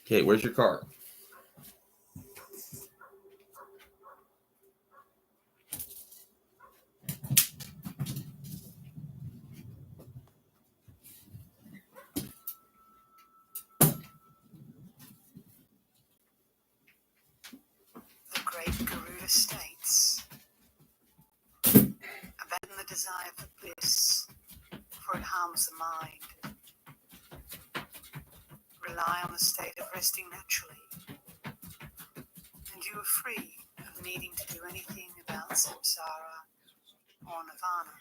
Okay, where's your car? The great Garuda states, abandon the desire for bliss, for it harms the mind. Rely on the state of resting naturally, and you are free of needing to do anything about samsara or nirvana.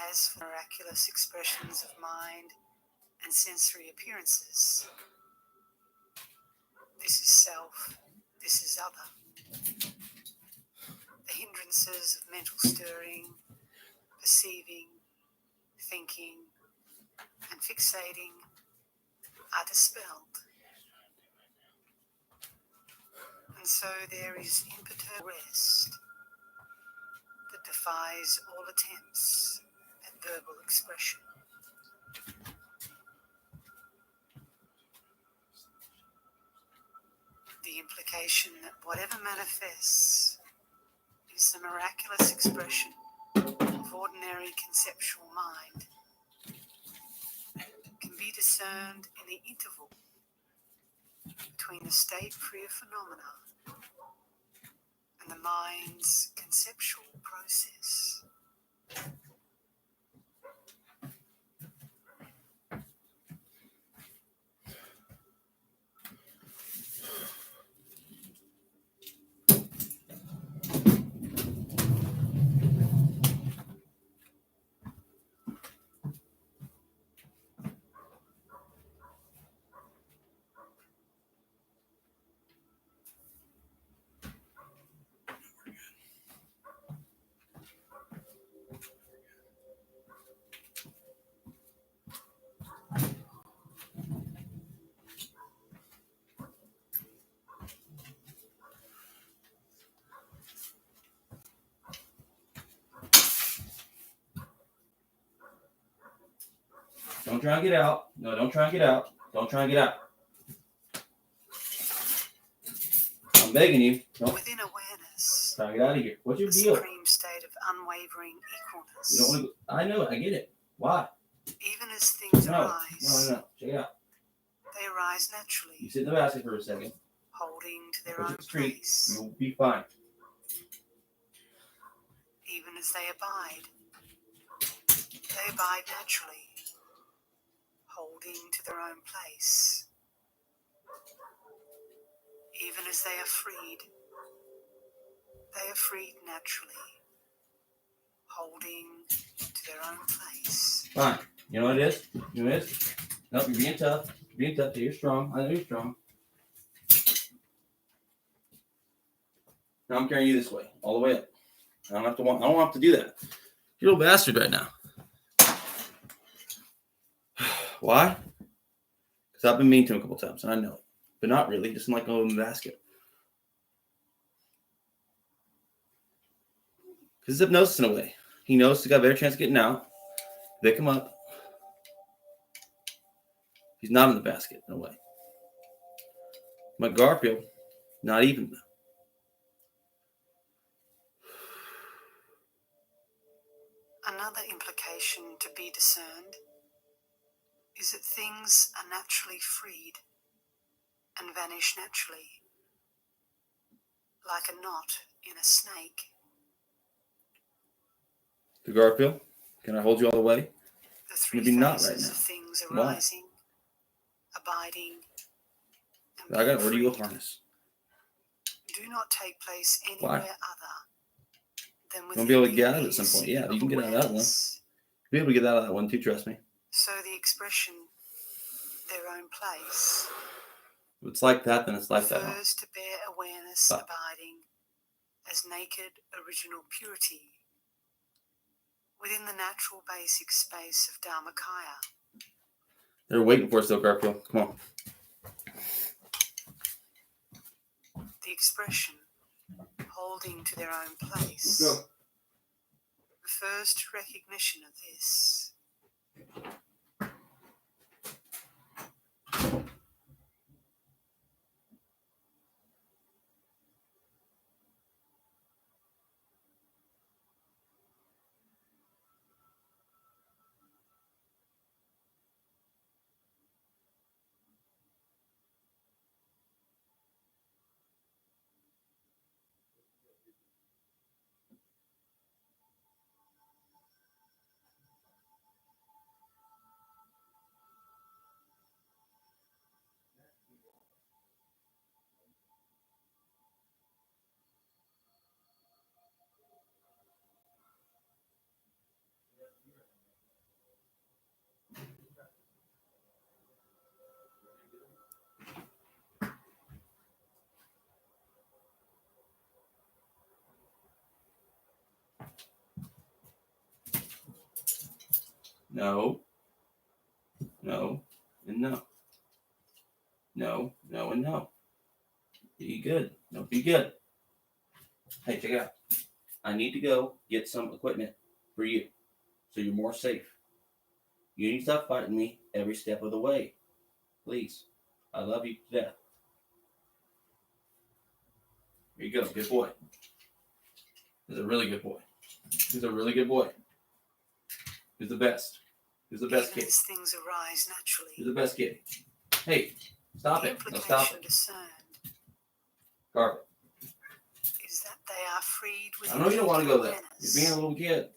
As for miraculous expressions of mind and sensory appearances, this is self, this is other. The hindrances of mental stirring, perceiving, thinking, and fixating are dispelled. And so there is imperturbable rest that defies all attempts at verbal expression. The implication that whatever manifests is the miraculous expression of ordinary conceptual mind can be discerned in the interval between the state free of phenomena and the mind's conceptual process. Don't try and get out. No, don't try and get out. Don't try and get out. I'm begging you. Don't Within awareness, try and get out of here. What's your the deal? supreme state of unwavering equalness. You don't want to. I know. I get it. Why? Even as things No. arise, No. Check it out. they arise naturally, You sit in the basket for a second. holding to their Push own it straight. place. You'll be fine. Even as they abide naturally, holding to their own place. Even as they are freed naturally, holding to their own place. Fine. You know what it is? You know what it is? Nope, you're being tough. You're being tough. You're strong. I know you're strong. Now I'm carrying you this way, all the way up. I don't have to do that. You're a little bastard right now. Why? Because I've been mean to him a couple times, and I know it. But not really. Just like going in the basket. Because it's hypnosis in a way. He knows he's got a better chance of getting out. Pick him up. He's not in the basket in a way. But Garfield, not even. Another implication to be discerned is that things are naturally freed and vanish naturally, like a knot in a snake. The Garfield, can I hold you all the way? The three Maybe not phases right now. of things Why? arising, abiding, and I got being where do you go freed harness? do not take place anywhere other than You within won't be able to the get out of it at some immediacy point. Yeah, you of can get out of that one. awareness. You'll be able to get out of that one too, trust me. So the expression, their own place, If it's like that, then it's like that. refers to bare awareness abiding as naked original purity within the natural basic space of Dharmakaya. They're waiting for us though, Garfield. Come on. The expression, holding to their own place, Let's go. refers to recognition of this. No. No. And no. No. No and no. Be good. No, be good. Hey, check it out. I need to go get some equipment for you so you're more safe. You need to stop fighting me every step of the way. Please. I love you to death. Here you go. Good boy. He's a really good boy. He's a really good boy. He's the best. He's the best kid. As things arise naturally. He's the best kid. Hey, stop it. No, stop it. Discerned Carver. is that they are freed I know you don't want to go there. You're being a little kid.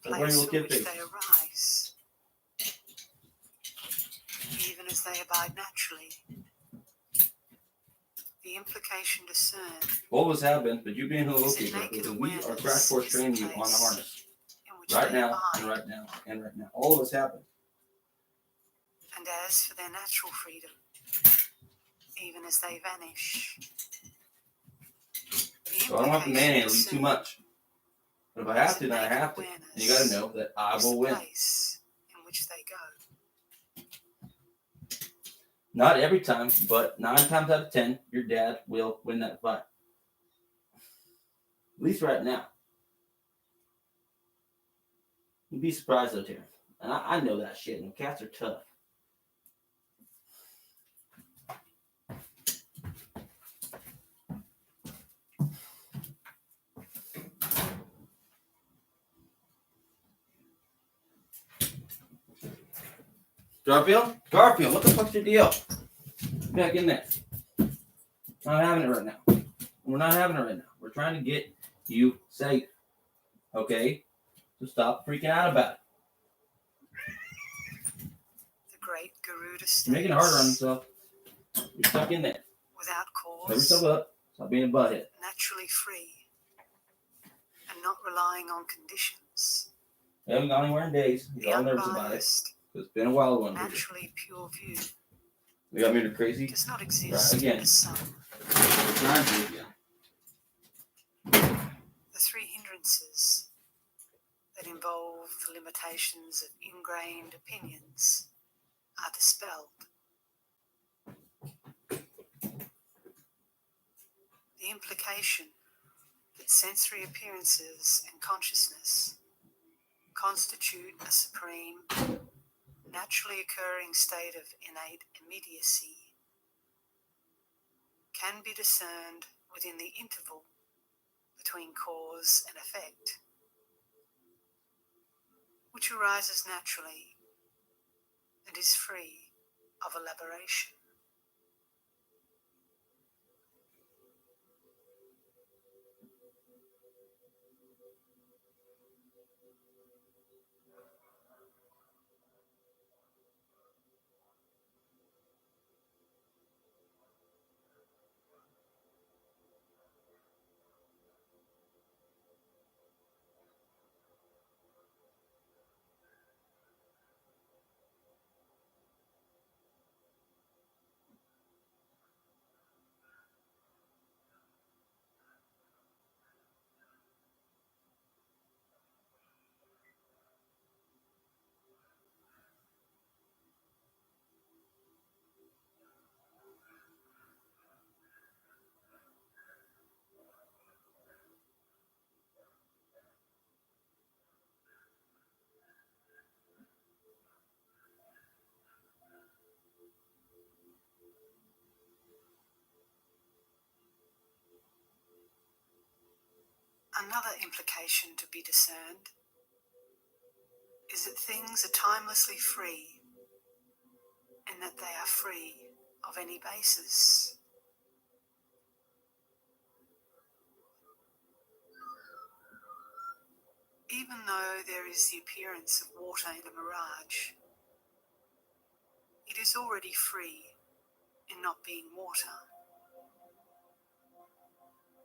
Stop wearing a little kid face. They arise, even as they abide naturally. The implication discerned. Both of us have been, but you being a little kid, because we are crash course training you on the harness. Right now, and right now, and right now. All of us have been. And as for their natural freedom, even as they vanish. So I don't have to manhandle you too much. But if I have to, then I have to. And you got to know that I will win. In which they go. Not every time, but 9 times out of 10, your dad will win that fight. At least right now. You'd be surprised though, Taran. And I know that shit, and cats are tough. Garfield? Garfield, what the fuck's your deal? Get back in there. Not having it right now. We're not having it right now. We're trying to get you safe. Okay? So stop freaking out about it. The great Garuda states, You're making it harder on yourself. You're stuck in there. Without cause. Cover yourself up. Stop being a butthead. Naturally free. And not relying on conditions. We haven't gone anywhere in days. You're all nervous about it. It's been a while one. Naturally pure view. We got me to crazy. Does not exist right, again. in the sun. We're trying to again. The three hindrances that involve the limitations of ingrained opinions are dispelled. The implication that sensory appearances and consciousness constitute a supreme, naturally occurring state of innate immediacy can be discerned within the interval between cause and effect, which arises naturally and is free of elaboration. Another implication to be discerned is that things are timelessly free and that they are free of any basis. Even though there is the appearance of water in a mirage, it is already free in not being water,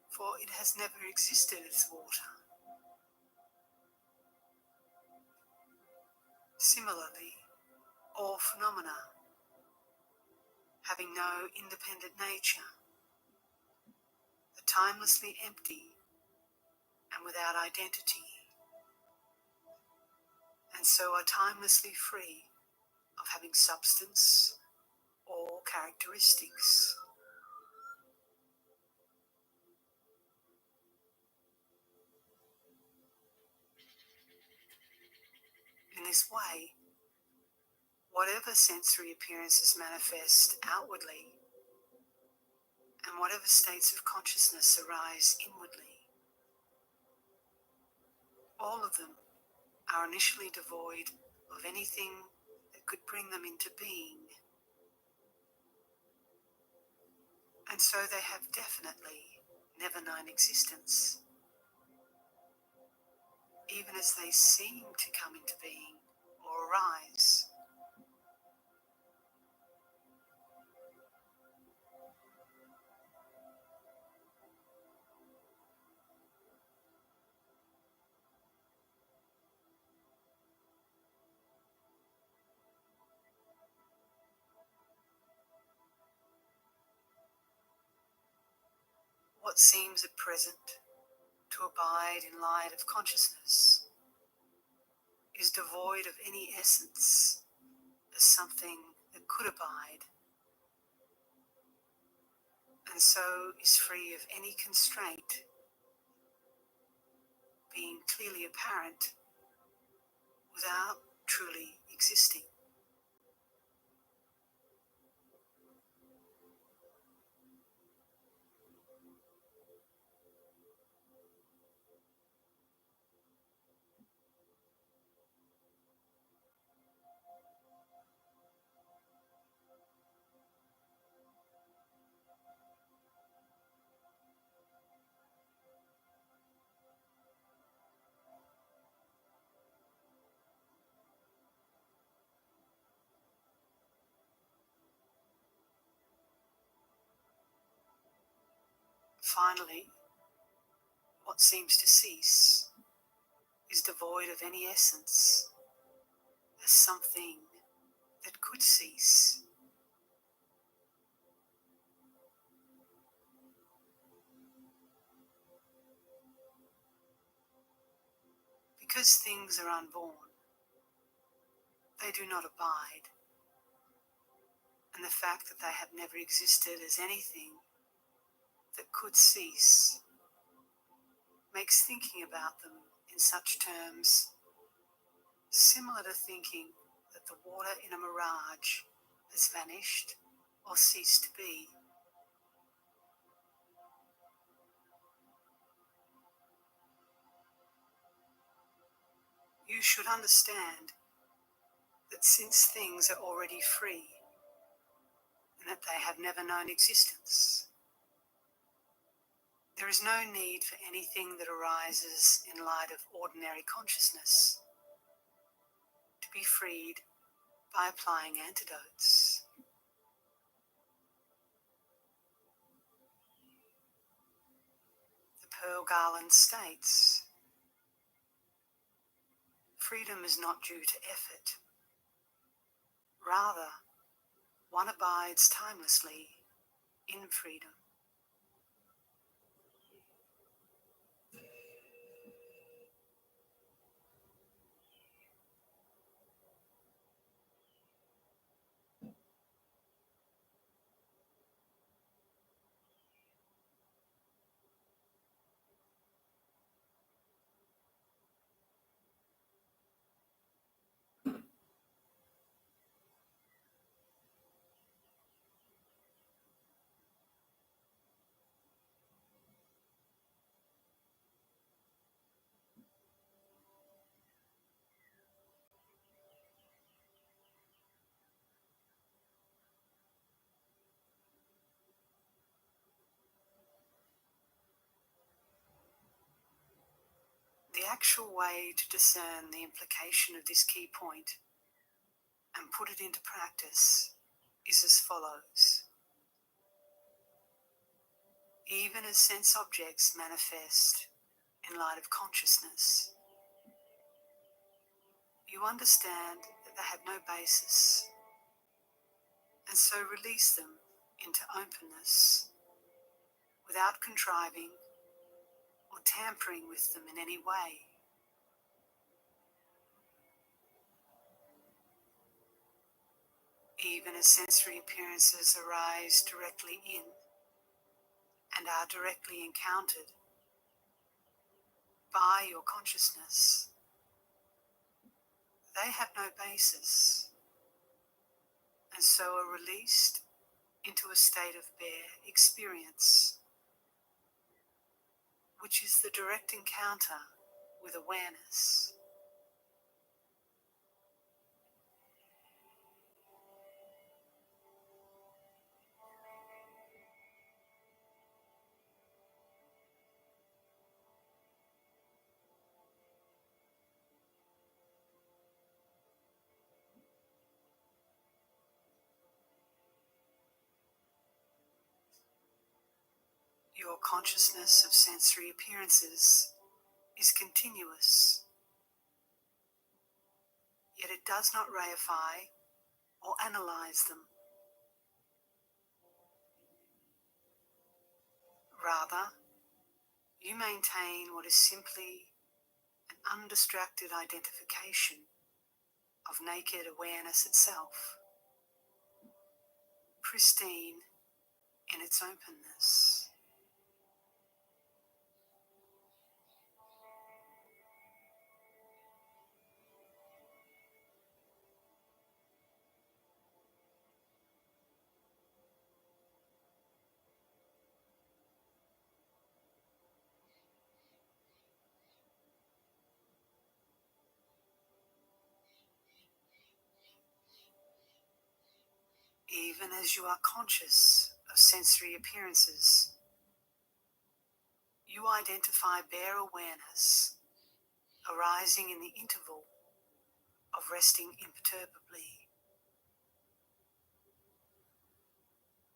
for it has never existed as water. Similarly, all phenomena, having no independent nature, are timelessly empty and without identity, and so are timelessly free of having substance or characteristics. In this way, whatever sensory appearances manifest outwardly and whatever states of consciousness arise inwardly, all of them are initially devoid of anything that could bring them into being, and so they have definitely never known existence, even as they seem to come into being or arise. What seems at present to abide in light of consciousness is devoid of any essence as something that could abide, and so is free of any constraint, being clearly apparent without truly existing. Finally, what seems to cease is devoid of any essence as something that could cease. Because things are unborn, they do not abide, and the fact that they have never existed as anything that could cease makes thinking about them in such terms similar to thinking that the water in a mirage has vanished or ceased to be. You should understand that since things are already free and that they have never known existence, there is no need for anything that arises in light of ordinary consciousness to be freed by applying antidotes. The Pearl Garland states, freedom is not due to effort. Rather, one abides timelessly in freedom. The actual way to discern the implication of this key point and put it into practice is as follows. Even as sense objects manifest in light of consciousness, you understand that they have no basis, and so release them into openness without contriving or tampering with them in any way. even as sensory appearances arise directly in and are directly encountered by your consciousness. They have no basis, and so are released into a state of bare experience, which is the direct encounter with awareness. Your consciousness of sensory appearances is continuous, yet it does not reify or analyze them. Rather, you maintain what is simply an undistracted identification of naked awareness itself, pristine in its openness. Even as you are conscious of sensory appearances, you identify bare awareness arising in the interval of resting imperturbably.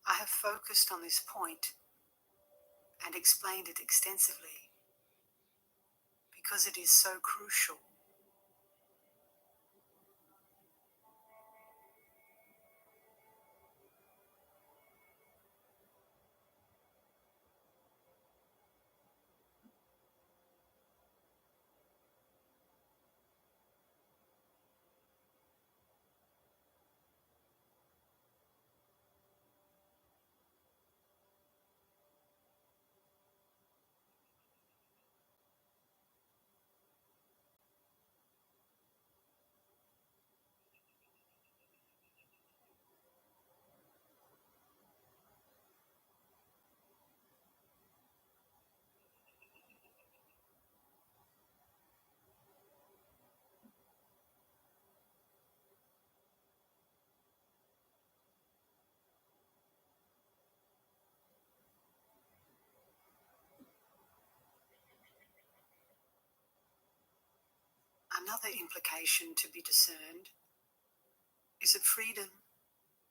I have focused on this point and explained it extensively because it is so crucial. Another implication to be discerned is that freedom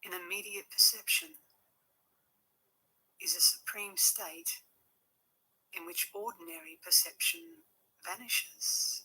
in immediate perception is a supreme state in which ordinary perception vanishes.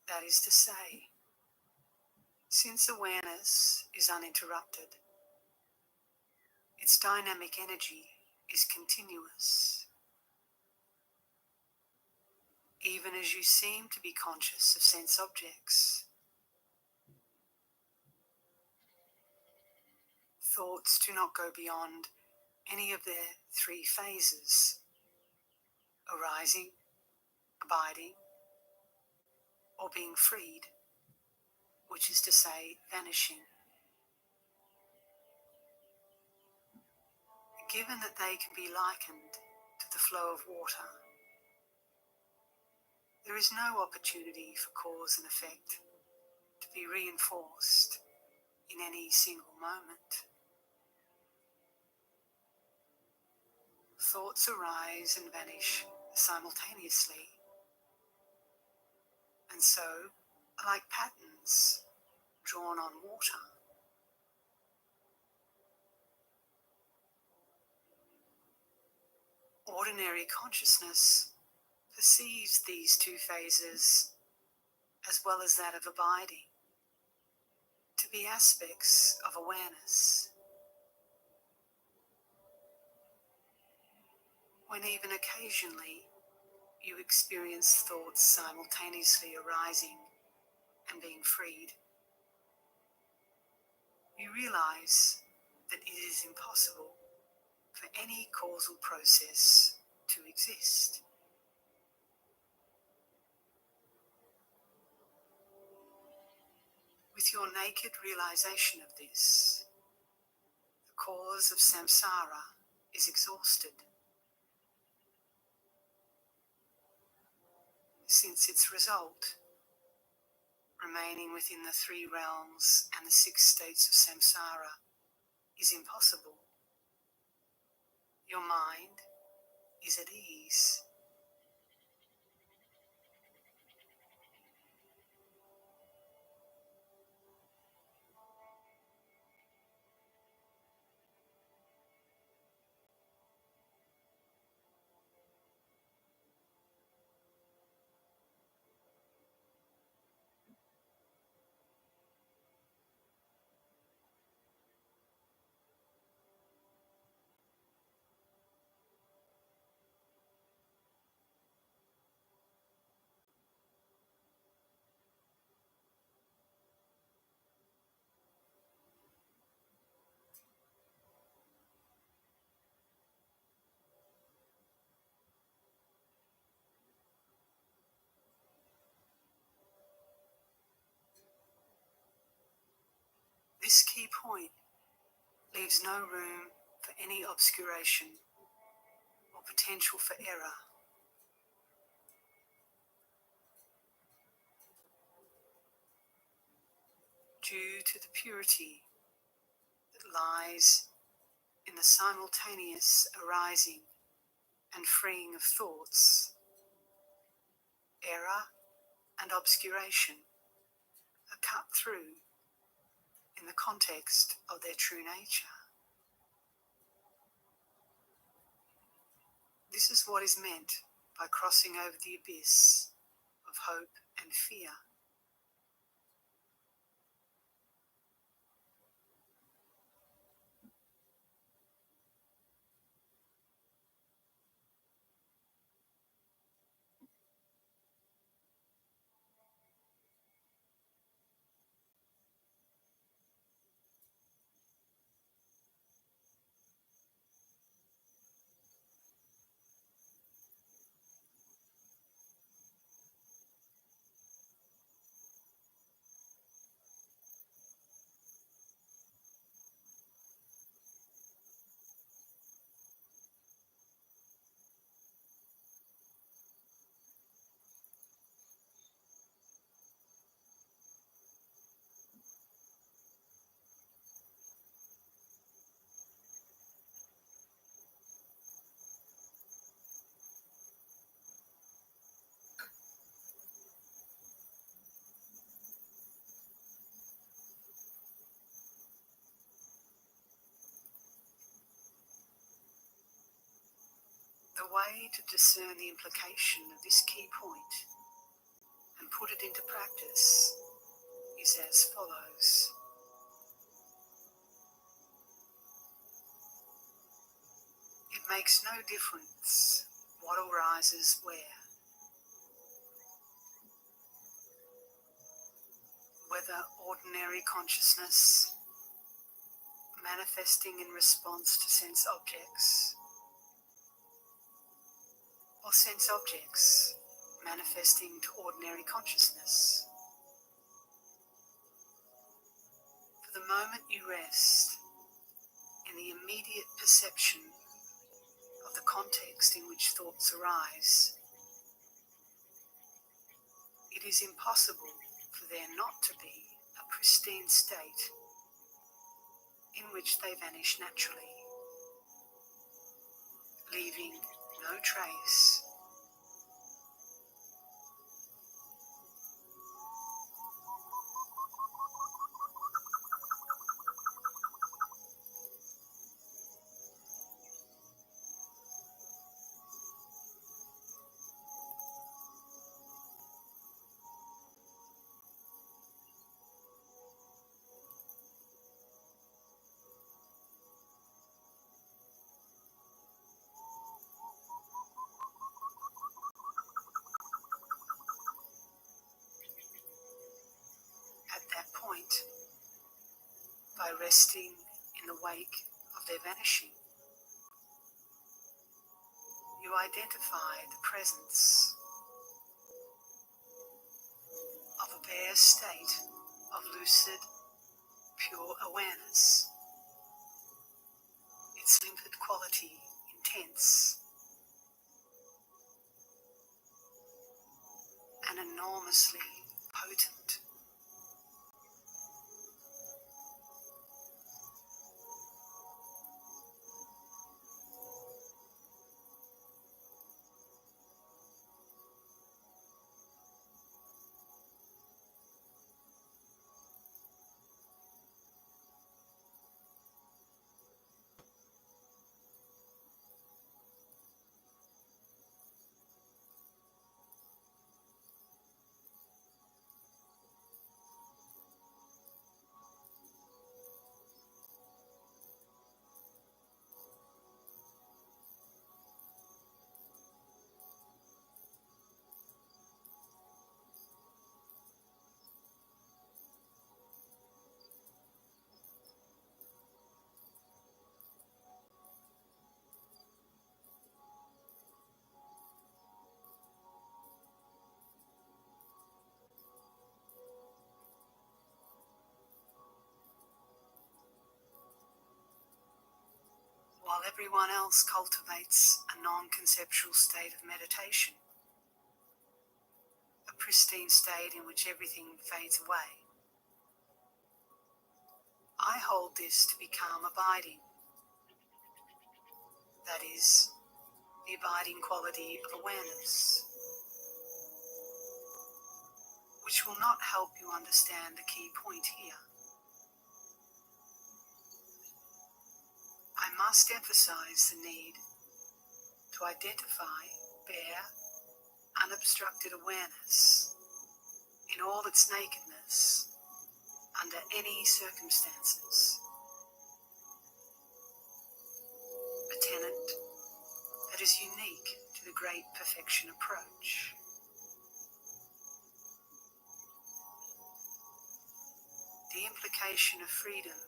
That is to say, since awareness is uninterrupted, its dynamic energy is continuous. Even as you seem to be conscious of sense objects, thoughts do not go beyond any of their three phases: arising, abiding, or being freed, which is to say, vanishing. Given that they can be likened to the flow of water, there is no opportunity for cause and effect to be reinforced in any single moment. thoughts arise and vanish simultaneously, and so are like patterns drawn on water. Ordinary consciousness perceives these two phases, as well as that of abiding, to be aspects of awareness. When even occasionally you experience thoughts simultaneously arising and being freed, you realize that it is impossible for any causal process to exist. With your naked realization of this, the cause of samsara is exhausted, since its result, remaining within the three realms and the six states of samsara, is impossible. Your mind is at ease. This key point leaves no room for any obscuration or potential for error. Due to the purity that lies in the simultaneous arising and freeing of thoughts, error and obscuration are cut through in the context of their true nature. This is what is meant by crossing over the abyss of hope and fear. The way to discern the implication of this key point and put it into practice is as follows. It makes no difference what arises where, whether ordinary consciousness manifesting in response to sense objects, or sense objects manifesting to ordinary consciousness. For the moment you rest in the immediate perception of the context in which thoughts arise, it is impossible for there not to be a pristine state in which they vanish naturally, leaving no trace. At that point, by resting in the wake of their vanishing, you identify the presence of a bare state of lucid, pure awareness, its limpid quality intense and enormously potent. While everyone else cultivates a non-conceptual state of meditation, a pristine state in which everything fades away, I hold this to become abiding. That is, the abiding quality of awareness, which will not help you understand the key point here. I must emphasize the need to identify bare, unobstructed awareness in all its nakedness under any circumstances. A tenet that is unique to the great perfection approach. The implication of freedom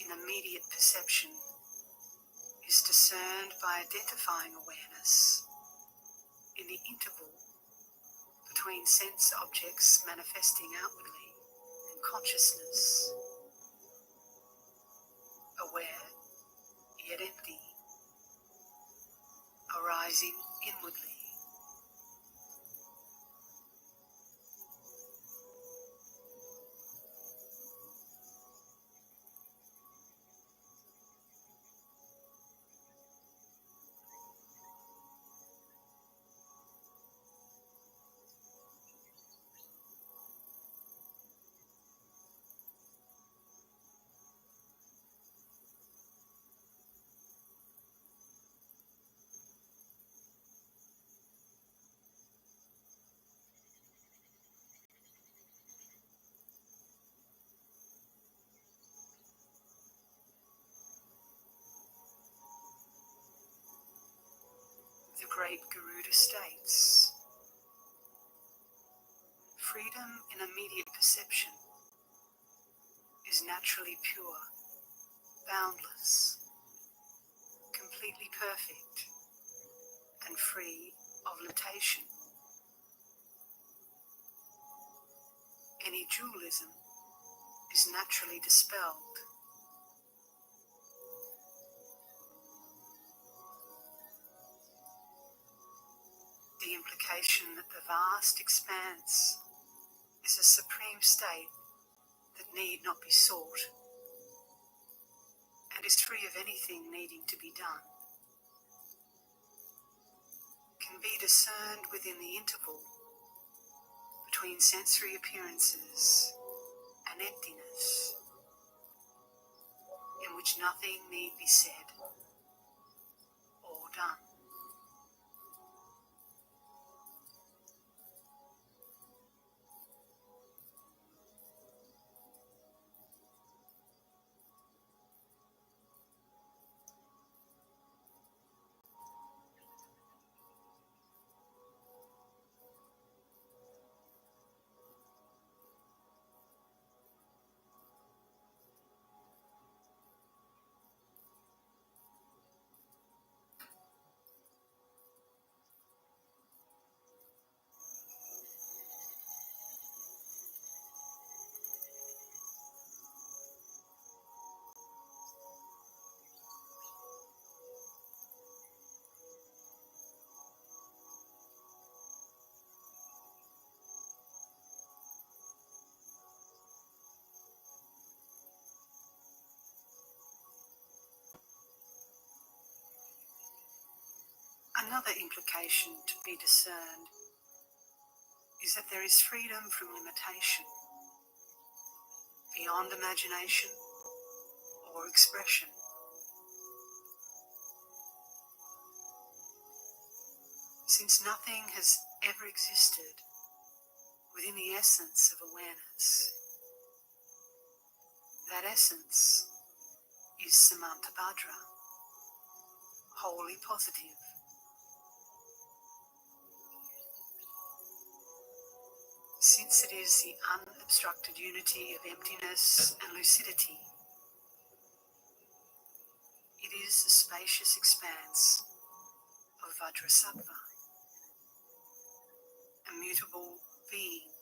in immediate perception is discerned by identifying awareness in the interval between sense objects manifesting outwardly and consciousness, aware yet empty, arising inwardly. The great Garuda states, freedom in immediate perception is naturally pure, boundless, completely perfect, and free of limitation. Any dualism is naturally dispelled. The implication that the vast expanse is a supreme state that need not be sought and is free of anything needing to be done. be discerned within the interval between sensory appearances and emptiness, in which nothing need be said or done. Another implication to be discerned is that there is freedom from limitation, beyond imagination or expression. Since nothing has ever existed within the essence of awareness, that essence is Samantabhadra, wholly positive. Since it is the unobstructed unity of emptiness and lucidity, it is the spacious expanse of Vajrasattva, immutable being.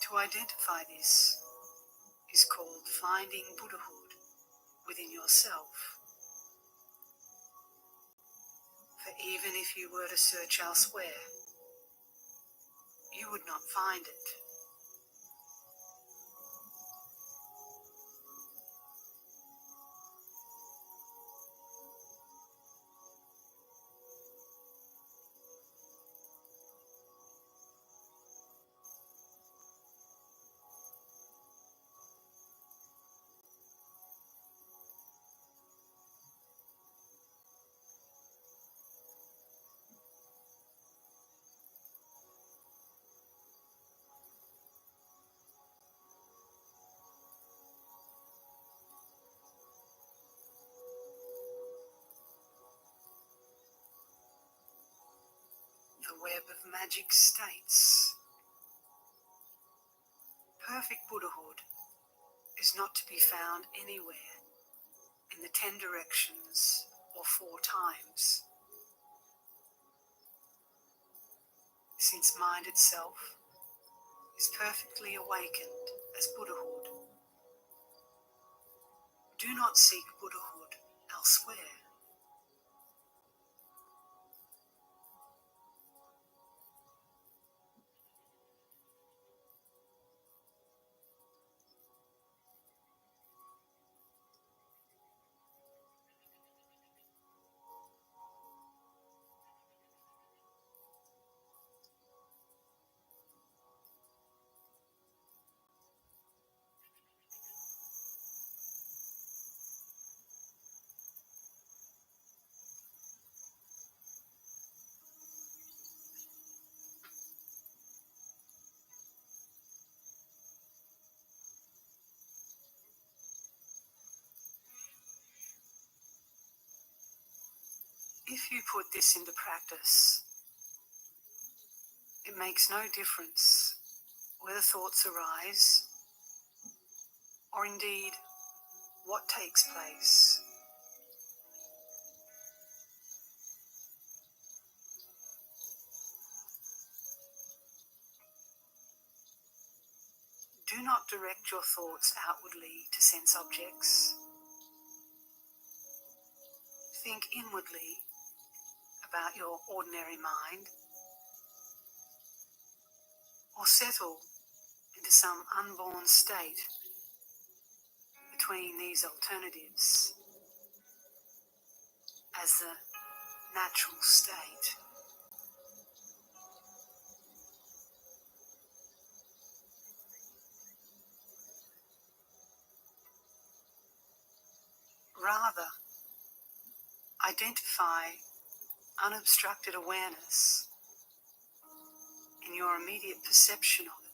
To identify this is called finding Buddhahood within yourself. For even if you were to search elsewhere, you would not find it. The web of magic states, perfect Buddhahood is not to be found anywhere in the 10 directions or 4 times, since mind itself is perfectly awakened as Buddhahood. Do not seek Buddhahood elsewhere. If you put this into practice, it makes no difference whether thoughts arise or indeed what takes place. Do not direct your thoughts outwardly to sense objects. Think inwardly about your ordinary mind, or settle into some unborn state between these alternatives as the natural state. Rather, identify unobstructed awareness in your immediate perception of it.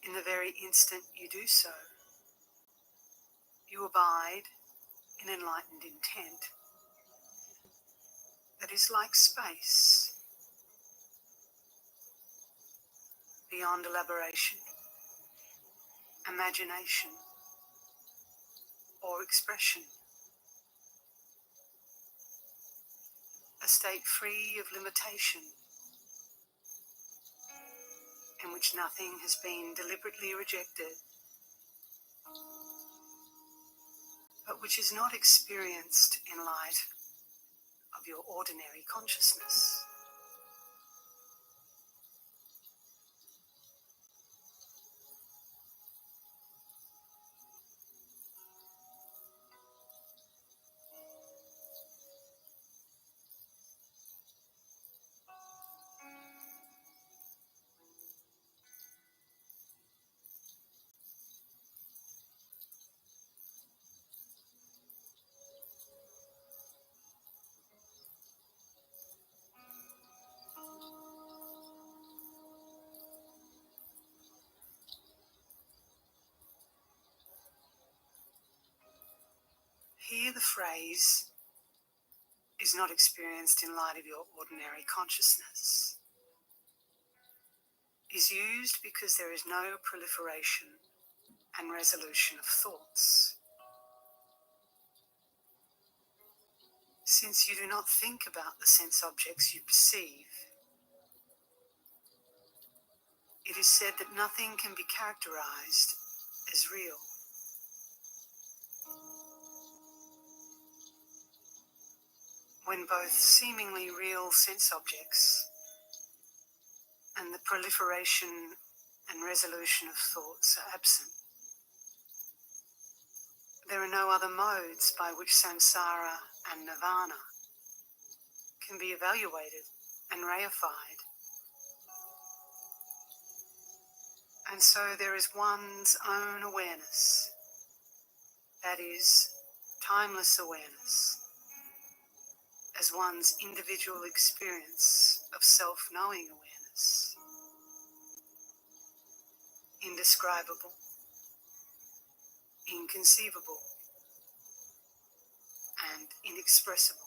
In the very instant you do so, you abide in enlightened intent that is like space, beyond elaboration, imagination, or expression. A state free of limitation, in which nothing has been deliberately rejected, but which is not experienced in light of your ordinary consciousness. Here the phrase is not experienced in light of your ordinary consciousness is used because there is no proliferation and resolution of thoughts. Since you do not think about the sense objects you perceive, it is said that nothing can be characterized as real. When both seemingly real sense objects and the proliferation and resolution of thoughts are absent, there are no other modes by which samsara and nirvana can be evaluated and reified. And so there is one's own awareness, that is, timeless awareness, as one's individual experience of self-knowing awareness, indescribable, inconceivable, and inexpressible.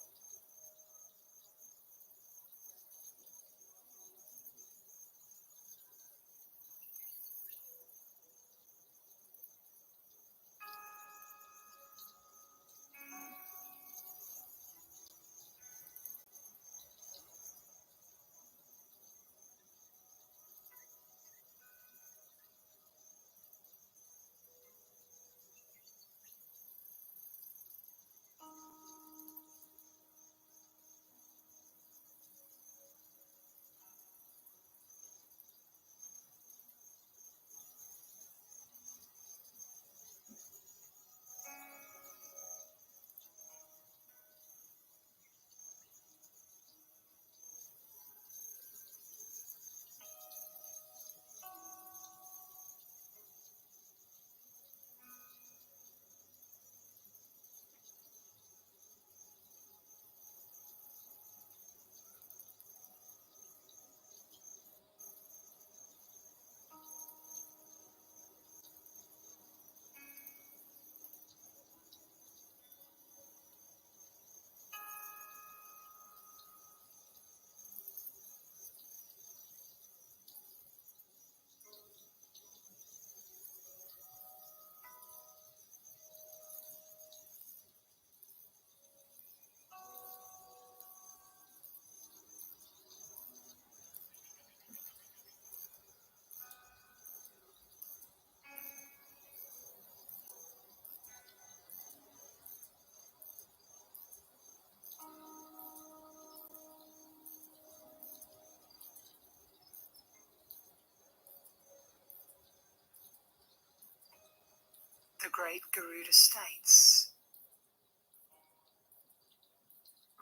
great Garuda states.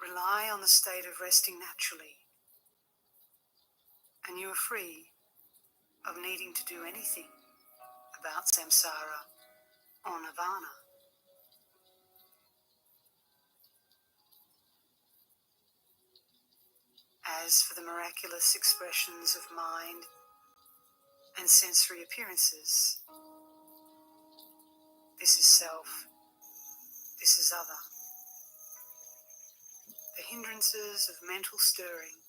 Rely on the state of resting naturally, and you are free of needing to do anything about samsara or nirvana. As for the miraculous expressions of mind and sensory appearances, this is self, this is other. The hindrances of mental stirring,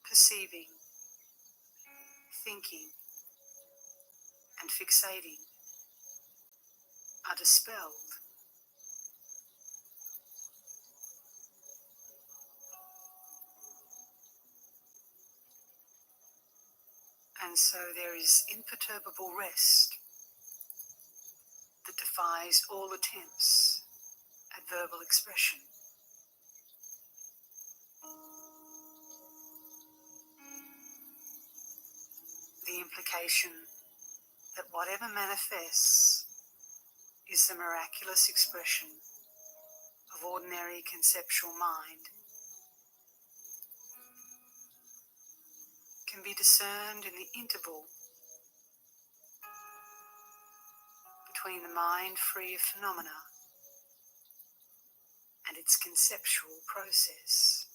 perceiving, thinking, and fixating are dispelled. And so there is imperturbable rest that defies all attempts at verbal expression. The implication that whatever manifests is the miraculous expression of ordinary conceptual mind can be discerned in the interval between the mind free of phenomena and its conceptual process.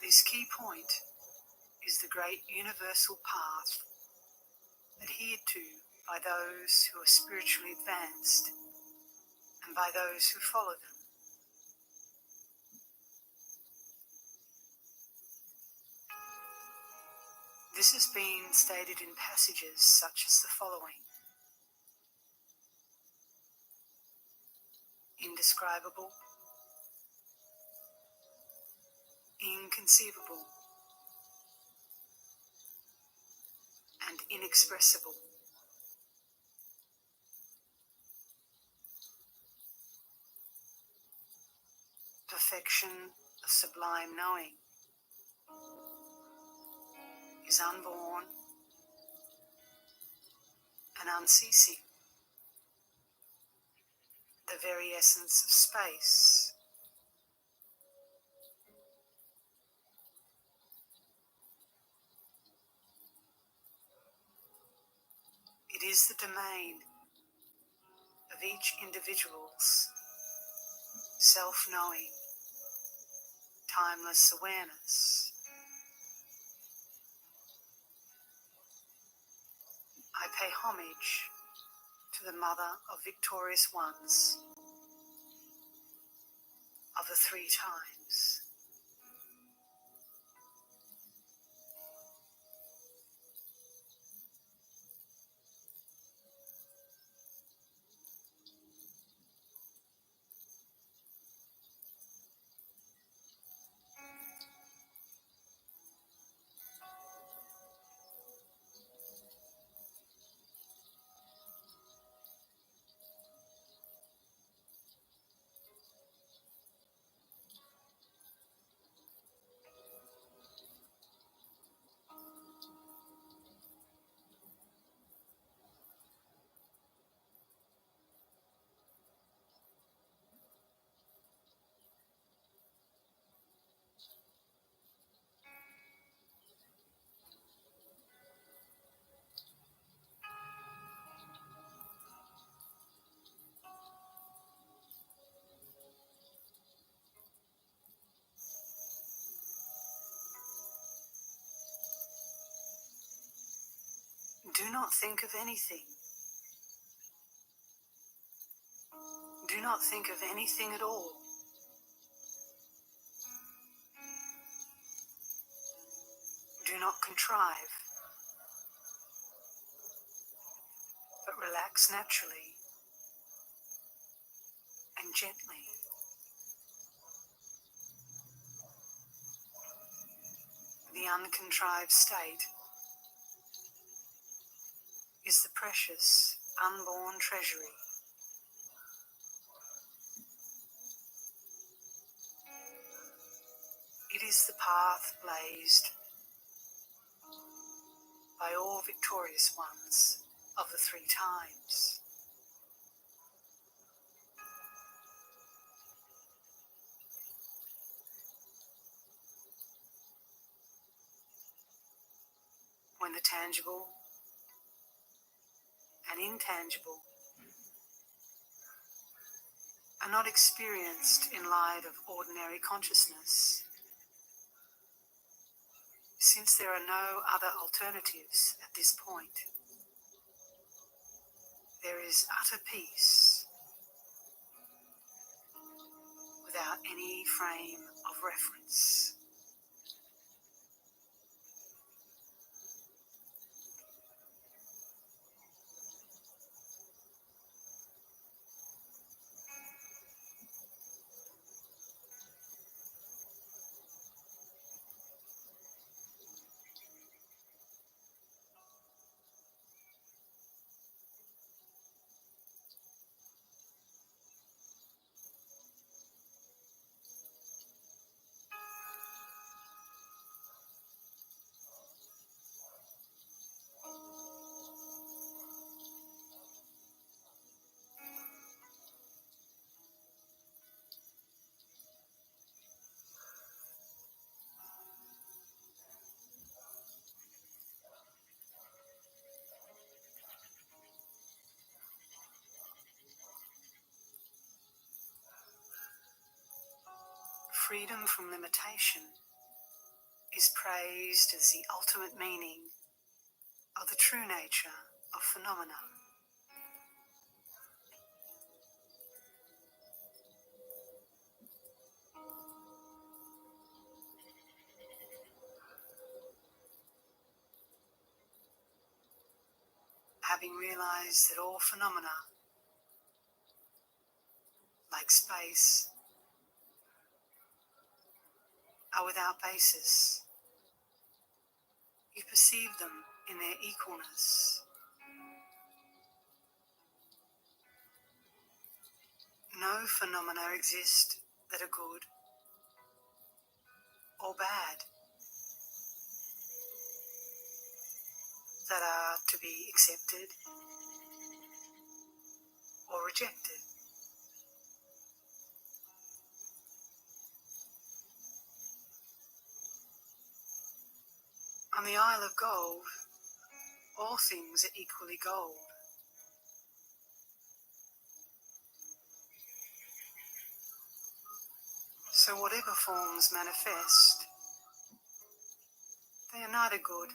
This key point is the great universal path adhered to by those who are spiritually advanced and by those who follow them. This has been stated in passages such as the following: indescribable, inconceivable, and inexpressible. Perfection of sublime knowing is unborn and unceasing, the very essence of space. It is the domain of each individual's self-knowing, timeless awareness. I pay homage to the Mother of Victorious Ones of the three times. Do not think of anything. Do not think of anything at all. Do not contrive, but relax naturally and gently. The uncontrived state is the precious, unborn treasury. It is the path blazed by all victorious ones of the three times. When the tangible and intangible are not experienced in light of ordinary consciousness, since there are no other alternatives at this point, there is utter peace without any frame of reference. Freedom from limitation is praised as the ultimate meaning of the true nature of phenomena. Having realized that all phenomena, like space, are without basis, you perceive them in their equalness. No phenomena exist that are good or bad, that are to be accepted or rejected. On the Isle of Gold, all things are equally gold. So whatever forms manifest, they are neither good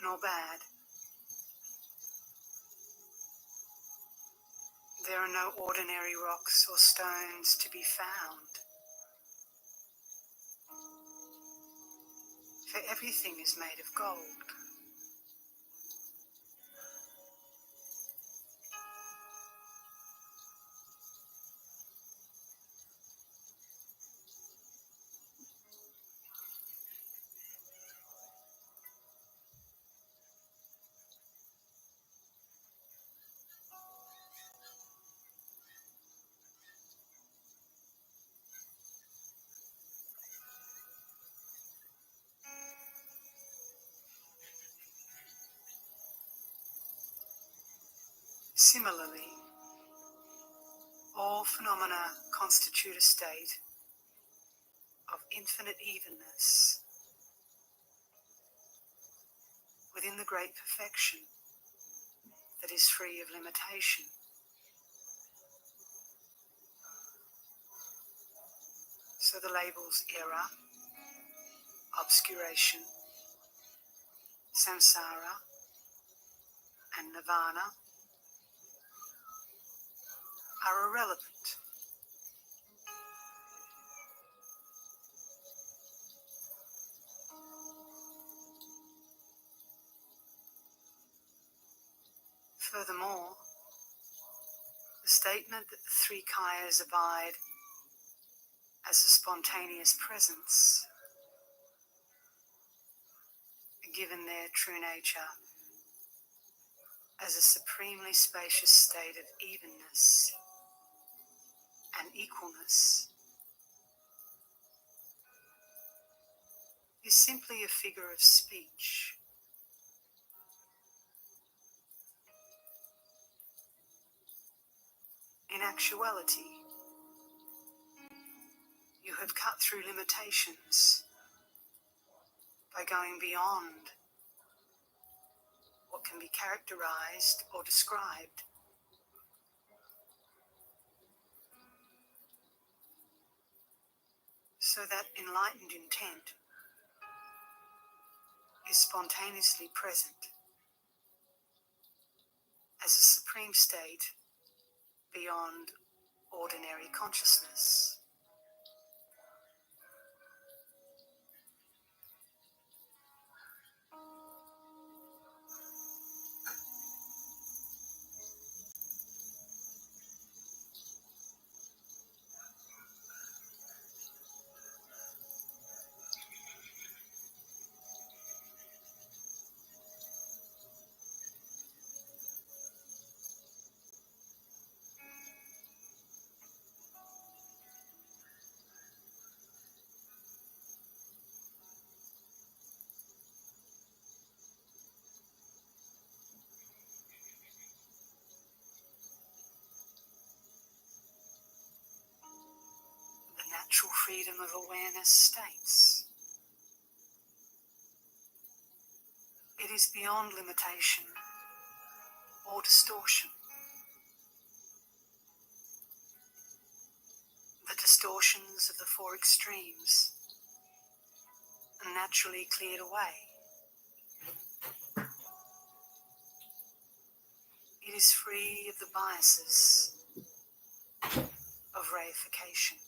nor bad. There are no ordinary rocks or stones to be found, for everything is made of gold. Similarly, all phenomena constitute a state of infinite evenness within the great perfection that is free of limitation. So the labels error, obscuration, samsara, and nirvana are irrelevant. Furthermore, the statement that the three kayas abide as a spontaneous presence, given their true nature, as a supremely spacious state of evenness and equalness, is simply a figure of speech. In actuality, you have cut through limitations by going beyond what can be characterized or described. So that enlightened intent is spontaneously present as a supreme state beyond ordinary consciousness. The natural freedom of awareness states it is beyond limitation or distortion. The distortions of the four extremes are naturally cleared away. It is free of the biases of reification.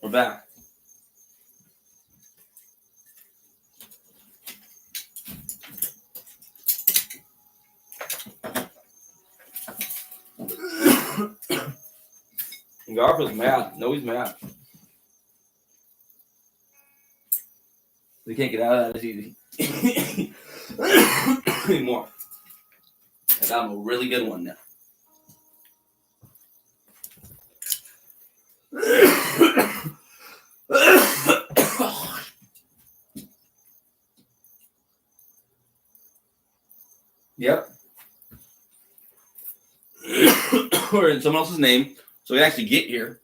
We're back. Garfield's mad. No, he's mad. They can't get out of that as easy anymore. I got him a really good one now. Yep. Or in someone else's name, so we actually get here.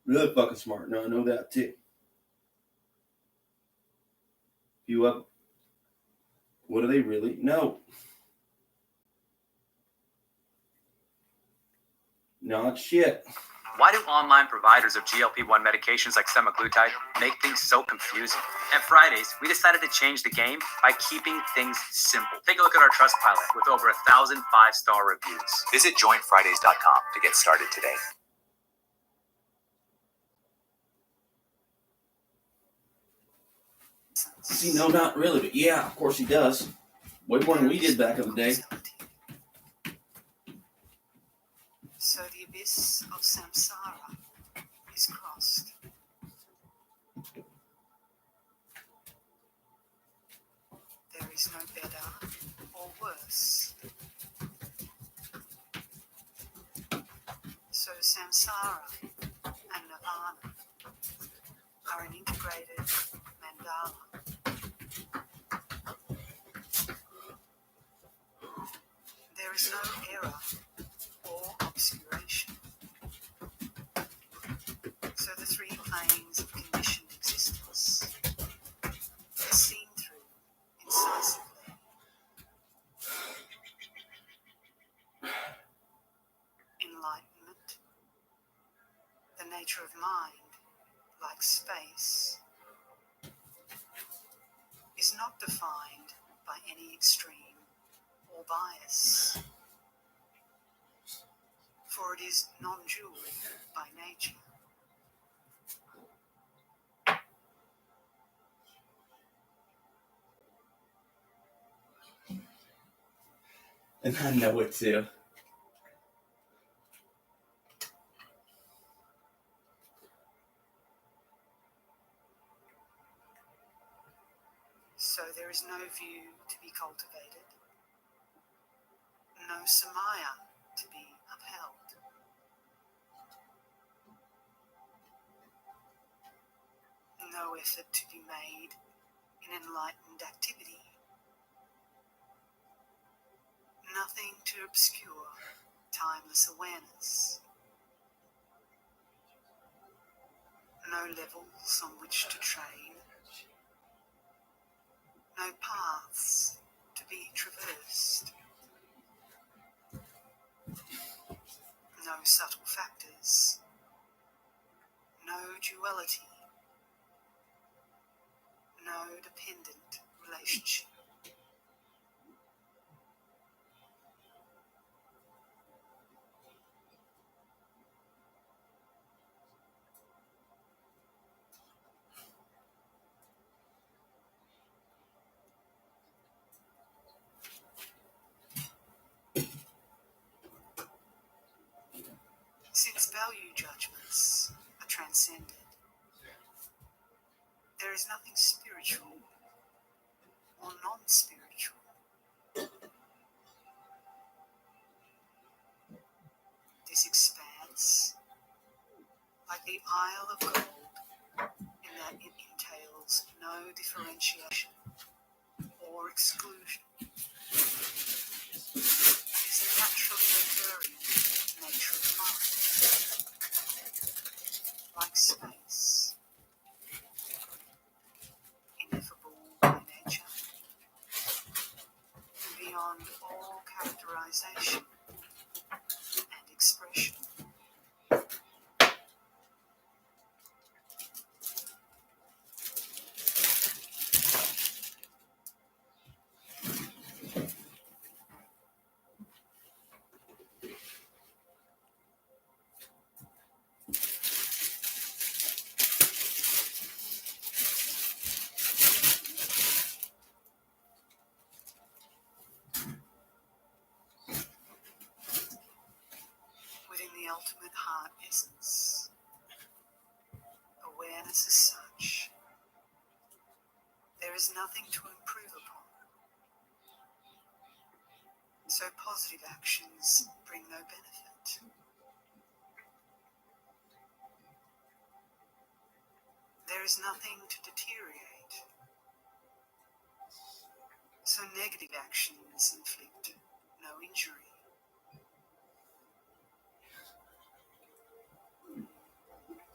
Really fucking smart. No, I know that too. You up? What do they really know? Not shit. Why do online providers of GLP-1 medications like semaglutide make things so confusing? At Fridays, we decided to change the game by keeping things simple. Take a look at our Trustpilot with over 1,000 5-star reviews. Visit joinfridays.com to get started today. See, no, not really, but yeah, of course he does. Way more than we did back in the day. So the abyss of samsara is crossed. There is no better or worse. Samsara and Nirvana are an integrated mandala. There is no error or obscuration. So the three planes of conditioned existence are seen through incisively. Enlightenment, the nature of mind, like space, is not defined by any extreme or bias, for it is non-dual by nature. And I know it too. So there is no view to be cultivated, no samaya to be upheld. No effort to be made in enlightened activity. Nothing to obscure timeless awareness. No levels on which to train. No paths to be traversed. No subtle factors. No duality. No dependent relationship. Since value judgments are transcended, there is nothing spiritual or non-spiritual. This expanse, like the Isle of Gold, in that it entails no differentiation or exclusion, is the naturally occurring nature of mind, like space, ineffable by nature, and beyond all characterization and expression. Within the ultimate heart essence, awareness is such, there is nothing to improve upon. So positive actions bring no benefit. There is nothing to deteriorate. So negative actions inflict no injury.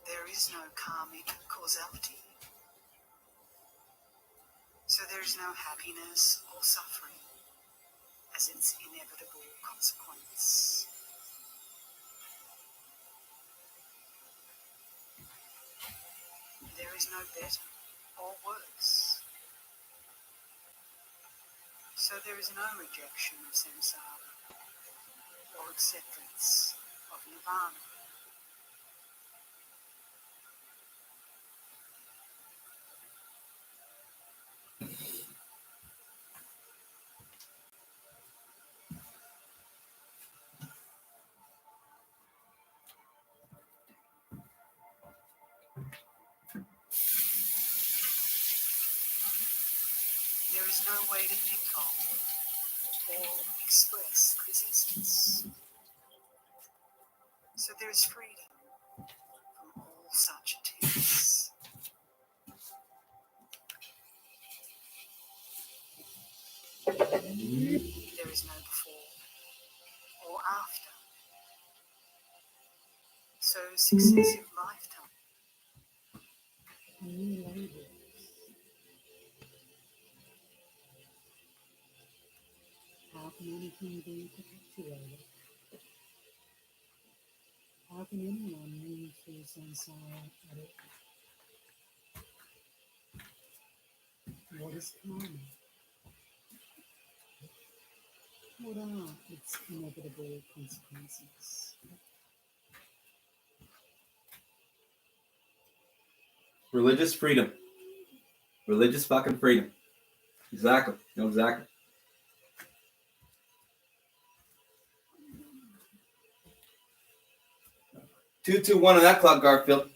There is no karmic causality. So there is no happiness or suffering as its inevitable consequence. There is no better or worse. So there is no rejection of samsara or acceptance of nirvana. There is no way to think of or express this essence. So there is is freedom from all such attempts. There is no before or after. So successive lifetime. New labels. How can anything be perpetuated? How can anyone move through samsara at all? What is karma? What are its inevitable consequences? Religious freedom. Religious fucking freedom. Exactly. No, exactly. Two, 2-1 on that clock, Garfield.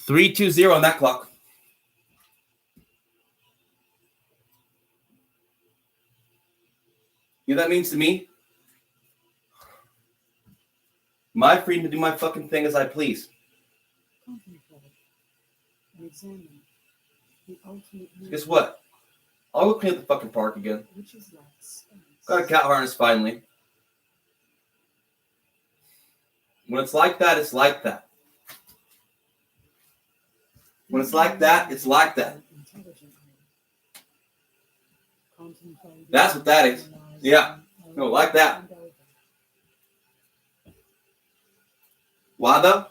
3-2-0 on that clock. You know what that means to me? My freedom to do my fucking thing as I please. Contemplate and examine the ultimate Guess movement, what? I'll go clean up the fucking park again. which is like space. Got a cat harness finally. When it's like that, it's like that. When it's like that, it's like that. That's what that is. Yeah. No, like that. Why though?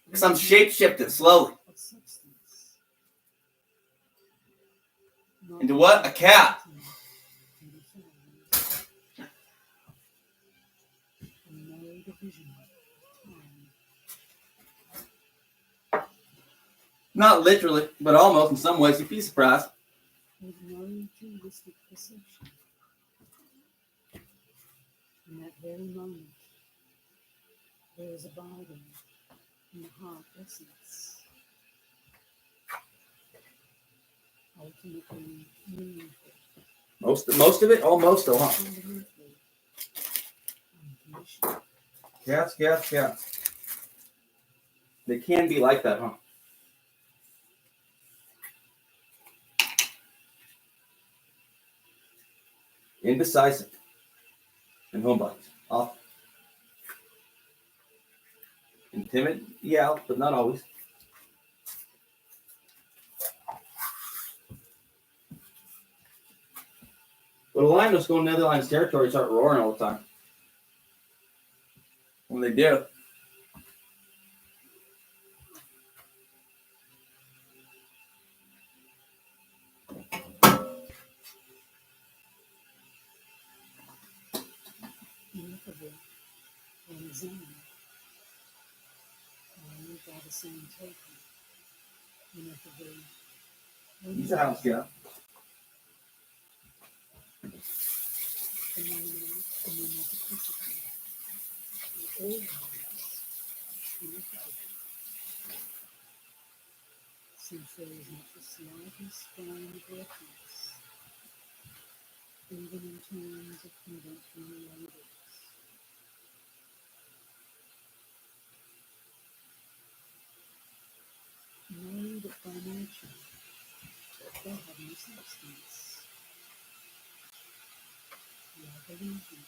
Because I'm shape-shifting slowly. Into what? A cat. Not literally, but almost in some ways. You'd be surprised. With no dualistic perception. In that very moment, there is abiding in the heart essence, ultimately meaningful. Most of it? Almost, though, huh? Fundamentally unconditional. Cats. They can be like that, huh? Indecisive. And homebodies. Often. And timid? Yeah, but not always. But a lion just go in another lion's territory and start roaring all the time. When they do. Ineffable and examined. And by the same token, ineffable. He's a house cat. Phenomena in their multiplicity. Always ineffable. Since there is not the slightest grain of reference, even in terms of conventional labels. Know that by nature they have no substance, like illusions.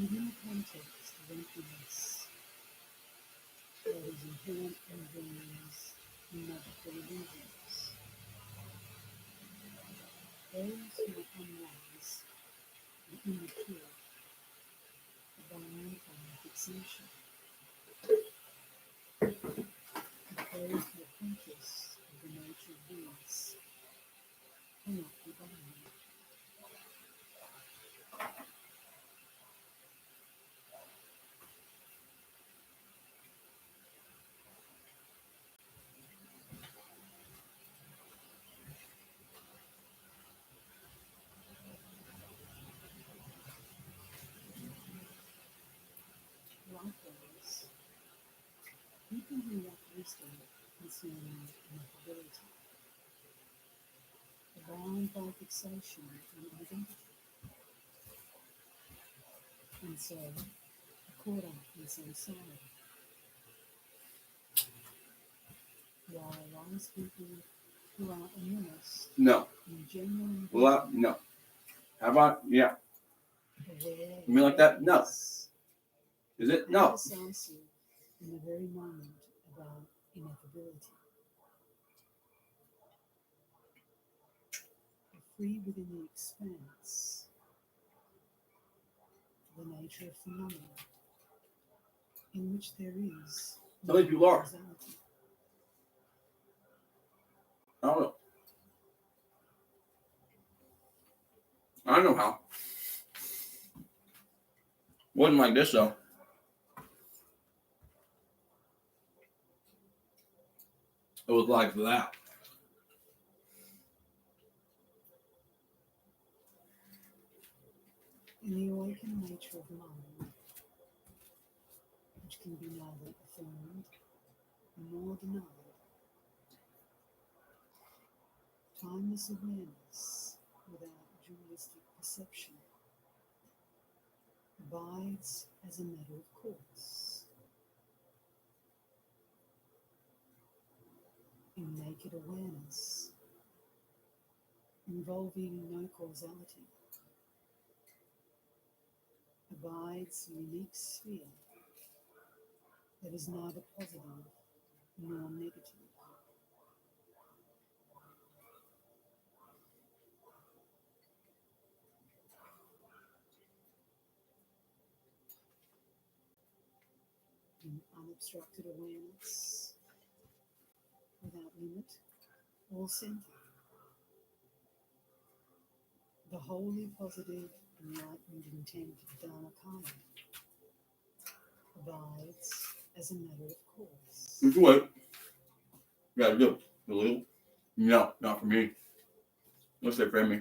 within the context of emptiness that is inherent in dreams and magical illusions. Those who unwise and immature abide by fixation, and those who are conscious of the nature of these cannot be bound. Likewise, people who lack wisdom concerning ineffability are bound by fixation and identity, and so are caught up in samsara. While wise people who are immersed No. in genuine Well, no. How about, yeah. aware You mean like that? No. awareness, Is it? and No. decisive in the very moment about ineffability, are free within the expanse of the nature of phenomena in which there is How many people are? causality. I don't know. I know how. Wasn't like this, though. It was like that. In the awakened nature of mind, which can be neither affirmed nor denied, timeless awareness without dualistic perception abides as a matter of course. In naked awareness, involving no causality, abides a unique sphere that is neither positive nor negative. In unobstructed awareness, without limit or center, the wholly positive enlightened intent of Dharmakaya abides as a matter of course. Just wait. You gotta do it. A little. No, not for me. Unless they friend me.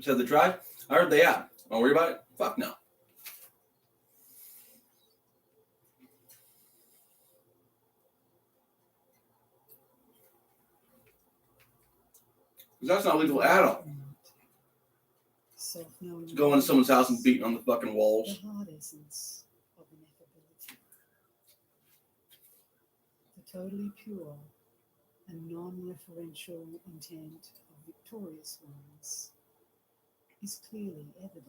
Said they tried? I heard they have. Don't worry about it? Fuck no. Because that's not legal at all. Self-knowing To go into someone's house and beating on the fucking the walls. heart essence of ineffability. The totally pure and non-referential intent of victorious ones is clearly evident.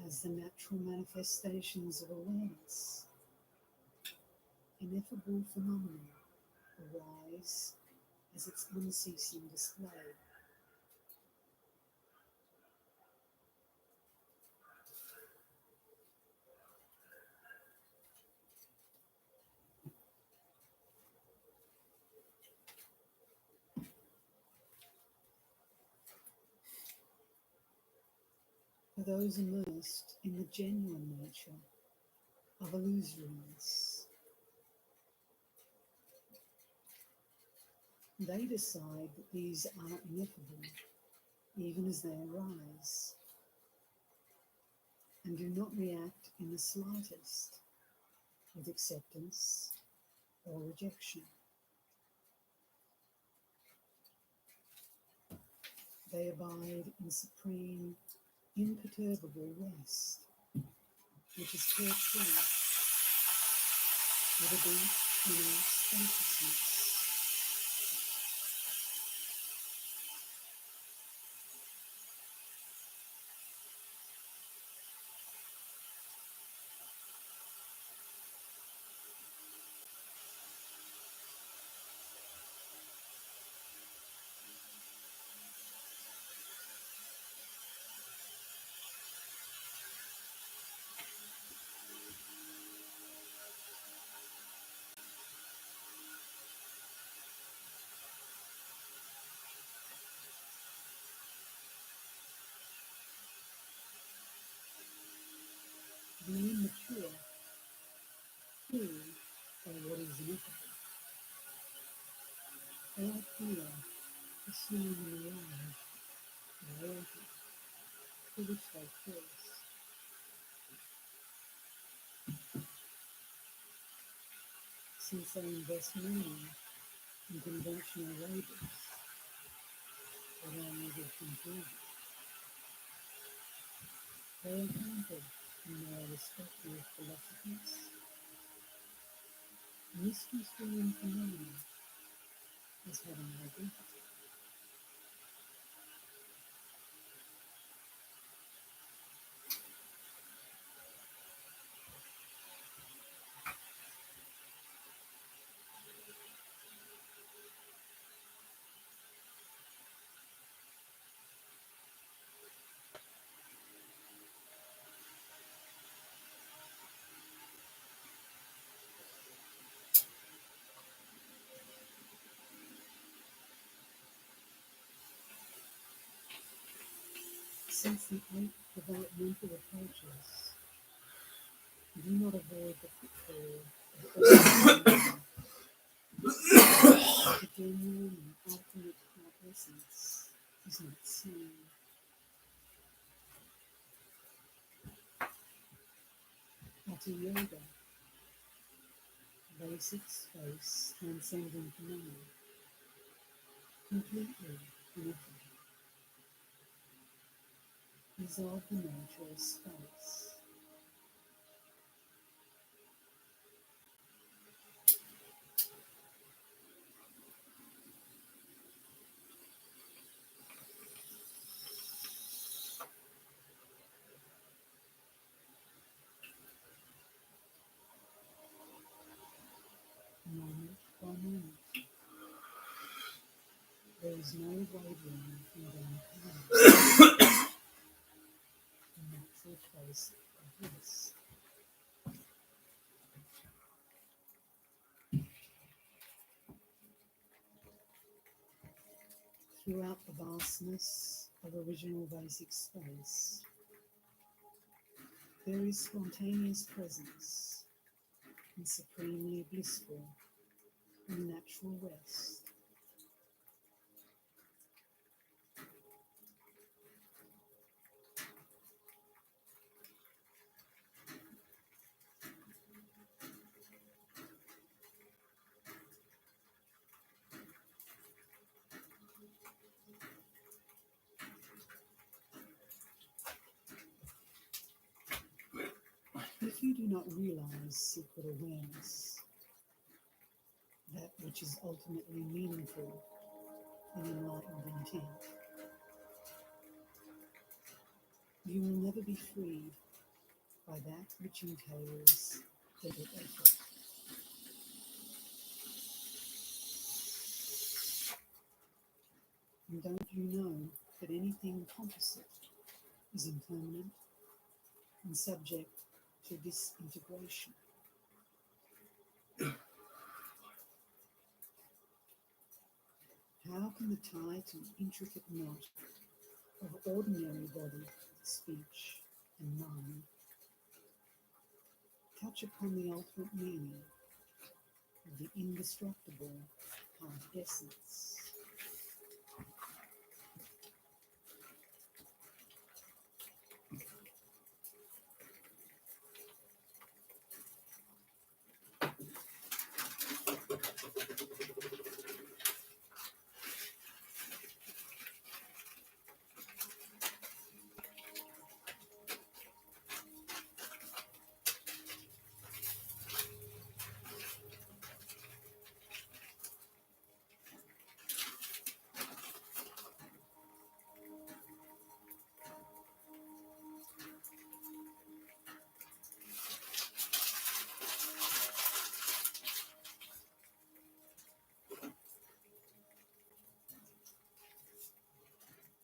As the natural manifestations of awareness, ineffable phenomena arise as its unceasing display. For those immersed in the genuine nature of illusoriness, They decide that these are ineffable, even as they arise, and do not react in the slightest with acceptance or rejection. They abide in supreme, imperturbable rest, which is carefree, with a deep inner spaciousness. The immature feel by what is ineffable. They are clear, pursuing the mirage, reality, for which they thirst. Since they invest meaning in conventional labels, they are unable to improve it. They are counted in their respective philosophies. Misconstruing phenomena as having an identity. Since the 8 developmental approaches do not avoid the pitfall of ordinary, the genuine and ultimate heart essence is not seen. Hatha Yoga, basic space transcending phenomena, completely ineffable, is of the nature of space. Moment by moment, there is no wavering in the natural place of bliss. Throughout the vastness of original basic space, there is spontaneous presence and supremely blissful and natural rest. If you do not realize secret awareness, that which is ultimately meaningful and enlightened intent, you will never be freed by that which entails little effort. And don't you know that anything composite is impermanent and subject to disintegration? How can the tight and intricate knot of ordinary body, speech, and mind touch upon the ultimate meaning of the indestructible part essence.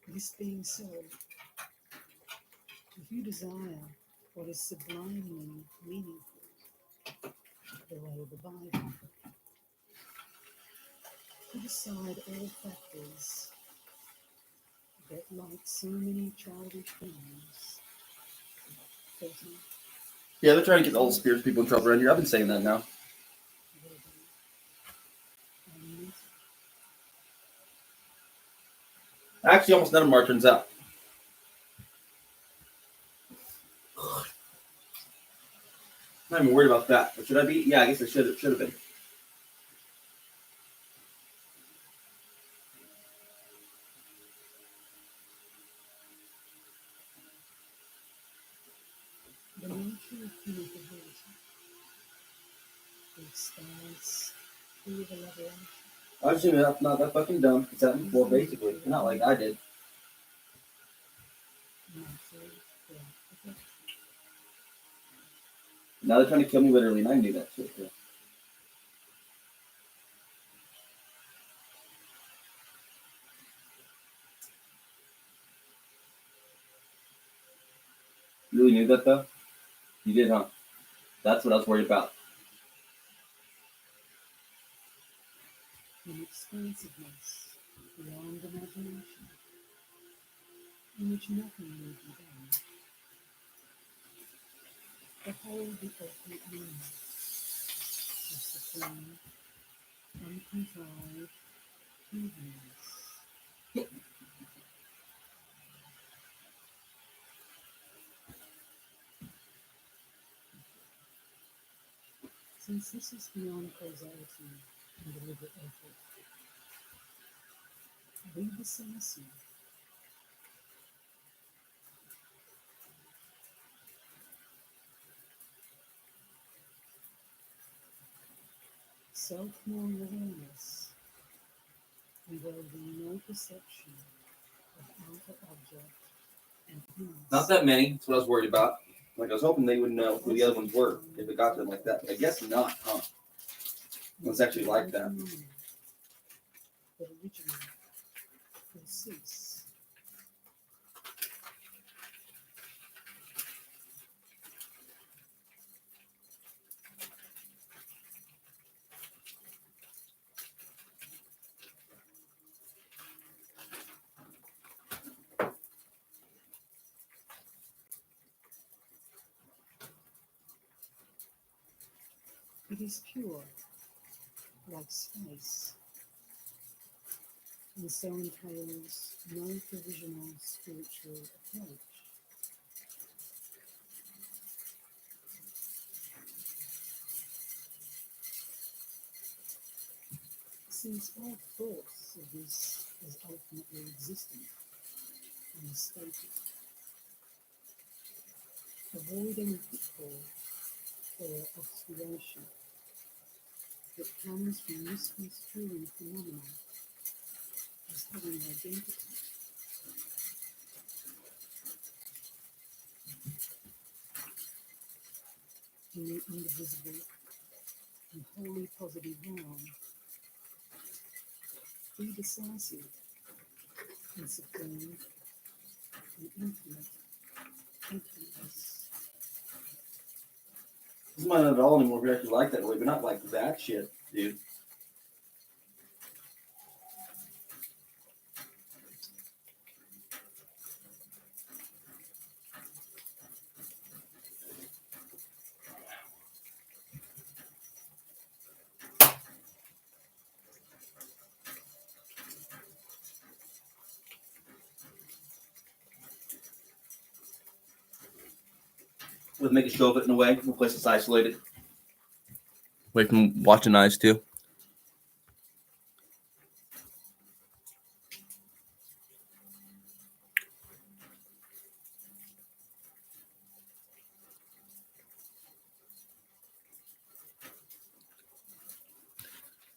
This being so, if you desire what is sublimely meaningful, the way of the Bible, put aside all factors that, like so many childish games, filter, Yeah, they're trying to get all the spirits people in trouble around here. I've been saying that now. verbal, and mental. Actually, almost none of them are, turns out. I'm not even worried about that. But should I be? Yeah, I guess I should have been. The nature of human behavior, the expanse, through the elaboration, I was assuming that's not that fucking dumb. It's happened before, basically. Not like I did. naturally, yeah, okay. Now they're trying to kill me literally, and I knew that shit. Yeah. You really knew that, though? You did, huh? That's what I was worried about. An expansiveness beyond imagination, in which nothing may be done. Behold the ultimate meaning of supreme, uncontrived evenness. Since this is beyond causality and deliberate effort, read the Selassie. Self-knowing awareness involving no perception of outer object and things. Not that many. That's what I was worried about. Like, I was hoping they would know who the other ones were if it got to them like that. But I guess not, huh? It's actually like that. That originate and cease. It is pure, like space, and so entails no provisional spiritual approach. Since all thoughts of this as ultimately existent and mistaken, avoid any pitfall or obscuration that comes from misconstruing phenomena as having identity. In the indivisible and wholly positive realm, be decisive and supreme and infinite emptiness. This might not at all anymore if you actually like that way, but not like that shit, dude. With make a show of it in a way. One place that's isolated. Away from watching eyes too.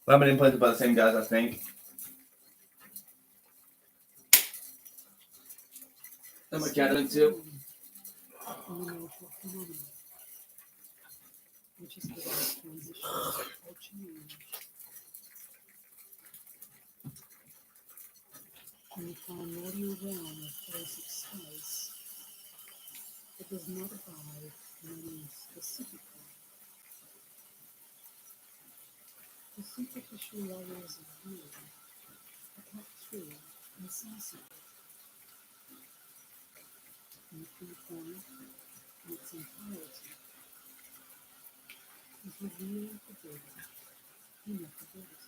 I've been implanted by the same guys, I think. And my cat in it too. In the nature of phenomena, which is without transition or change. In the primordial realm of basic space, it does not abide in any specific way. The superficial layers of view are cut through incisively, and the viewpoint in its entirety is revealed to be ineffability.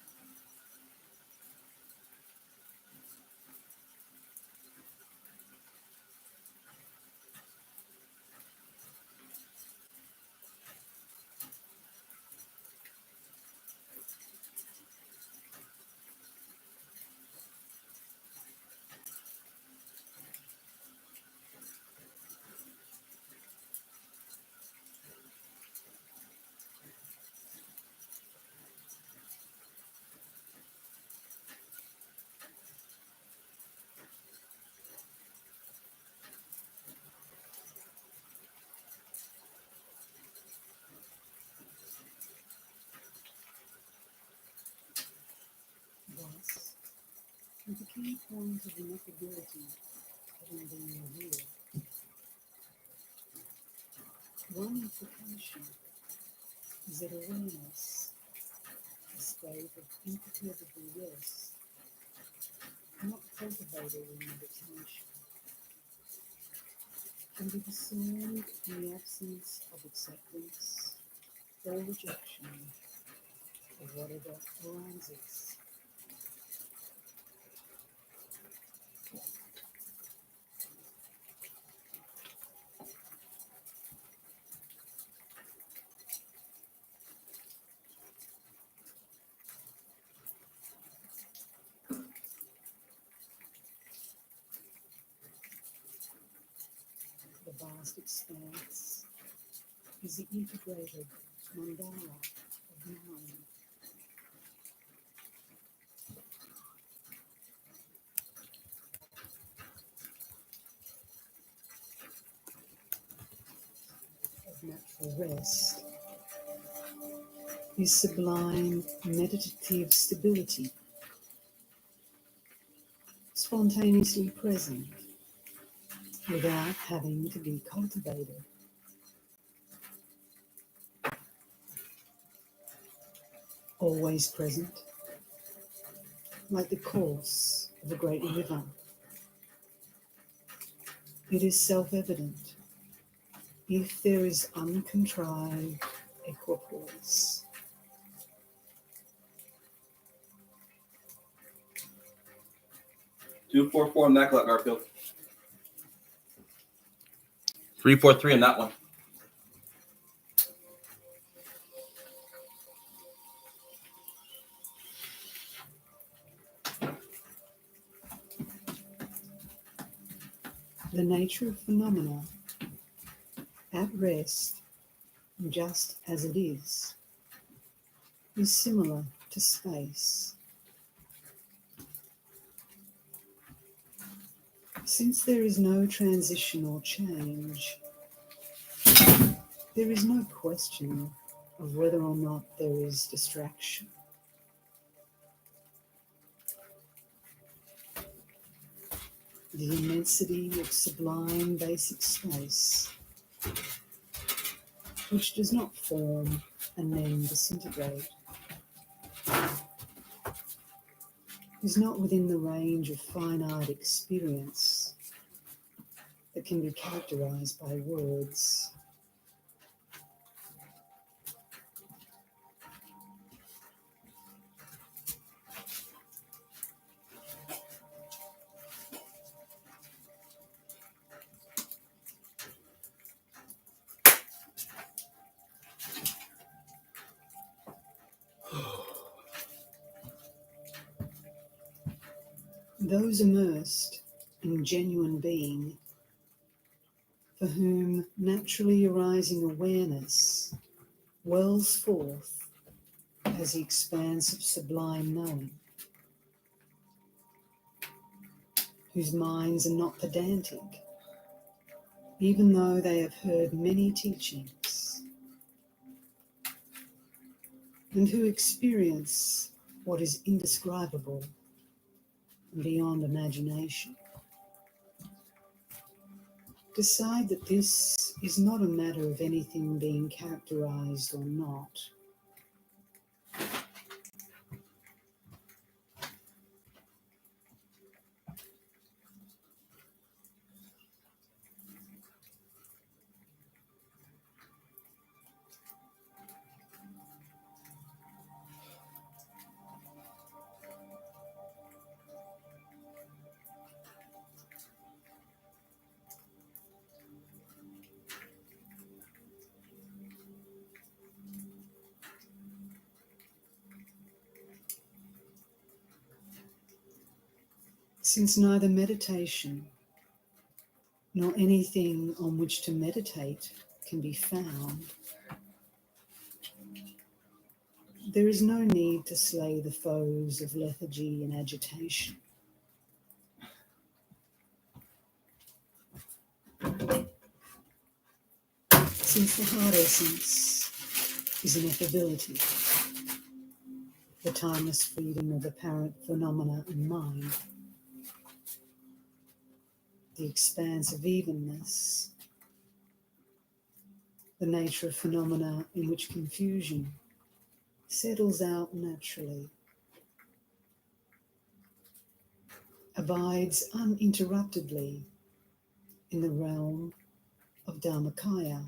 Thus, with the key point of ineffability having been revealed, one implication is that awareness, a state of imperturbable rest, not cultivated in meditation, can be discerned in the absence of acceptance or rejection of whatever arises. The vast expanse is the integrated mandala of mind. Of natural rest is sublime meditative stability, spontaneously present without having to be cultivated. Always present, like the course of a great river. It is self-evident if there is uncontrived equipoise. 244 on that clock, Garfield. 343 on that one. The nature of phenomena at rest, just as it is similar to space. Since there is no transition or change, there is no question of whether or not there is distraction. The immensity of sublime basic space, which does not form and then disintegrate, is not within the range of finite experience that can be characterized by words. those immersed in genuine being, for whom naturally arising awareness wells forth as the expanse of sublime knowing, whose minds are not pedantic, even though they have heard many teachings, and who experience what is indescribable and beyond imagination. Decide that this is not a matter of anything being characterized or not. Since neither meditation nor anything on which to meditate can be found, there is no need to slay the foes of lethargy and agitation. Since the heart essence is ineffability, the timeless freedom of apparent phenomena and mind, the expanse of evenness, the nature of phenomena in which confusion settles out naturally, abides uninterruptedly in the realm of Dharmakaya.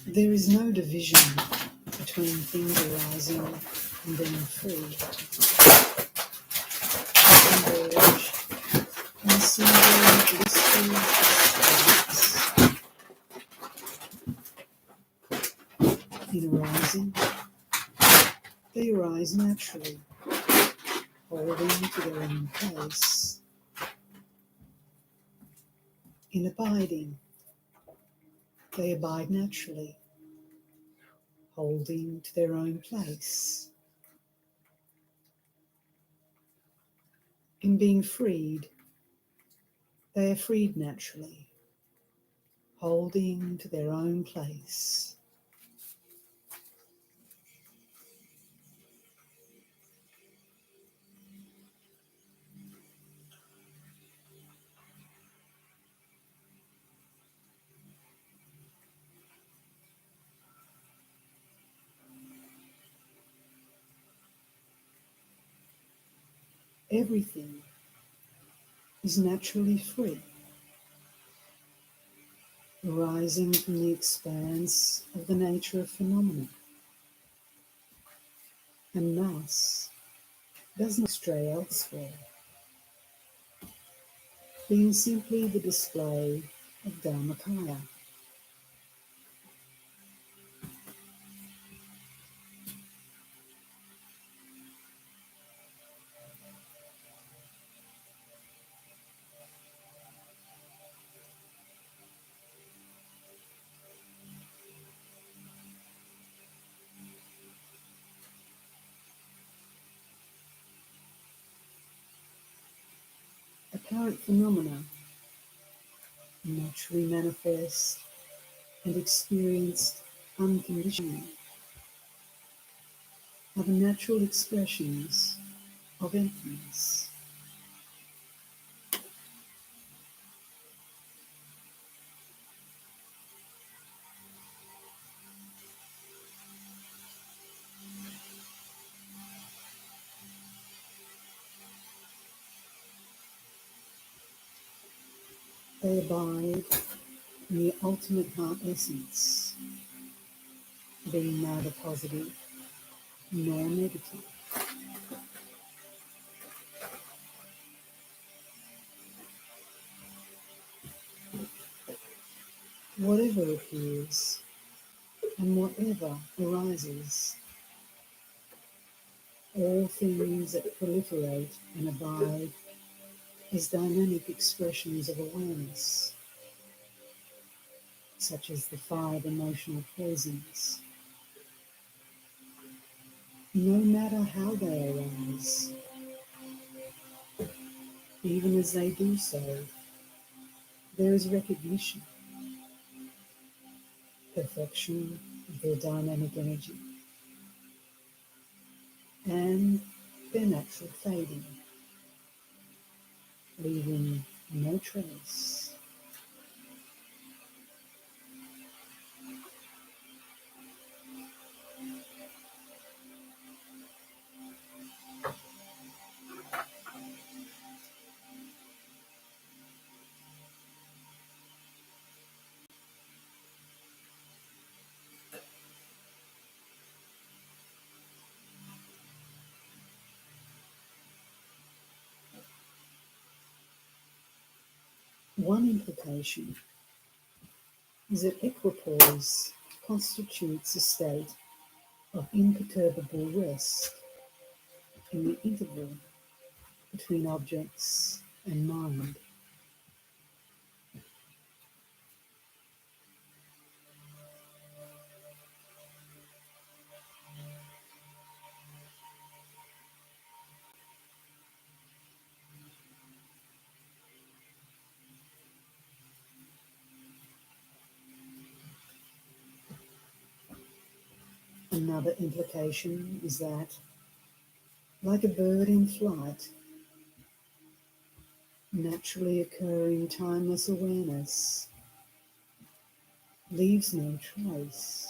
There is no division between things arising and being free. They converge in a single blissful experience. In arising, they arise naturally, holding to their own place. In abiding, they abide naturally, holding to their own place. In being freed, they are freed naturally, holding to their own place. Everything is naturally free, arising from the expanse of the nature of phenomena, and thus does not stray elsewhere, being simply the display of Dharmakaya. Apparent phenomena naturally manifest and experienced unconditionally are the natural expressions of emptiness. They abide in the ultimate heart essence, being neither positive nor negative. Whatever appears and whatever arises, all things that proliferate and abide as dynamic expressions of awareness, such as the 5 emotional poisons, no matter how they arise, even as they do so, there is recognition, perfection of their dynamic energy, and their natural fading, leaving no trace. One implication is that equipoise constitutes a state of imperturbable rest in the interval between objects and mind. Another implication is that, like a bird in flight, naturally occurring timeless awareness leaves no trace.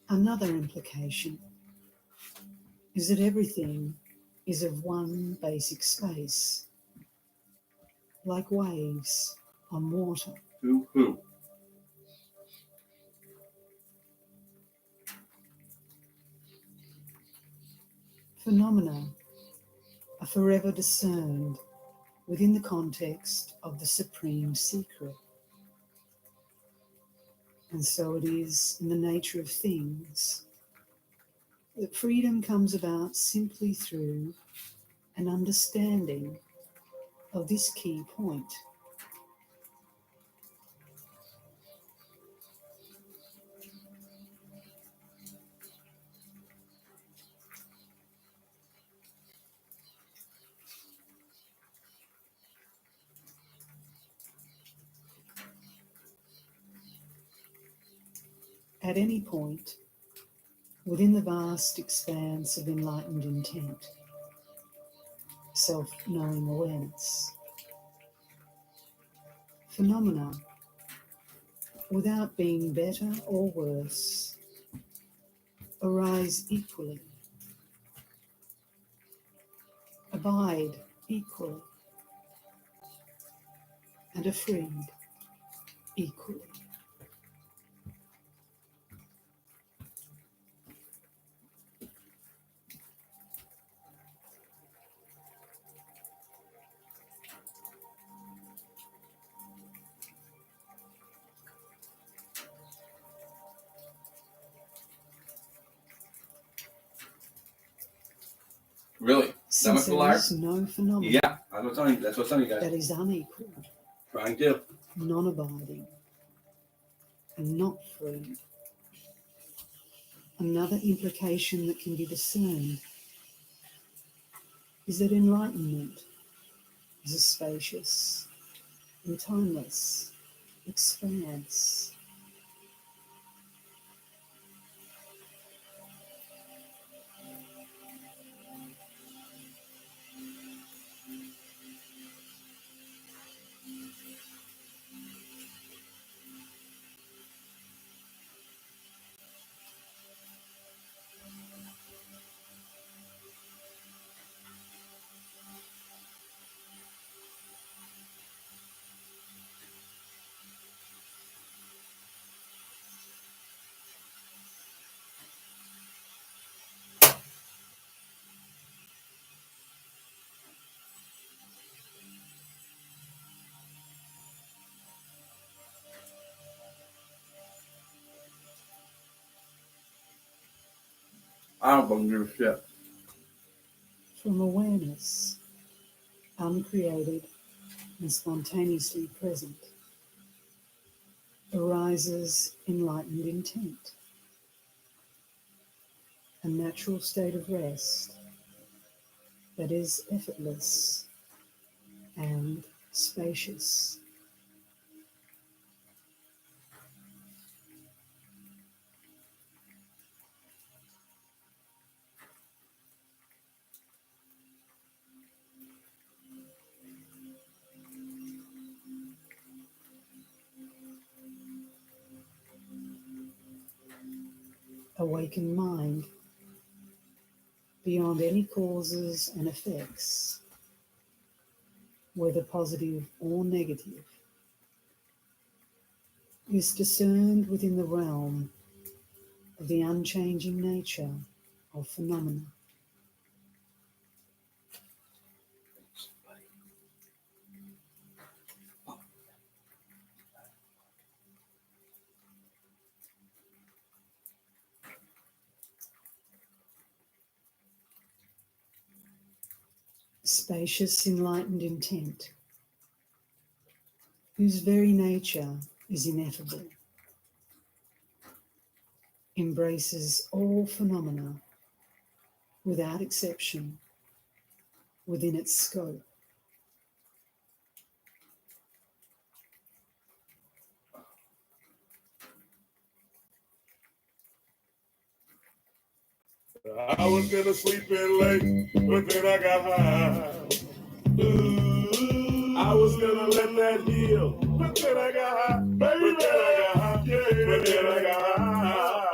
Another implication is that everything is of one basic space, like waves on water. Who? Phenomena are forever discerned within the context of the supreme secret. And so it is in the nature of things that freedom comes about simply through an understanding of this key point. At any point within the vast expanse of enlightened intent, self-knowing awareness, phenomena, without being better or worse, arise equally, abide equally, and are freed equally. Really? Since there is no phenomenon Yeah, that's what's telling you guys. that is unequal, Trying to. non-abiding, and not free. Another implication that can be discerned is that enlightenment is a spacious in timeless expanse. I don't give a shit. From awareness, uncreated and spontaneously present, arises enlightened intent, a natural state of rest that is effortless and spacious. Awakened mind, beyond any causes and effects, whether positive or negative, is discerned within the realm of the unchanging nature of phenomena. Spacious, enlightened intent, whose very nature is ineffable, embraces all phenomena without exception within its scope. I was gonna sleep in late, but then I got high. Ooh, I was gonna let that heal, but then I got high. Baby, but then I got high. Yeah, but then I got high.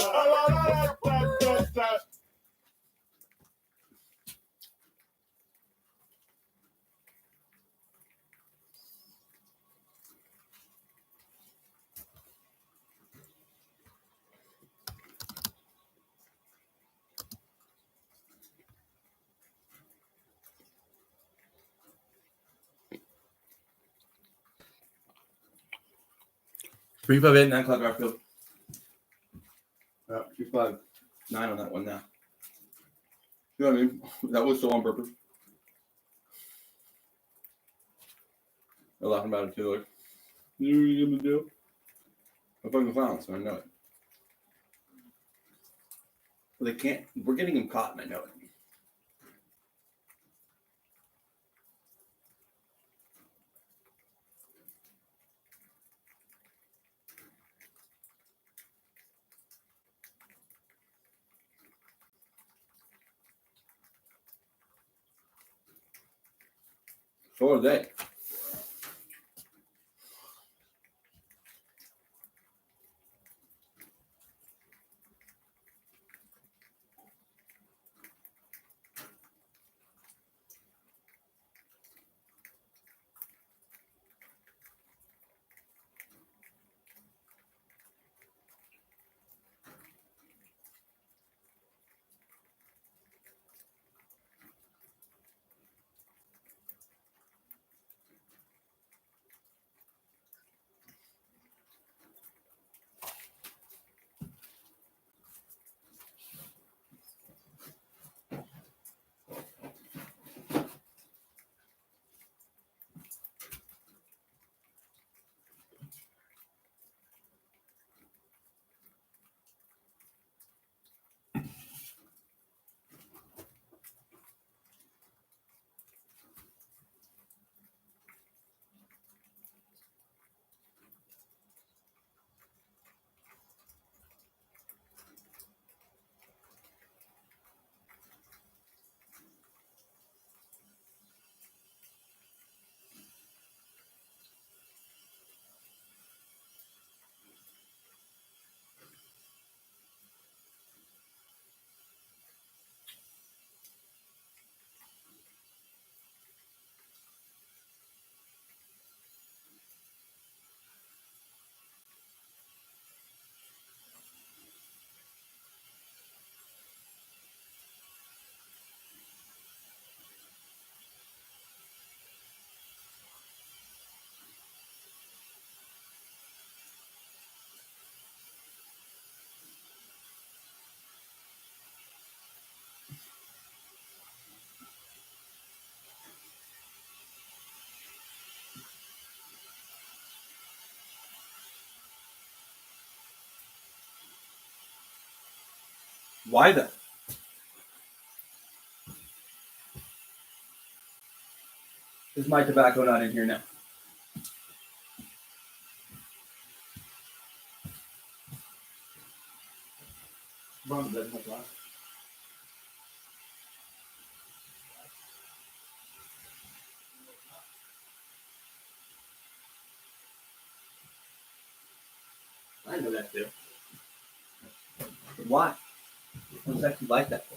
Three, 5, 8, 9 o'clock Garfield. 2, 5, 9 on that one now. You know what I mean? That was so on purpose. They're laughing about it too. Like, you know what you're gonna do? I'm fucking clowns, so I know it. But they can't. We're getting them caught, and I know it. So are they. Why though? Is my tobacco not in here now? Wrong, that's my glass. I know that too. But why? What's actually like that for?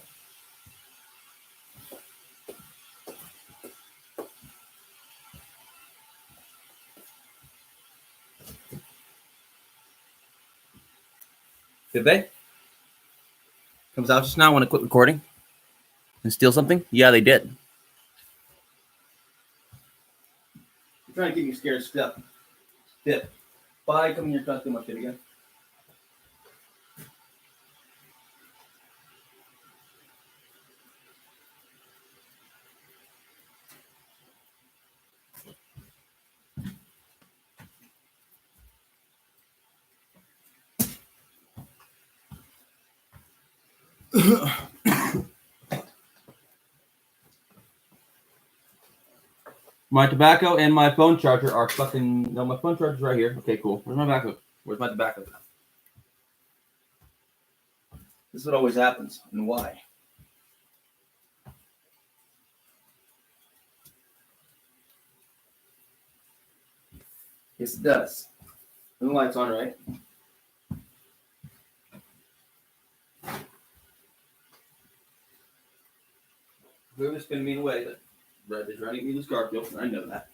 Did they? Comes out just now when I quit recording and steal something? Yeah, they did. You're trying to get me scared stiff. Stiff. Bye, come here, trying to steal my shit again. My tobacco and my phone charger are fucking. No, my phone charger's right here. Okay, cool. Where's my tobacco? Where's my tobacco? This is what always happens, and why? Yes, it does. And the light's on, right? Whoever's spinning me away, but Red is running me to Garfield, and I know that.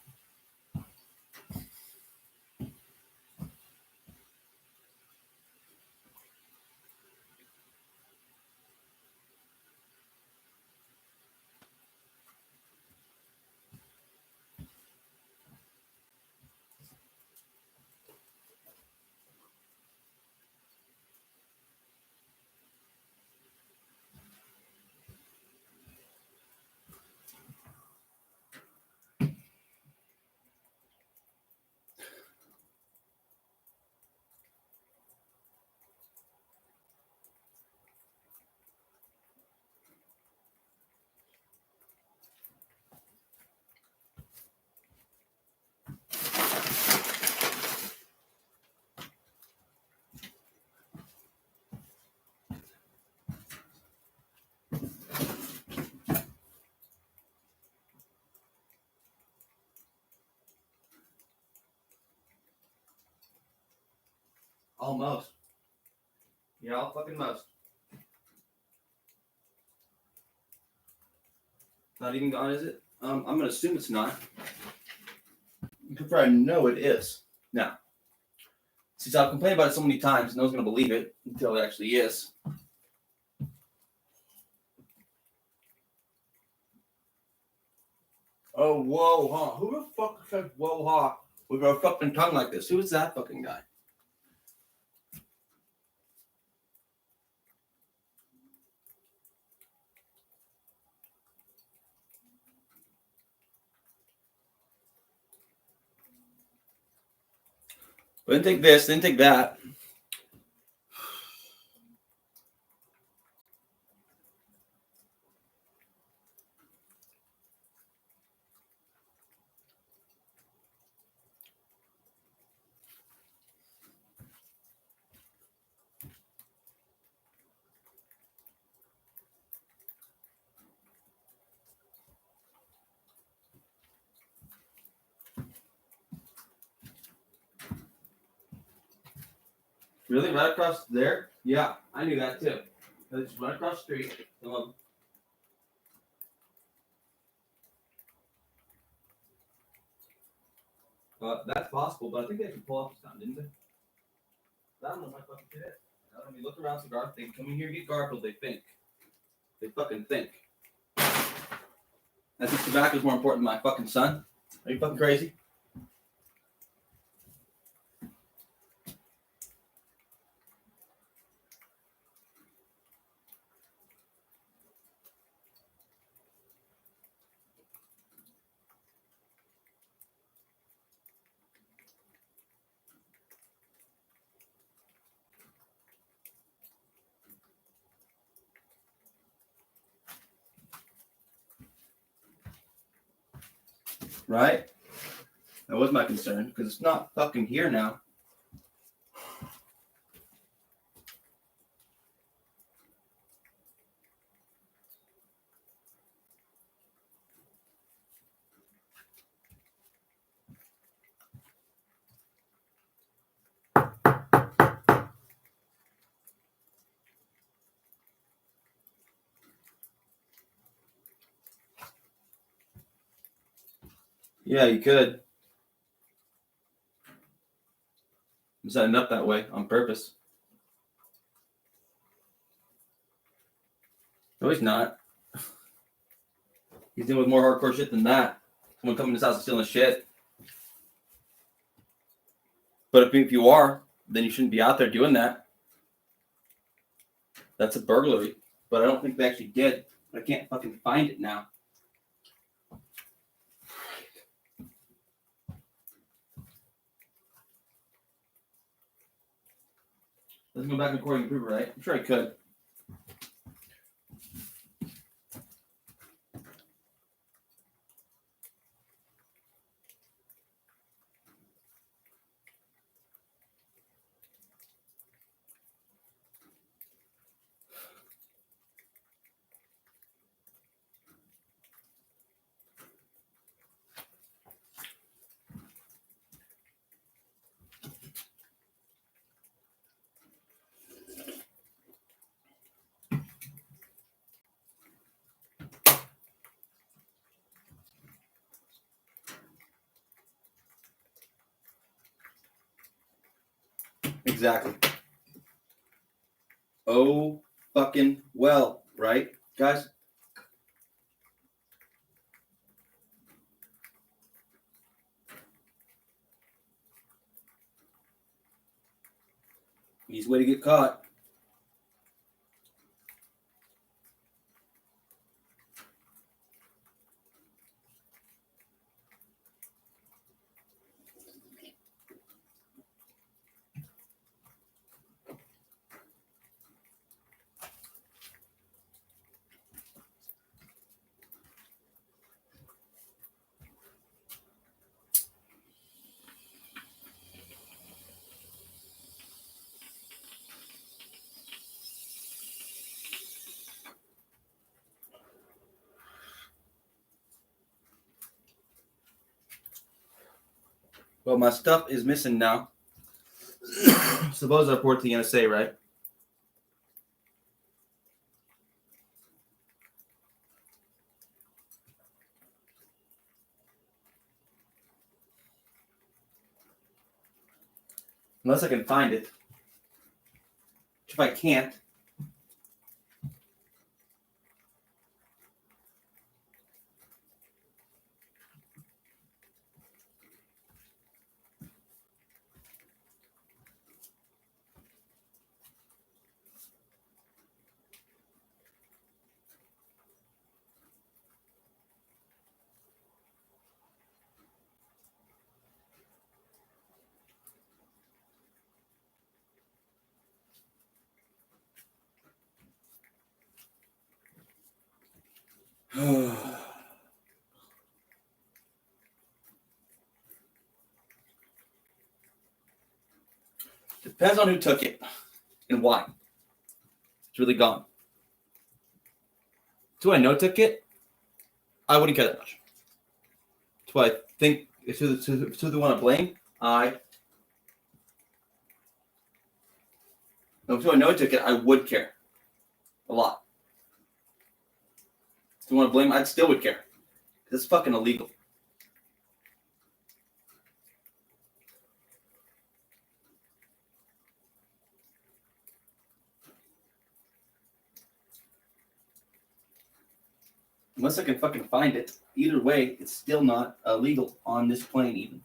Almost. Yeah, all fucking most. Not even gone, is it? I'm gonna assume it's not. Because I know it is. Now, since I've complained about it so many times, no one's gonna believe it until it actually is. Oh, whoa, huh? Who the fuck says whoa, huh? With a fucking tongue like this? Who is that fucking guy? Didn't take this, didn't take that. Really? Right across there? Yeah, I knew that too. It's right across the street. That's possible, but I think they can pull off this time, didn't they? I don't know my fucking kid is. When you look around cigars, they come in here and get Garfield, they think. They fucking think. I think tobacco is more important than my fucking son. Are you fucking crazy? Right? That was my concern, because it's not fucking here now. Yeah, you could. I'm setting up that way on purpose. No, he's not. He's dealing with more hardcore shit than that. Someone coming to his house and stealing shit. But if you are, then you shouldn't be out there doing that. That's a burglary. But I don't think they actually did. I can't fucking find it now. Let's go back and recording proof, right? I'm sure I could. Exactly. Oh, fucking well, right, guys? Easy way to get caught. Well, my stuff is missing now. Suppose I report to the NSA, right? Unless I can find it. If I can't, depends on who took it and why. It's really gone. Do I know took it? I wouldn't care that much. Do I think it's who they want to blame? If I know took it, I would care. A lot. If you want to blame, I still would care. It's fucking illegal. Unless I can fucking find it. Either way, it's still not illegal on this plane even.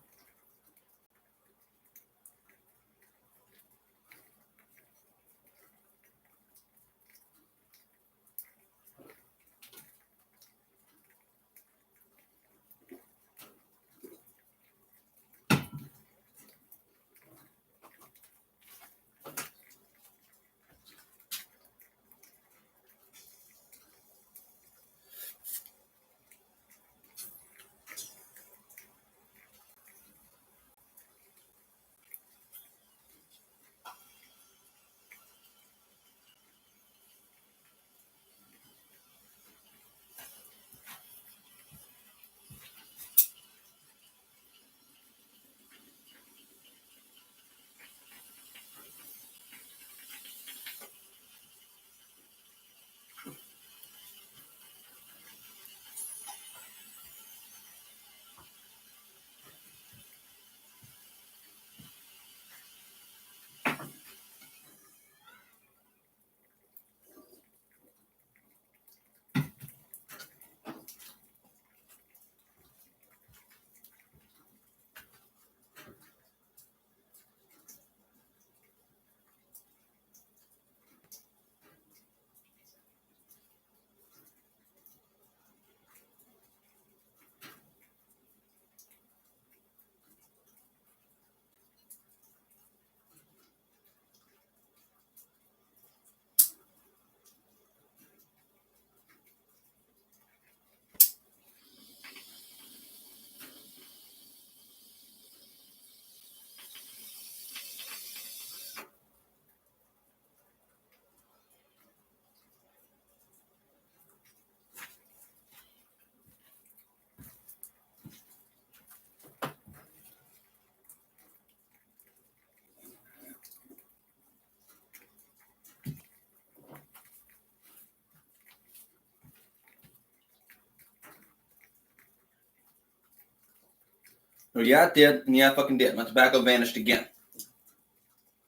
Oh, yeah, it did. And yeah, it fucking did. My tobacco vanished again.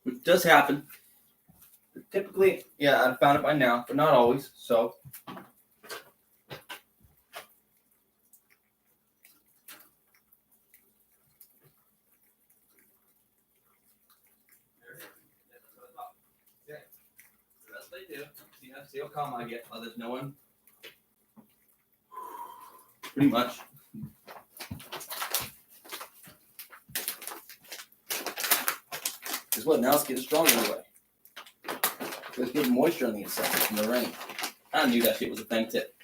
Which does happen. But typically, yeah, I'd found it by now, but not always. So. Okay. So that's what they do. See how calm I get while there's no one. Pretty much. Guess what? Now it's getting stronger anyway. There's good moisture on the inside from the rain. I knew that shit was a thing tip.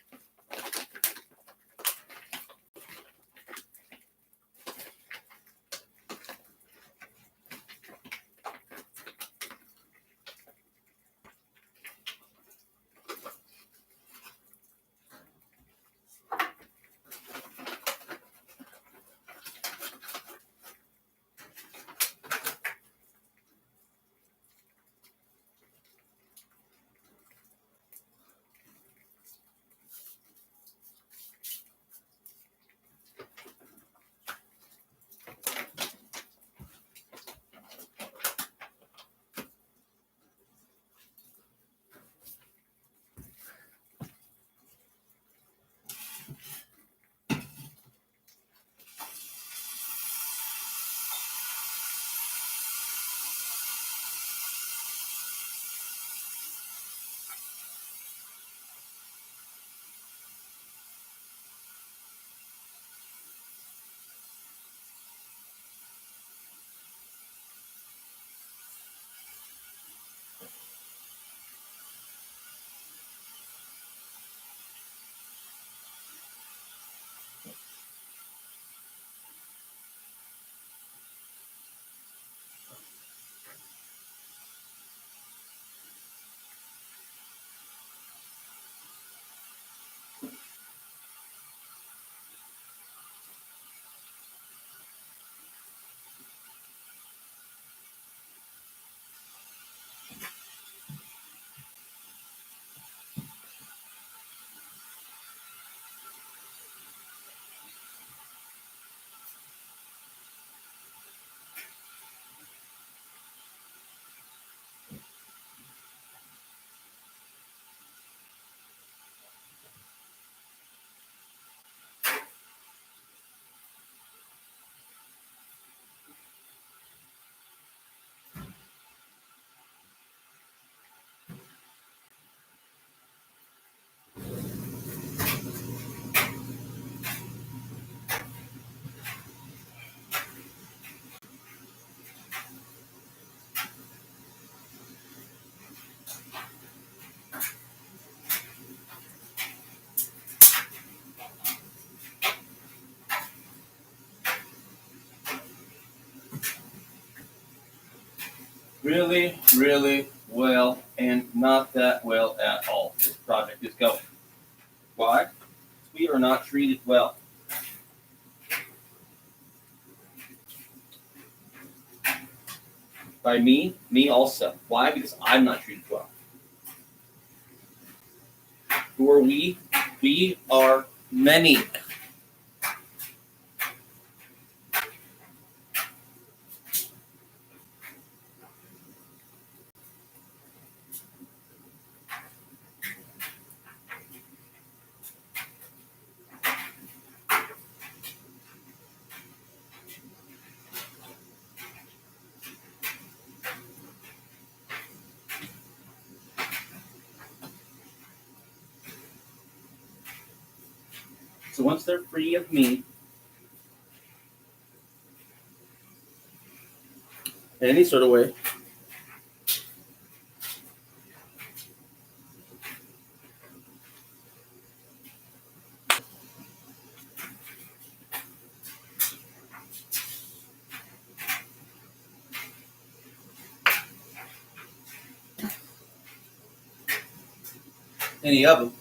Really, really well, and not that well at all. This project is going. Why? We are not treated well. By me also. Why? Because I'm not treated well. Who are we? We are many. So once they're free of me, in any sort of way, any of them,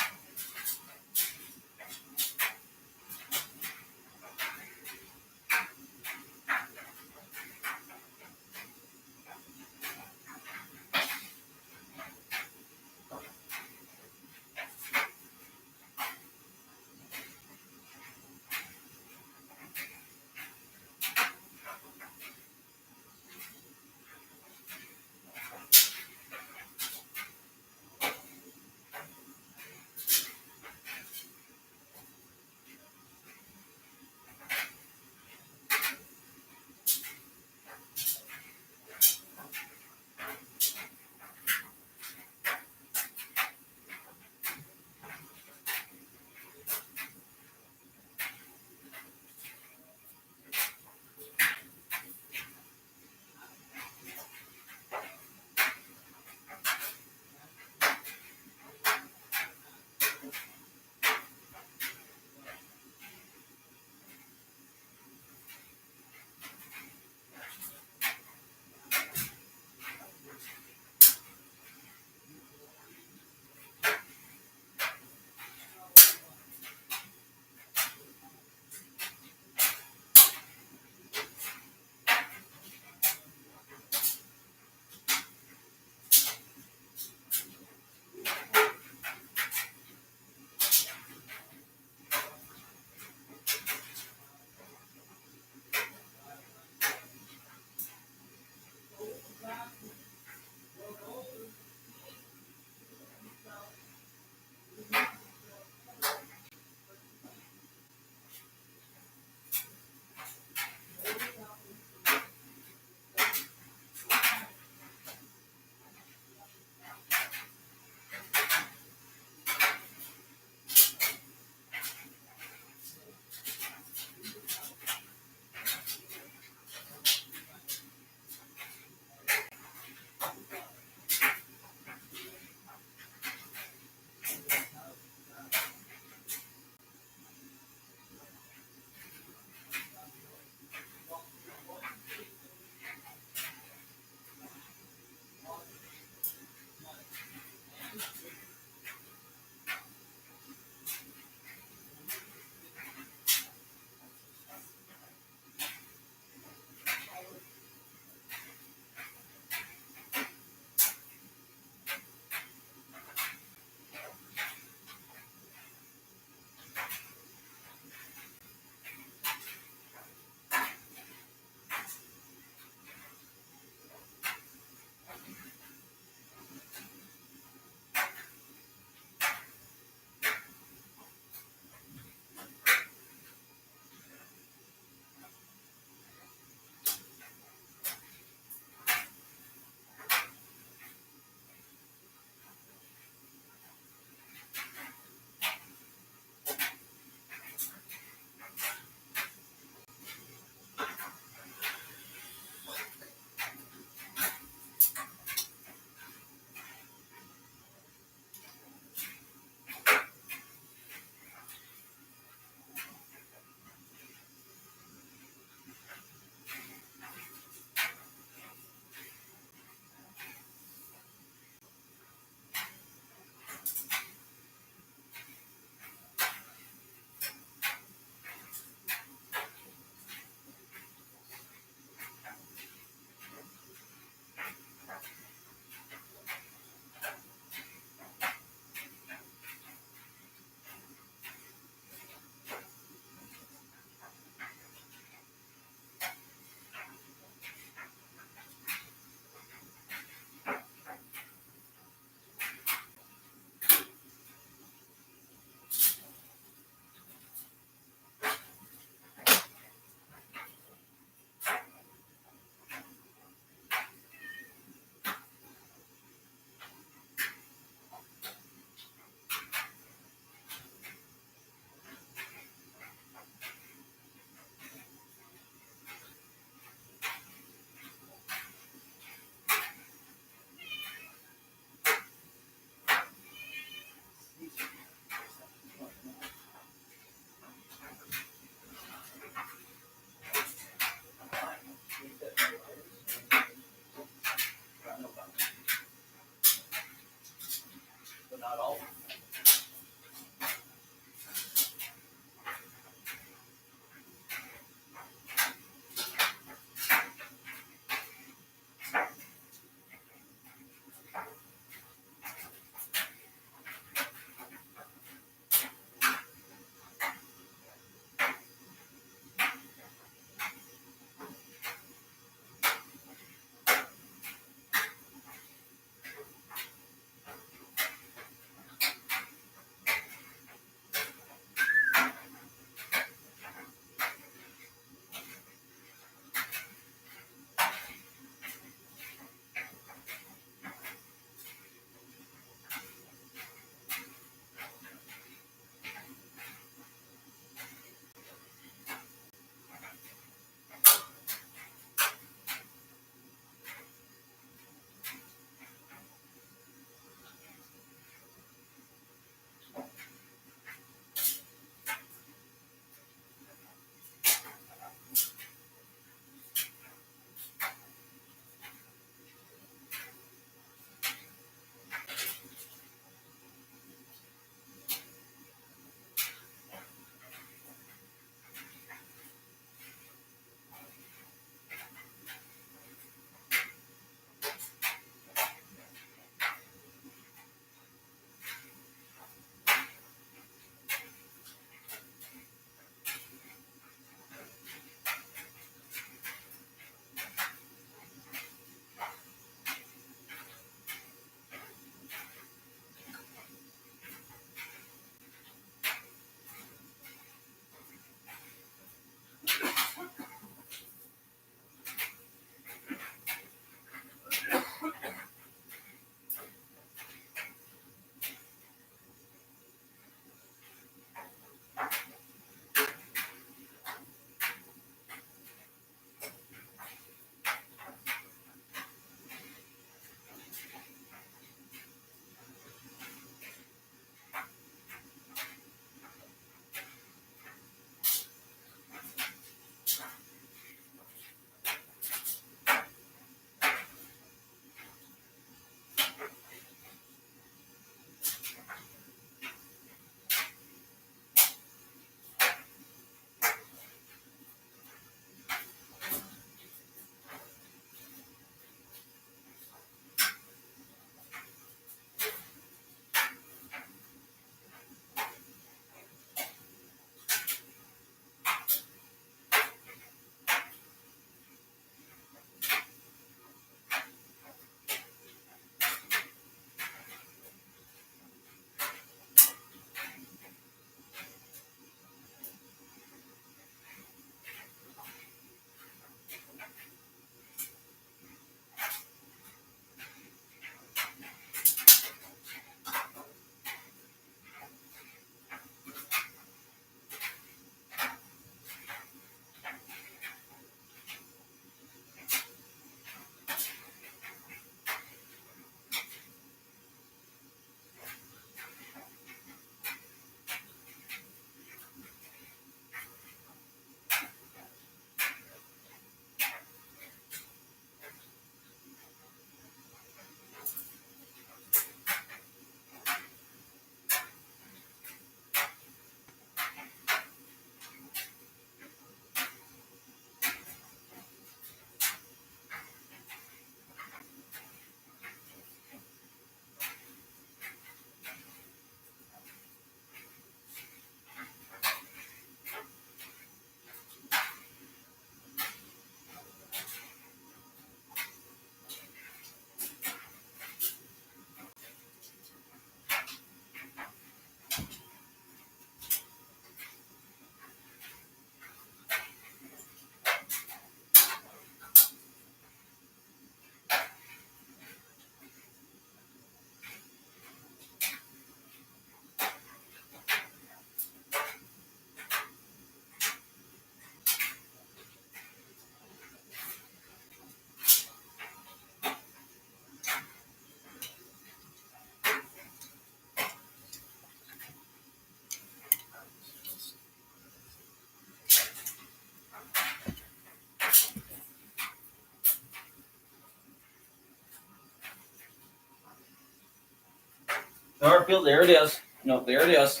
Garfield, there it is. No, there it is.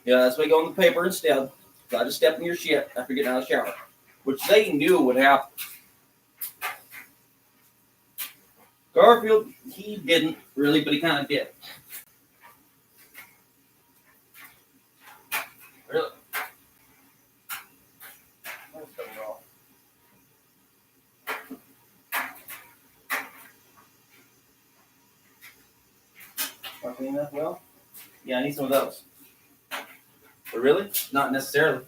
Yeah, that's why I go on the paper instead. So I just step in your shit after getting out of the shower. Which they knew would happen. Garfield, he didn't really, but he kind of did. Really? That's so raw. Want to clean that well? Yeah, I need some of those. But really? Not necessarily.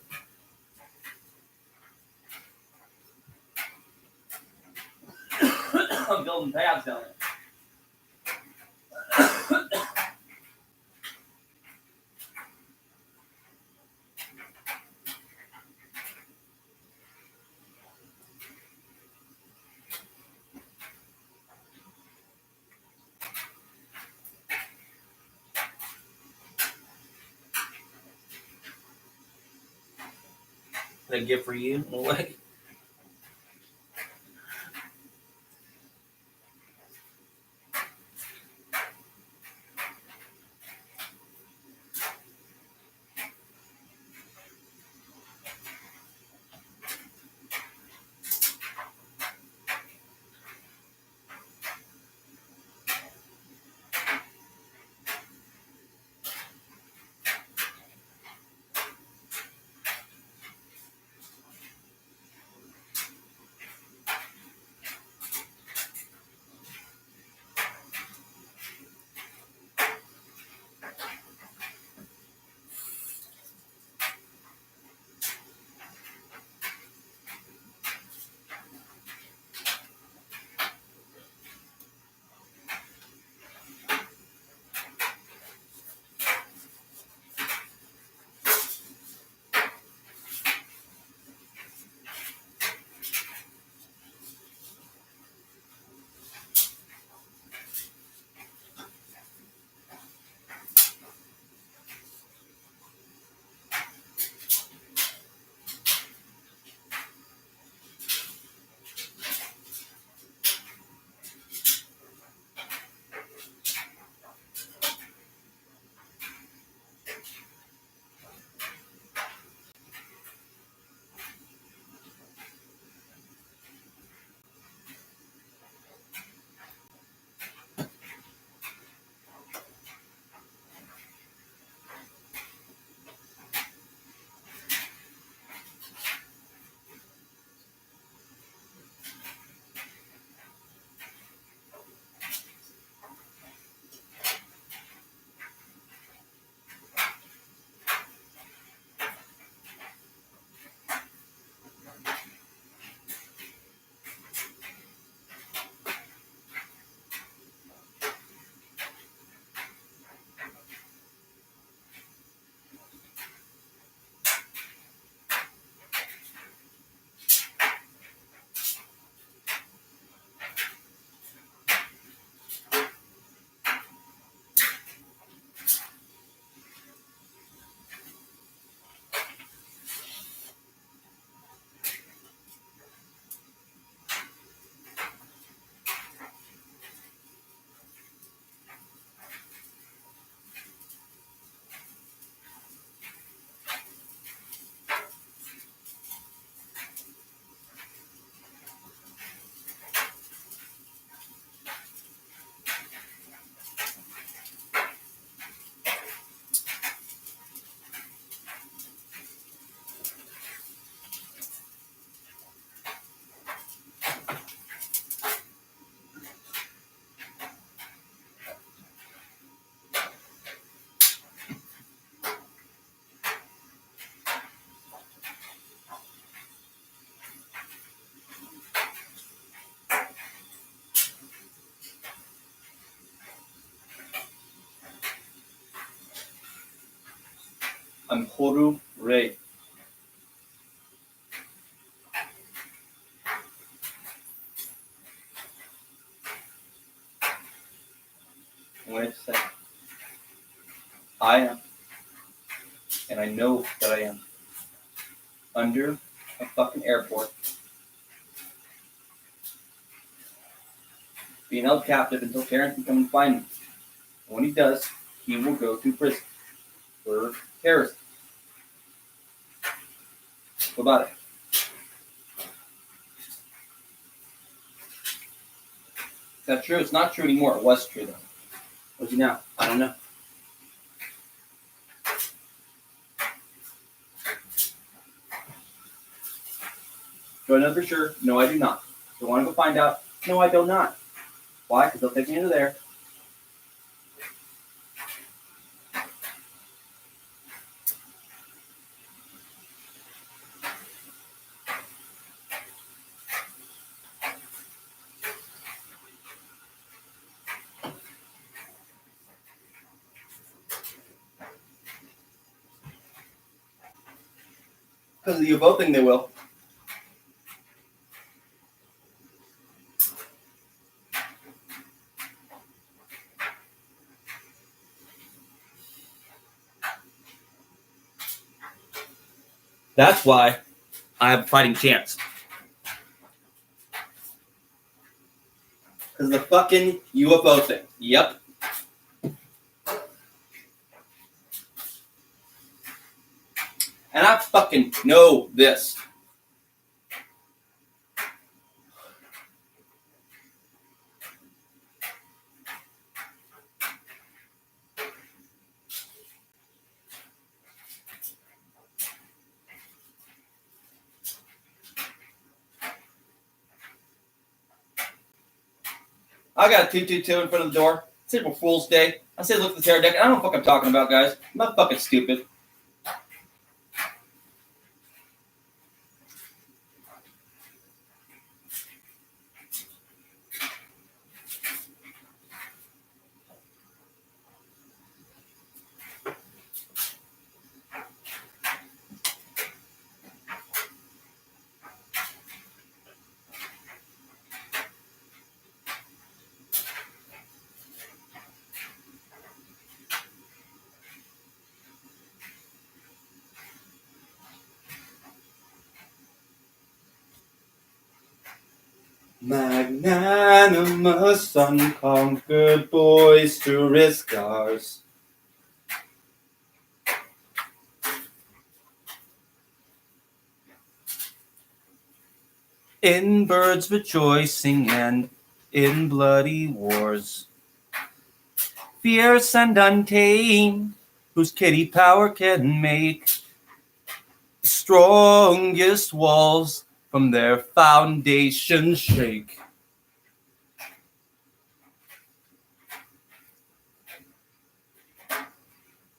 I'm building paths down there. A gift for you in a way. I'm Horu Ray. I'm going to say, I am, and I know that I am, under a fucking airport, being held captive until Taran can come and find me. And when he does, he will go to prison for terrorism. What about it? Is that true? It's not true anymore. It was true, though. What's he now? I don't know. Do I know for sure? No, I do not. Do I want to go find out? No, I do not. Why? Because they'll take me into there. Because of the UFO thing, they will. That's why I have a fighting chance. Because of the fucking UFO thing. Yep. And I fucking know this. I got a 222 in front of the door. It's April Fool's Day. I said look at the tarot deck. I don't know what I'm talking about, guys. I'm not fucking stupid. Magnanimous, unconquered, boisterous scars. In birds rejoicing and in bloody wars. Fierce and untamed, whose kitty power can make the strongest walls from their foundation shake.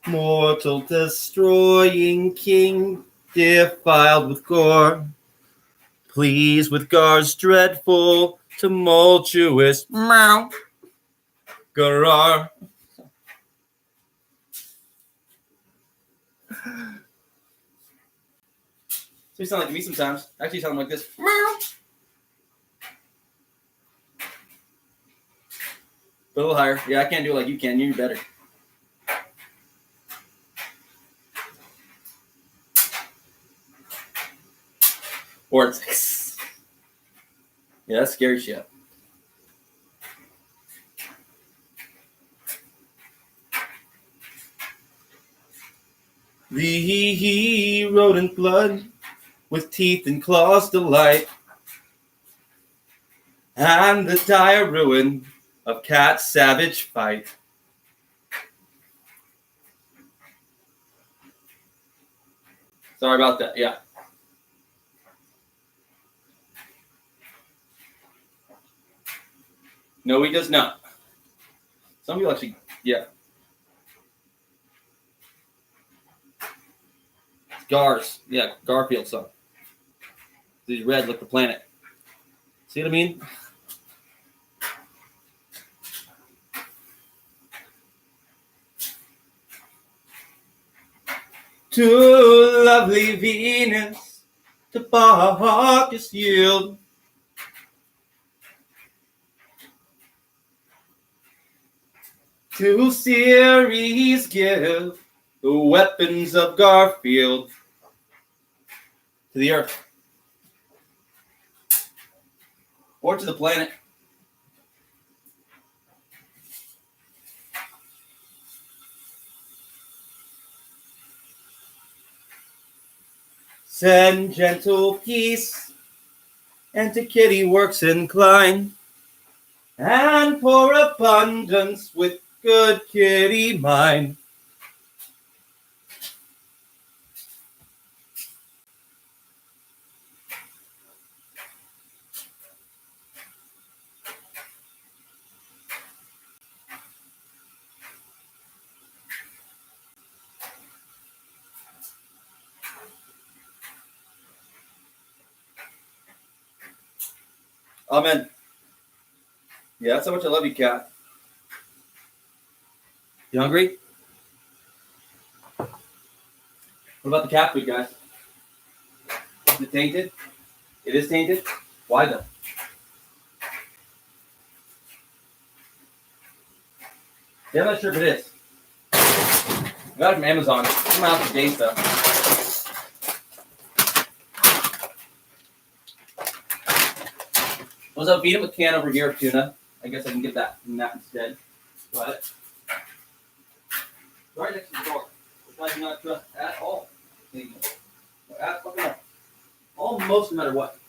Mortal destroying king, defiled with gore, pleased with Gar's dreadful, tumultuous meow. Garar. So you sound like me sometimes. Actually, you sound like this. Meow. But a little higher. Yeah, I can't do it like you can. You're better. Or it's yeah, that's scary shit. The rodent blood with teeth and claws delight, and the dire ruin of cat savage fight. Sorry about that. Yeah. No, he does not. Some people actually, yeah. Gar's, yeah, Garfield song. He's red like the planet. See what I mean? To lovely Venus, to Bacchus yield. To Ceres give the weapons of Garfield to the earth. Or to the planet. Send gentle peace, and to kitty works incline, and pour abundance with good kitty mine. Amen. Yeah, that's how much I love you, cat. You hungry? What about the cat food, guys? Is it tainted? It is tainted? Why though? Yeah, I'm not sure if it is. I got it from Amazon. It's from out today stuff. Was I feed him a can over here of tuna? I guess I can get that from that instead. But right next to the door, which I do not trust at all. At fucking all. Almost no matter what.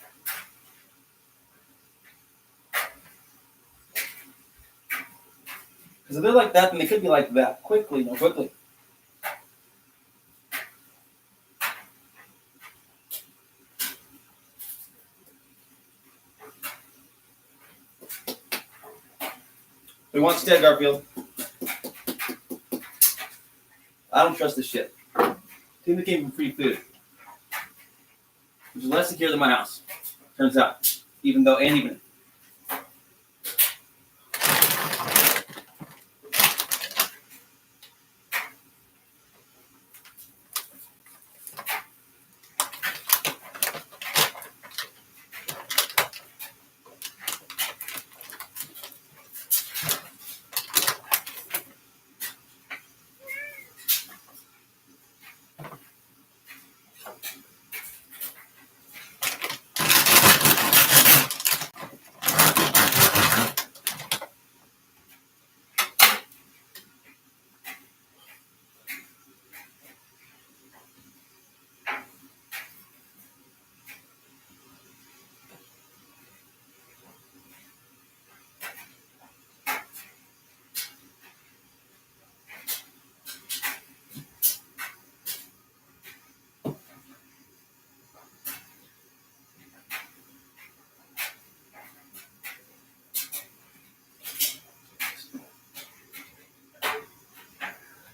Because if they're like that, then they could be like that. Quickly. We want instead, Garfield. I don't trust this shit. Tuna came from free food, which is less secure than my house. Turns out, even.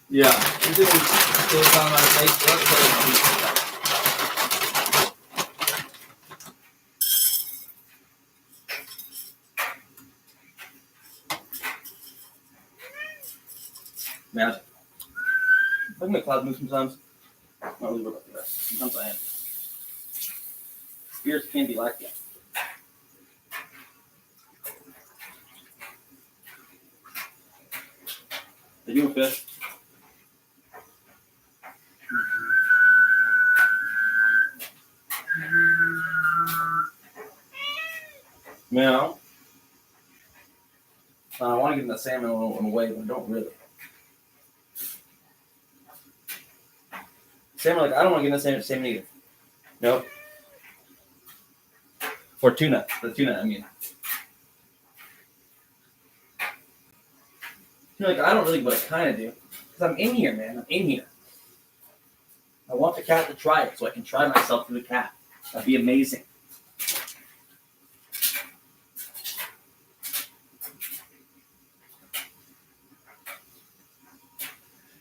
Yeah. This is still on my Facebook. Man, I can make cloud move sometimes. Not really worried about the rest. Sometimes I am. Spirits can be like that. They do a fish. Meow. I want to give them the salmon away, but I don't really. Salmon, I don't want to give them the salmon either. Nope. For tuna. The tuna, I mean. I don't really, but I kind of do. Because I'm in here, man. I'm in here. I want the cat to try it so I can try myself through the cat. That'd be amazing.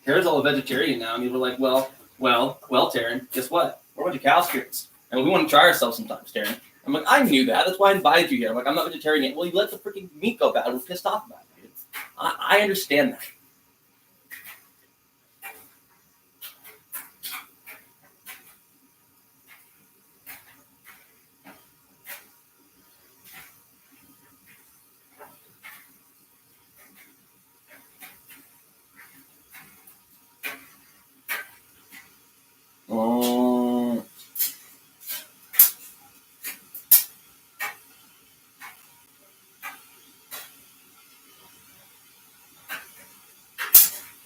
Tara's all a vegetarian now, and you were like, well, Taran, guess what? We're a bunch of cow spirits. And we want to try ourselves sometimes, Taran. I'm like, I knew that. That's why I invited you here. I'm like, I'm not vegetarian yet. Well, you let the freaking meat go bad. We're pissed off about it, dude. I understand that.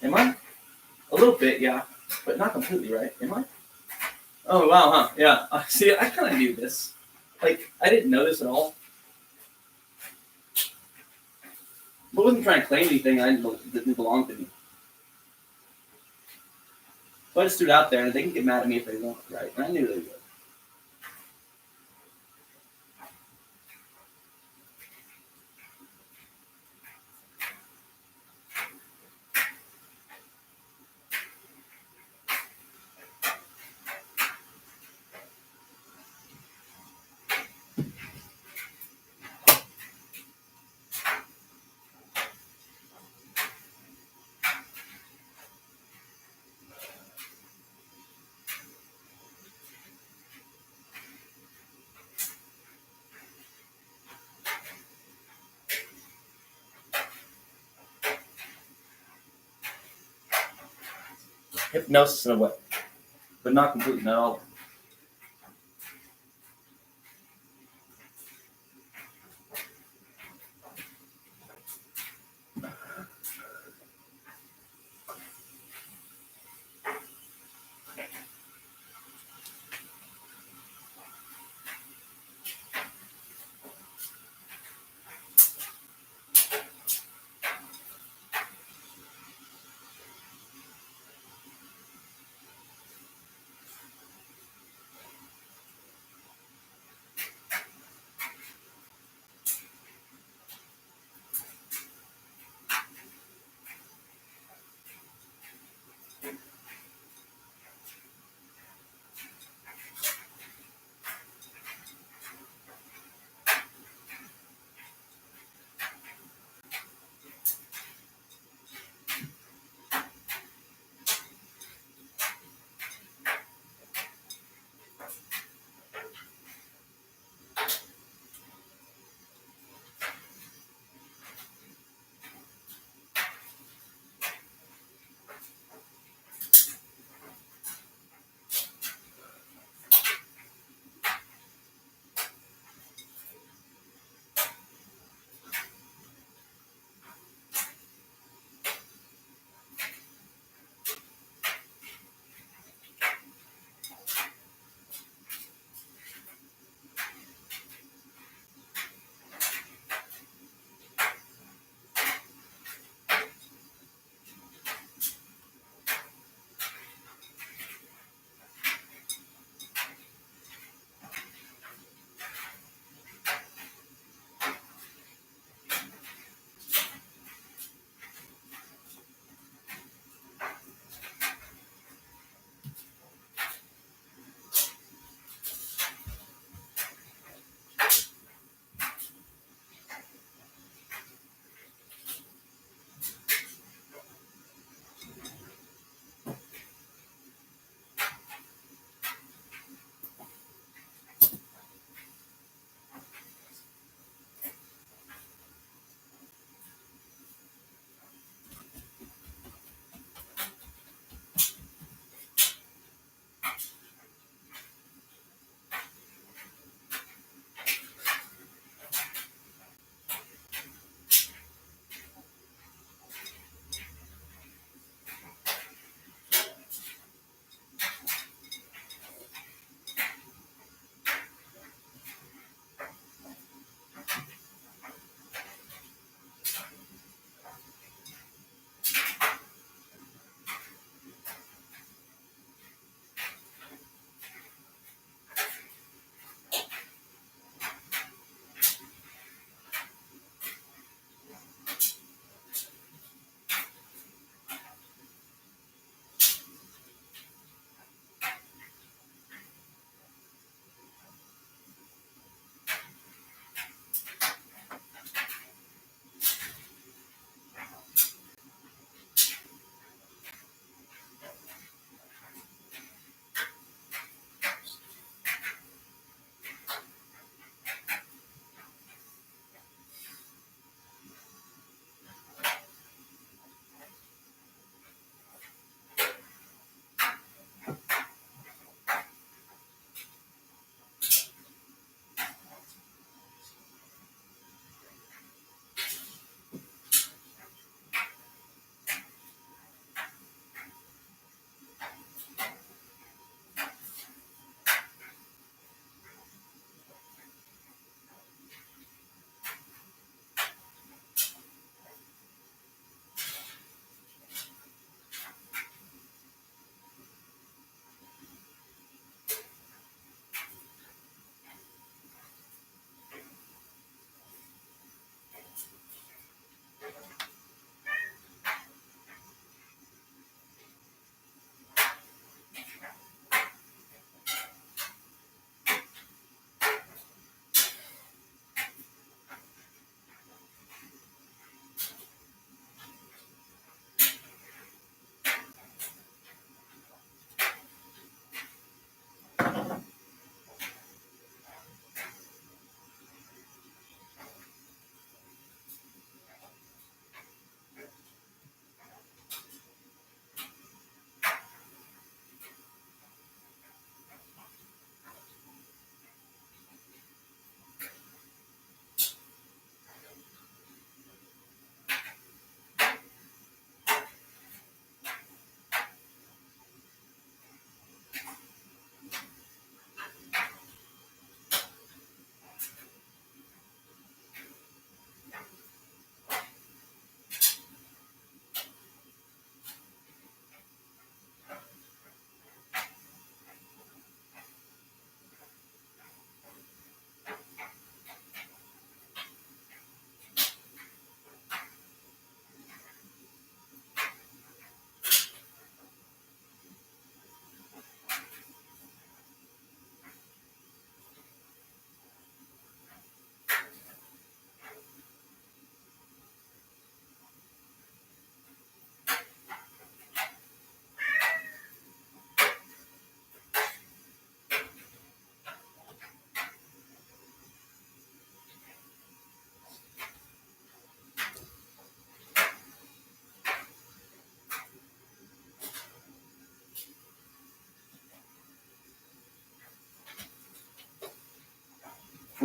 Am I? A little bit, yeah. But not completely, right? Am I? Oh wow, huh? Yeah. See, I kind of knew this. Like, I didn't know this at all. I wasn't trying to claim anything that didn't belong to me. So I just stood out there, and they can get mad at me if they want, right? And I knew they would. Hypnosis in a way, but not completely, not all.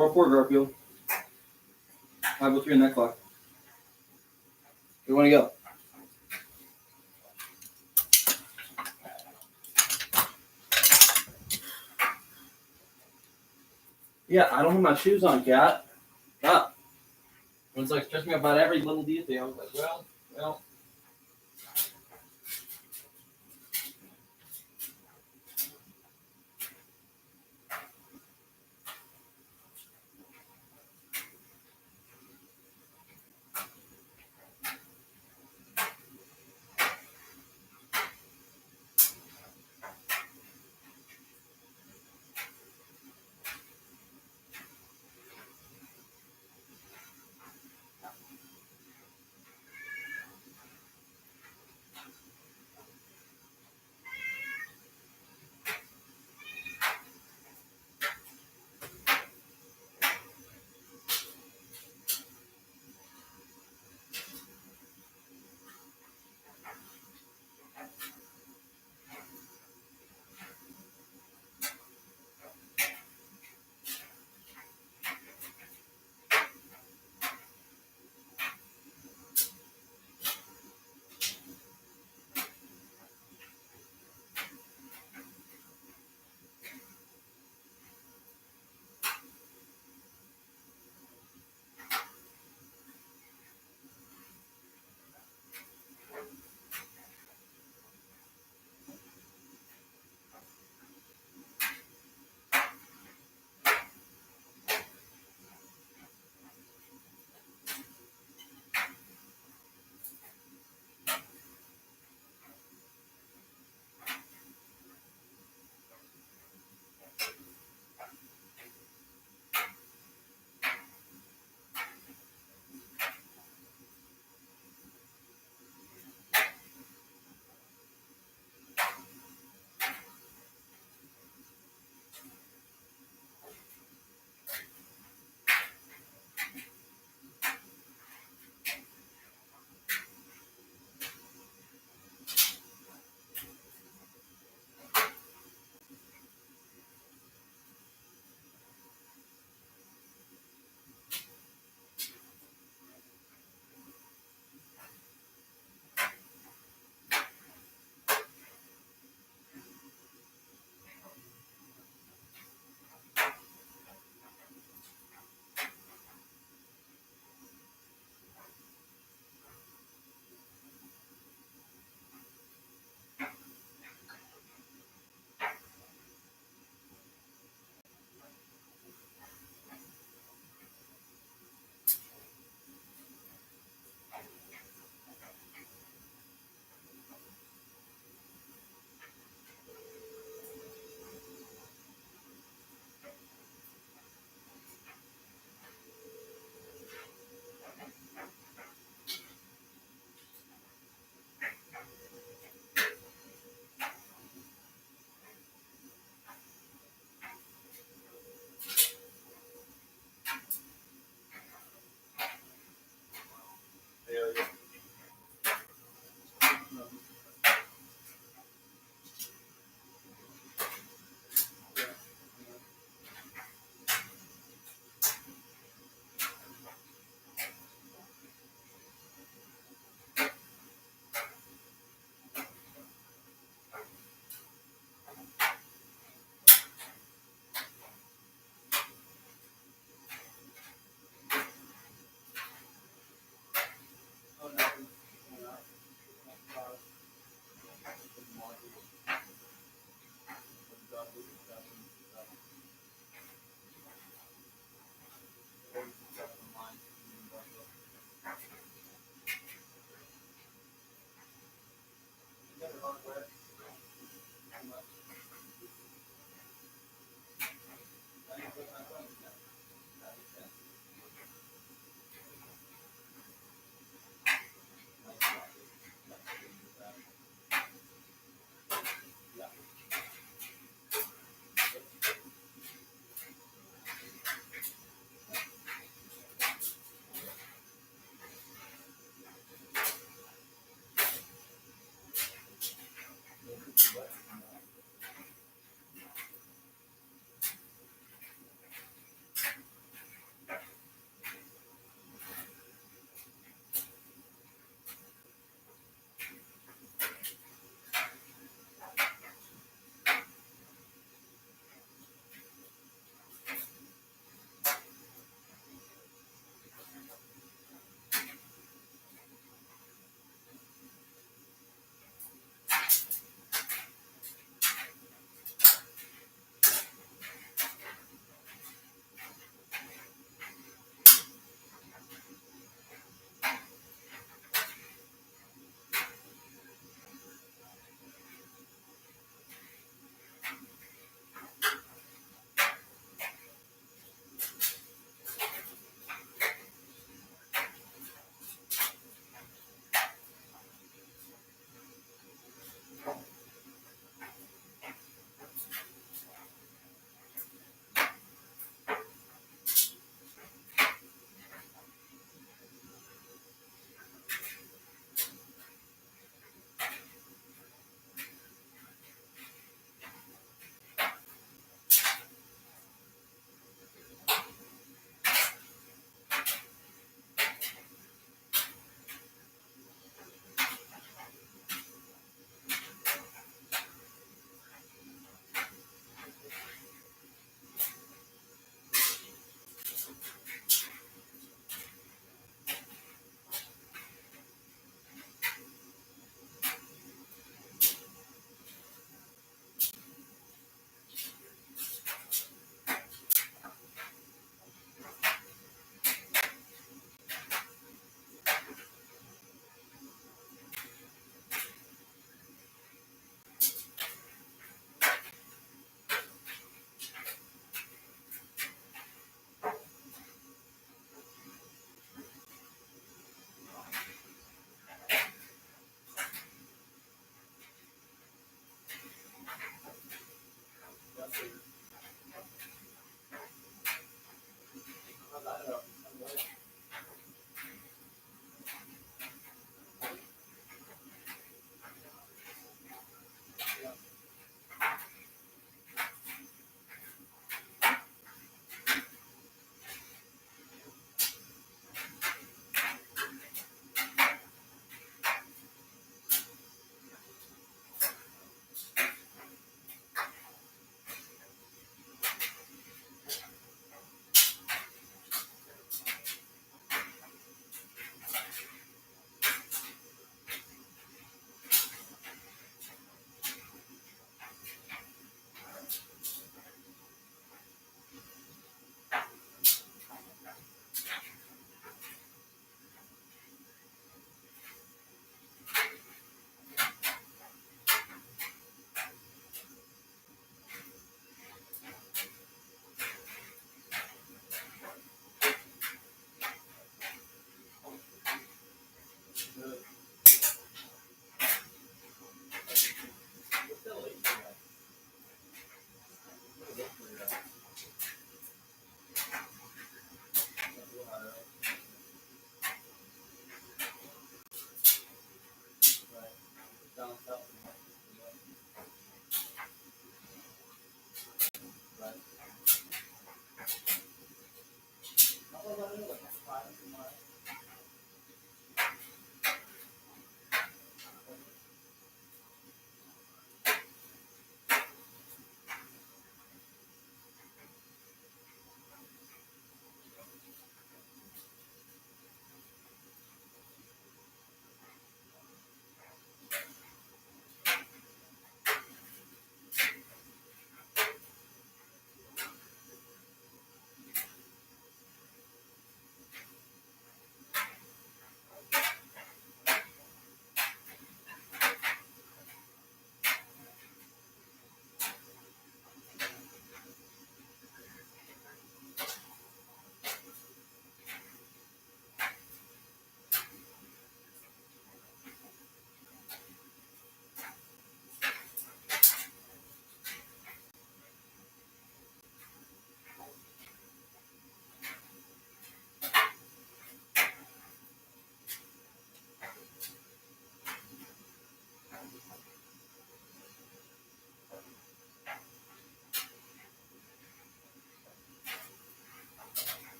404 Garfield. 503 on that clock. Where do you want to go? Yeah, I don't have my shoes on, Cat. Stop. It's like stressing me about every little detail. I was like, well.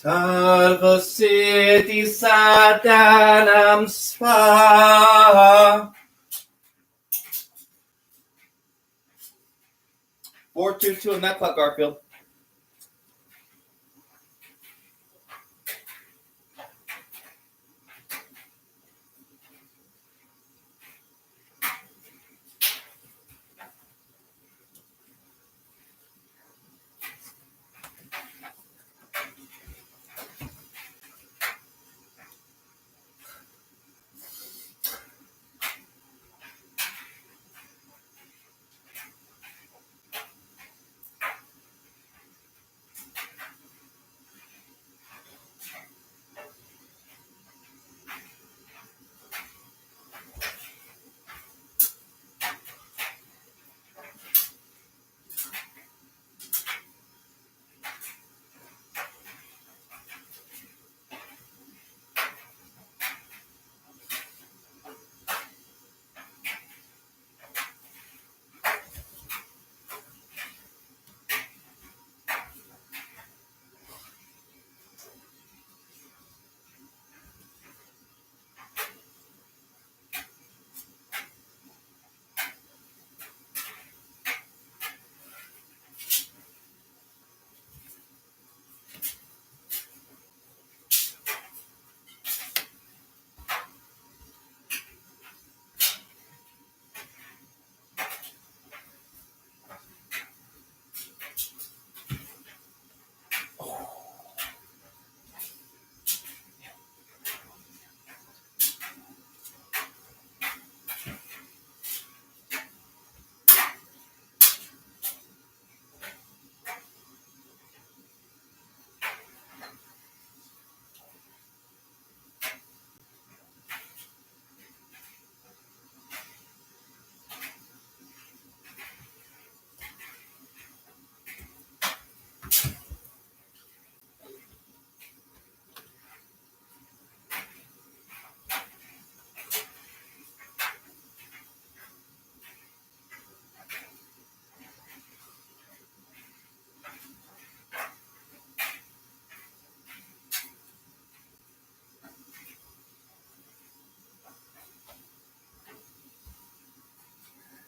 Salvo City Satanam Spa. 422 on that clock, Garfield.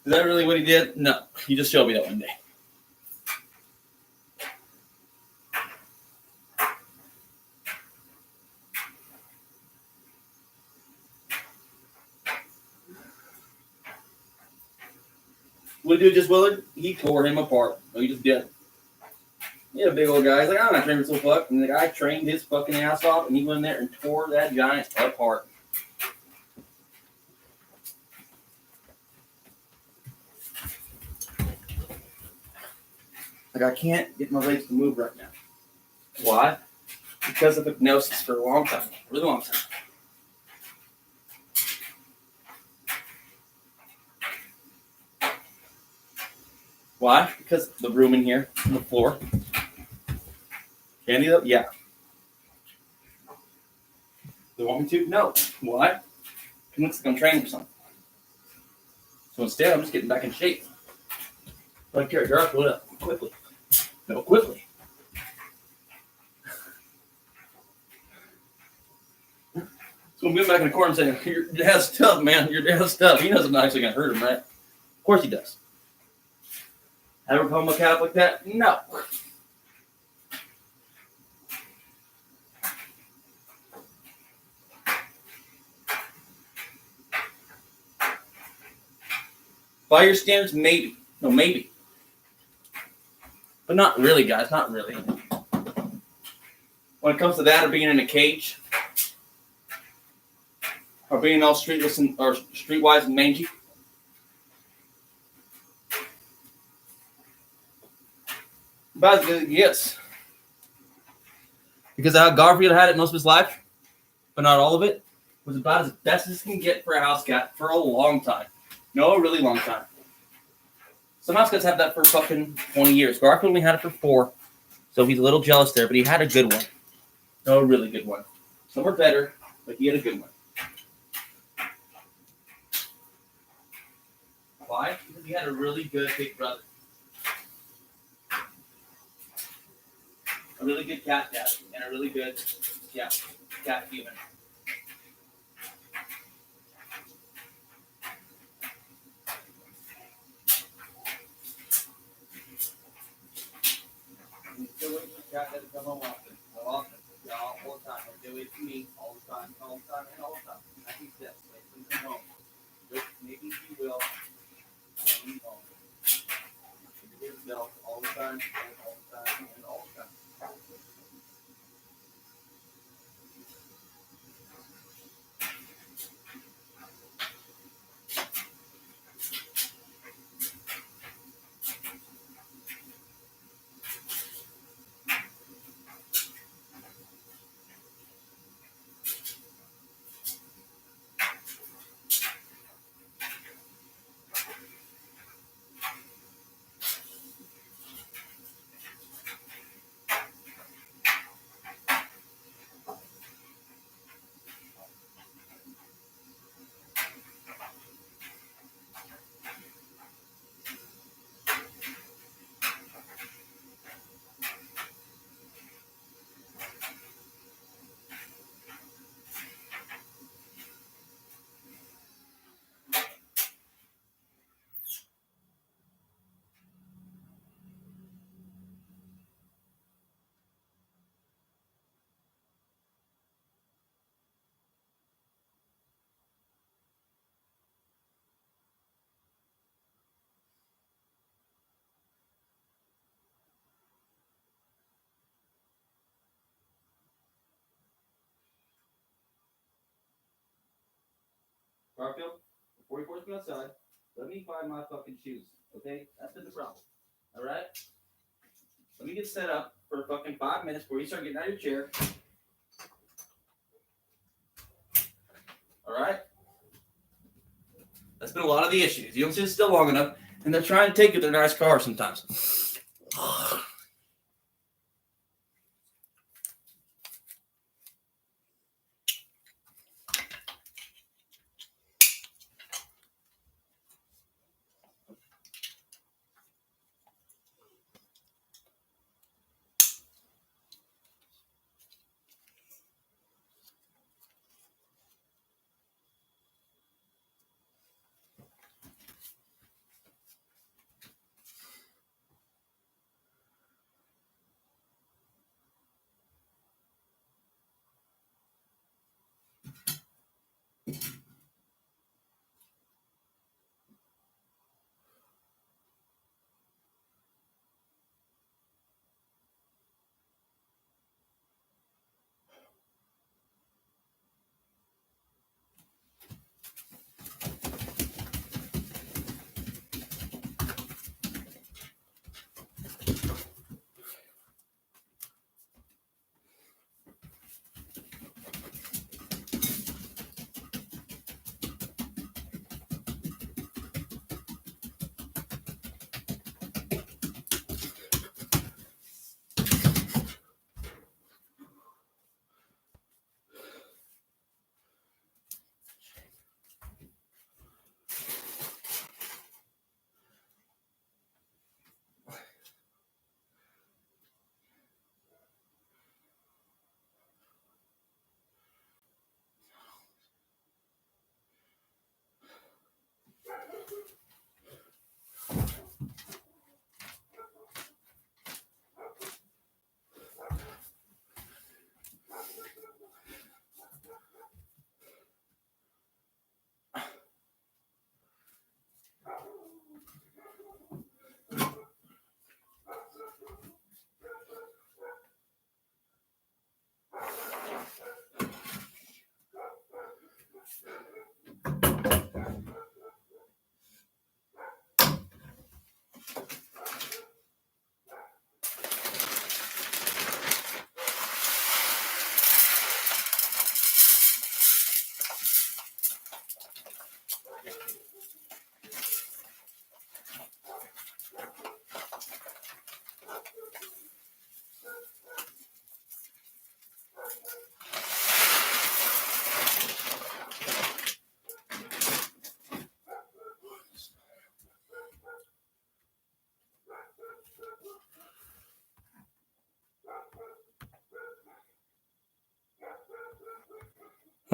Is that really what he did? No. He just showed me that one day. What did he do just Willard? He tore him apart. No, he just did. He had a big old guy. He's like, I'm not training for so fuck. And the guy trained his fucking ass off, and he went in there and tore that giant apart. Like, I can't get my legs to move right now. Why? Because of hypnosis for a long time. A really long time. Why? Because the room in here, on the floor. Candy though? Yeah. They want me to? No. Why? It looks like I'm training for something. So instead, I'm just getting back in shape. Like, here, girl, what up? Quickly. No, quickly. So I'm getting back in the corner and saying, your dad's tough, man. Your dad's tough. He knows I'm not actually going to hurt him, right? Of course he does. Ever become a Catholic that? No. By your standards, maybe. No, maybe. But not really, guys. Not really. When it comes to that or being in a cage, or being all streetless and, or streetwise and mangy, about as good as it gets. Because how Garfield had it most of his life, but not all of it, was about as best as it can get for a house cat for a long time. No, a really long time. Some house cats have that for fucking 20 years. Garfield only had it for 4, so he's a little jealous there, but he had a good one. No, a really good one. Some were better, but he had a good one. Why? Because he had a really good big brother. A really good cat dad and a really good, cat human. We still wait for cat dad to come home often. Yeah, all the time. They wait for me all the time, and all the time. I think this. Wait for him to come home. Maybe he will. Come home. Here's milk all the time, and all the time, and all the time. Garfield, before you force me outside, let me find my fucking shoes. Okay? That's been the problem. Alright? Let me get set up for fucking 5 minutes before you start getting out of your chair. Alright? That's been a lot of the issues. You don't sit still long enough, and they're trying to take you to their nice car sometimes.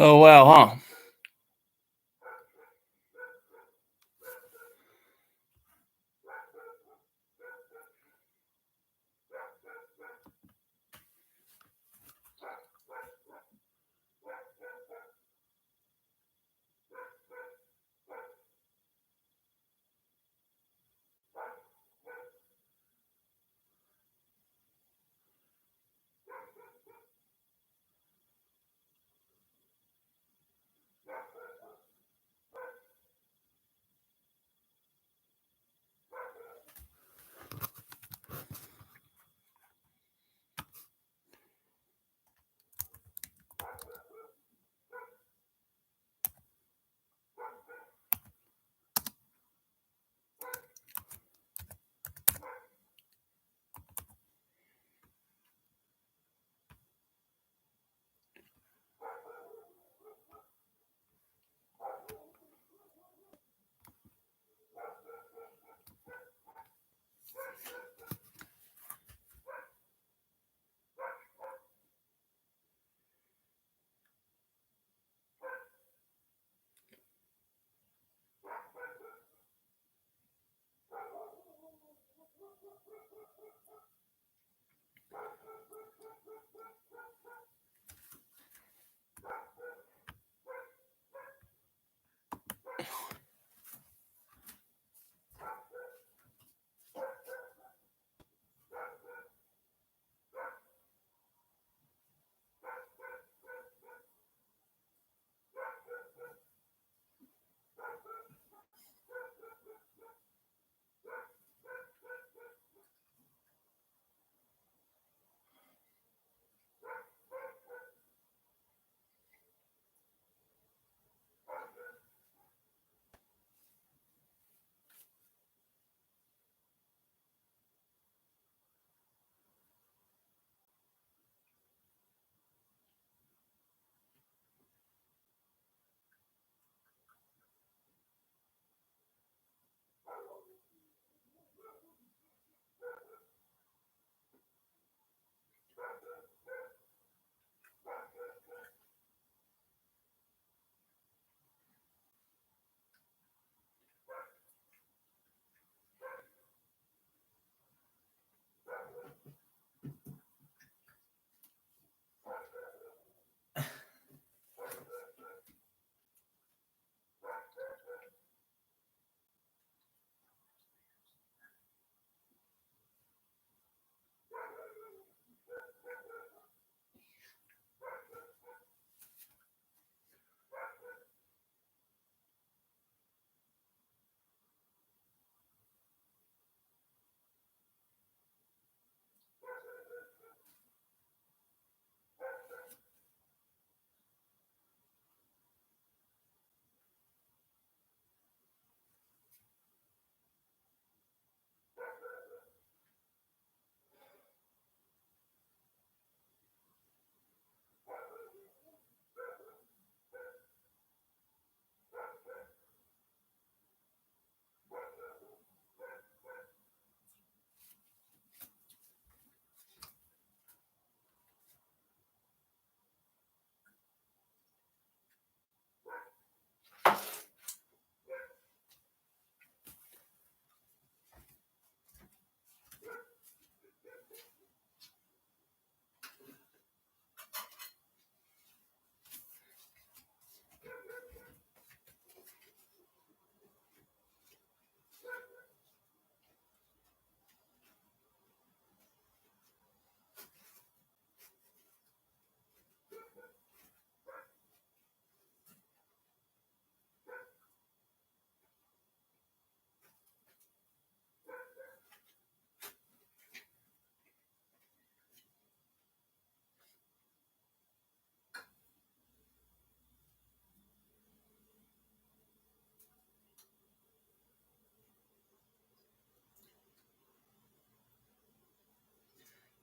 Oh, wow, huh?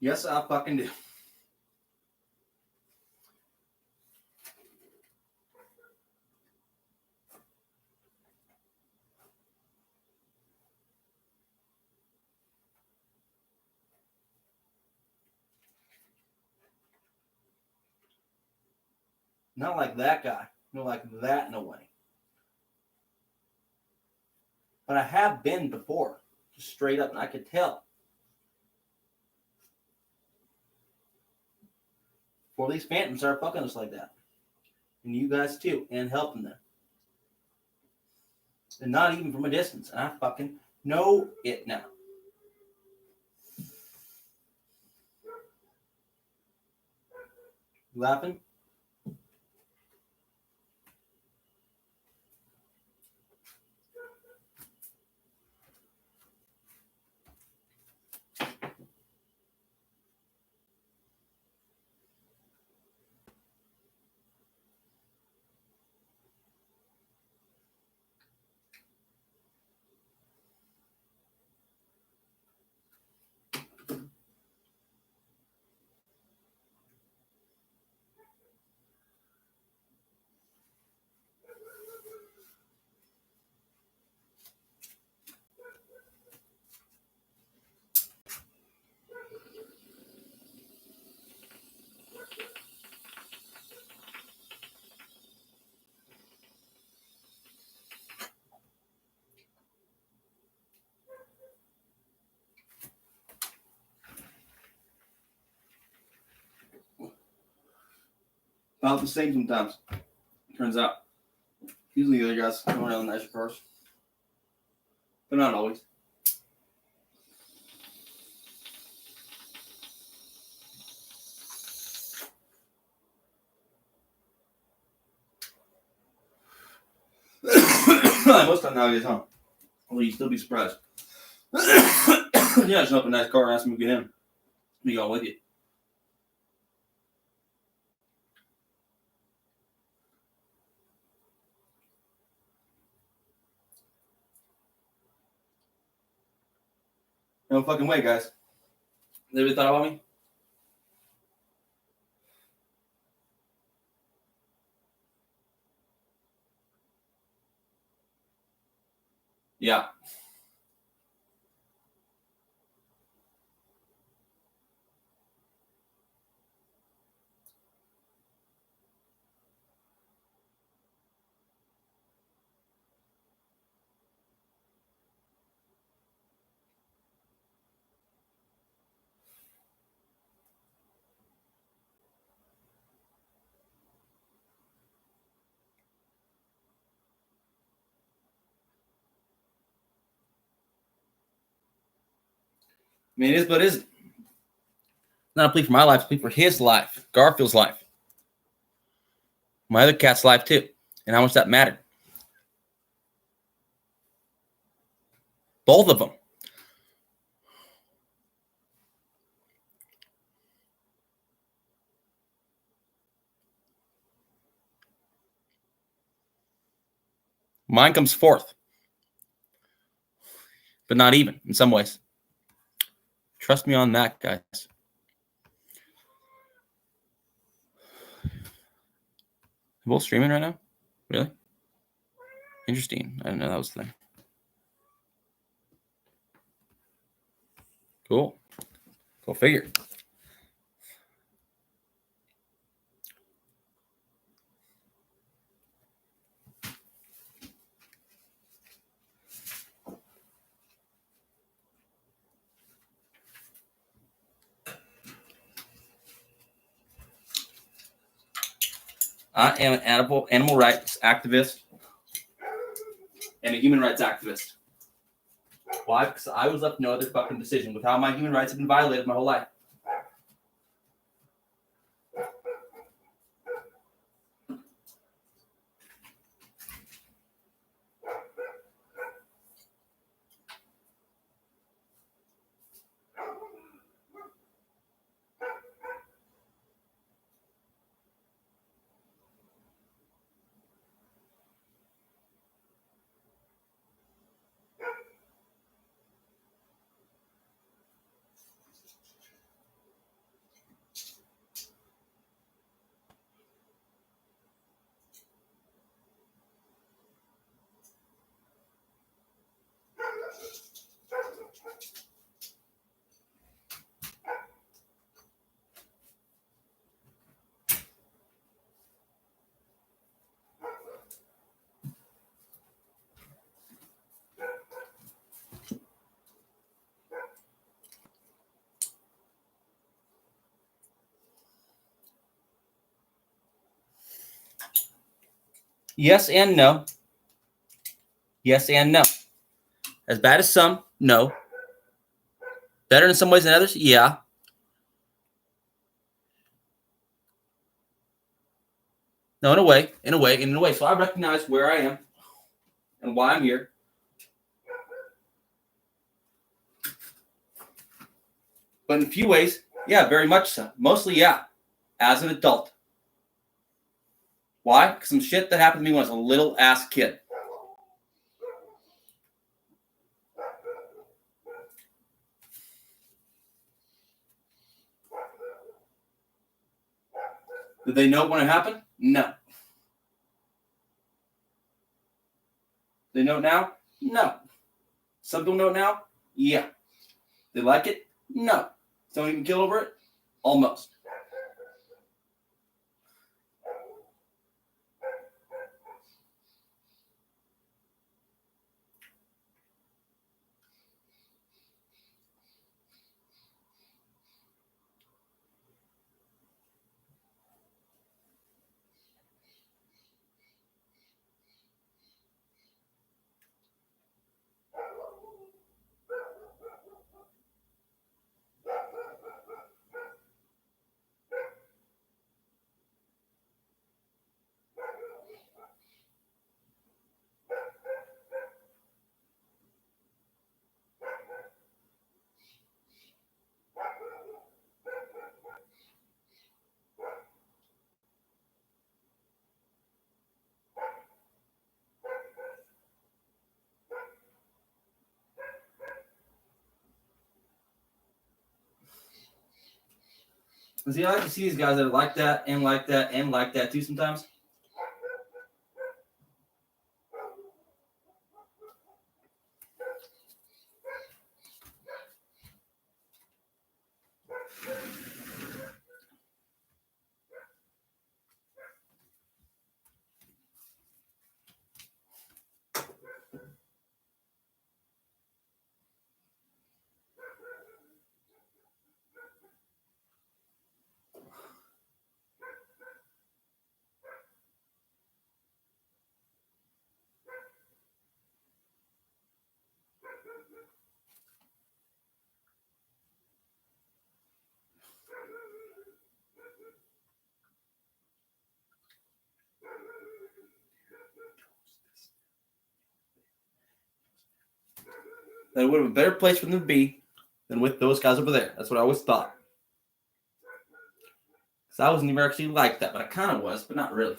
Yes, I fucking do. Not like that guy. No, like that in a way. But I have been before. Just straight up, and I could tell. Before these phantoms start fucking us like that. And you guys too, and helping them. And not even from a distance. And I fucking know it now. You laughing? About the same sometimes. Turns out. Usually the other guys come around nicer cars. But not always. Most time nowadays, huh? Well, you'd still be surprised. Yeah, show up in a nice car and ask them to get in. Be all with you. No fucking way, guys. They ever thought about me? Yeah. I mean, it is, but it isn't. Not a plea for my life, it's a plea for his life, Garfield's life. My other cat's life, too. And how much that mattered. Both of them. Mine comes fourth. But not even, in some ways. Trust me on that, guys. They're both streaming right now? Really? Interesting. I didn't know that was the thing. Cool. Go figure. I am an animal rights activist and a human rights activist. Why? Because I was left no other fucking decision with how my human rights have been violated my whole life. Yes and no. Yes and no. As bad as some, no. Better in some ways than others, yeah. No, in a way. So I recognize where I am and why I'm here. But in a few ways, yeah, very much so. Mostly, yeah, as an adult. Why? Because some shit that happened to me when I was a little ass kid. Did they know when it happened? No. They know it now? No. Some don't know it now? Yeah. They like it? No. Some even kill over it? Almost. See, I like to see these guys that are like that and like that and like that too sometimes. That would have a better place for them to be than with those guys over there. That's what I always thought. Because I wasn't even actually like that, but I kind of was, but not really.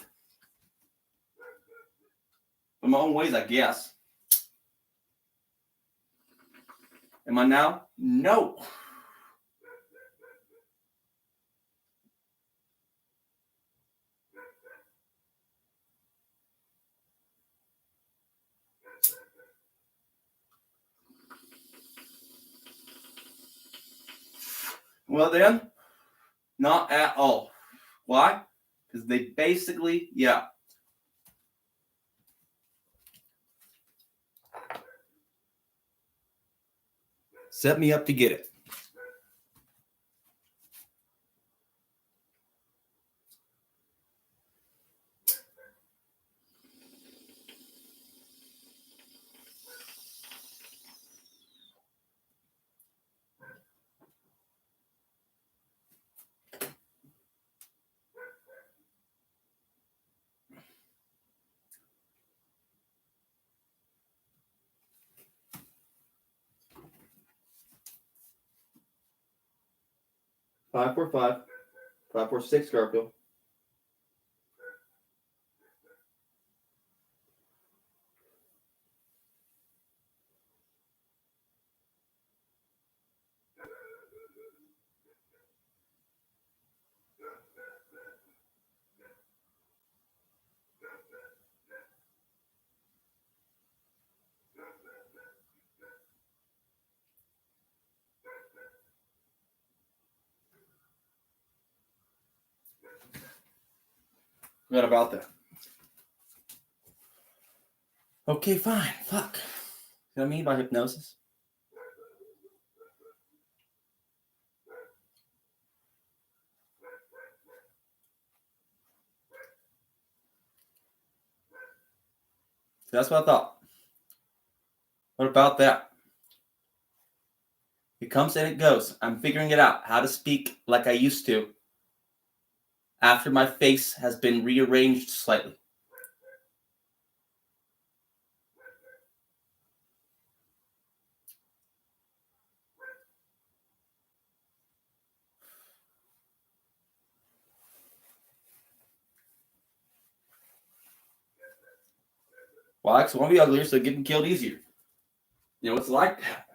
In my own ways, I guess. Am I now? No. Well, then, not at all. Why? Because they basically, yeah. Set me up to get it. Five, 4, 5. 5, 4, 6, Garfield. Forgot about that. Okay, fine. Fuck. You know what I mean by hypnosis? that's what I thought. What about that? It comes and it goes. I'm figuring it out, how to speak like I used to after my face has been rearranged slightly. Well, I want to be uglier, so getting killed easier. You know, it's like that.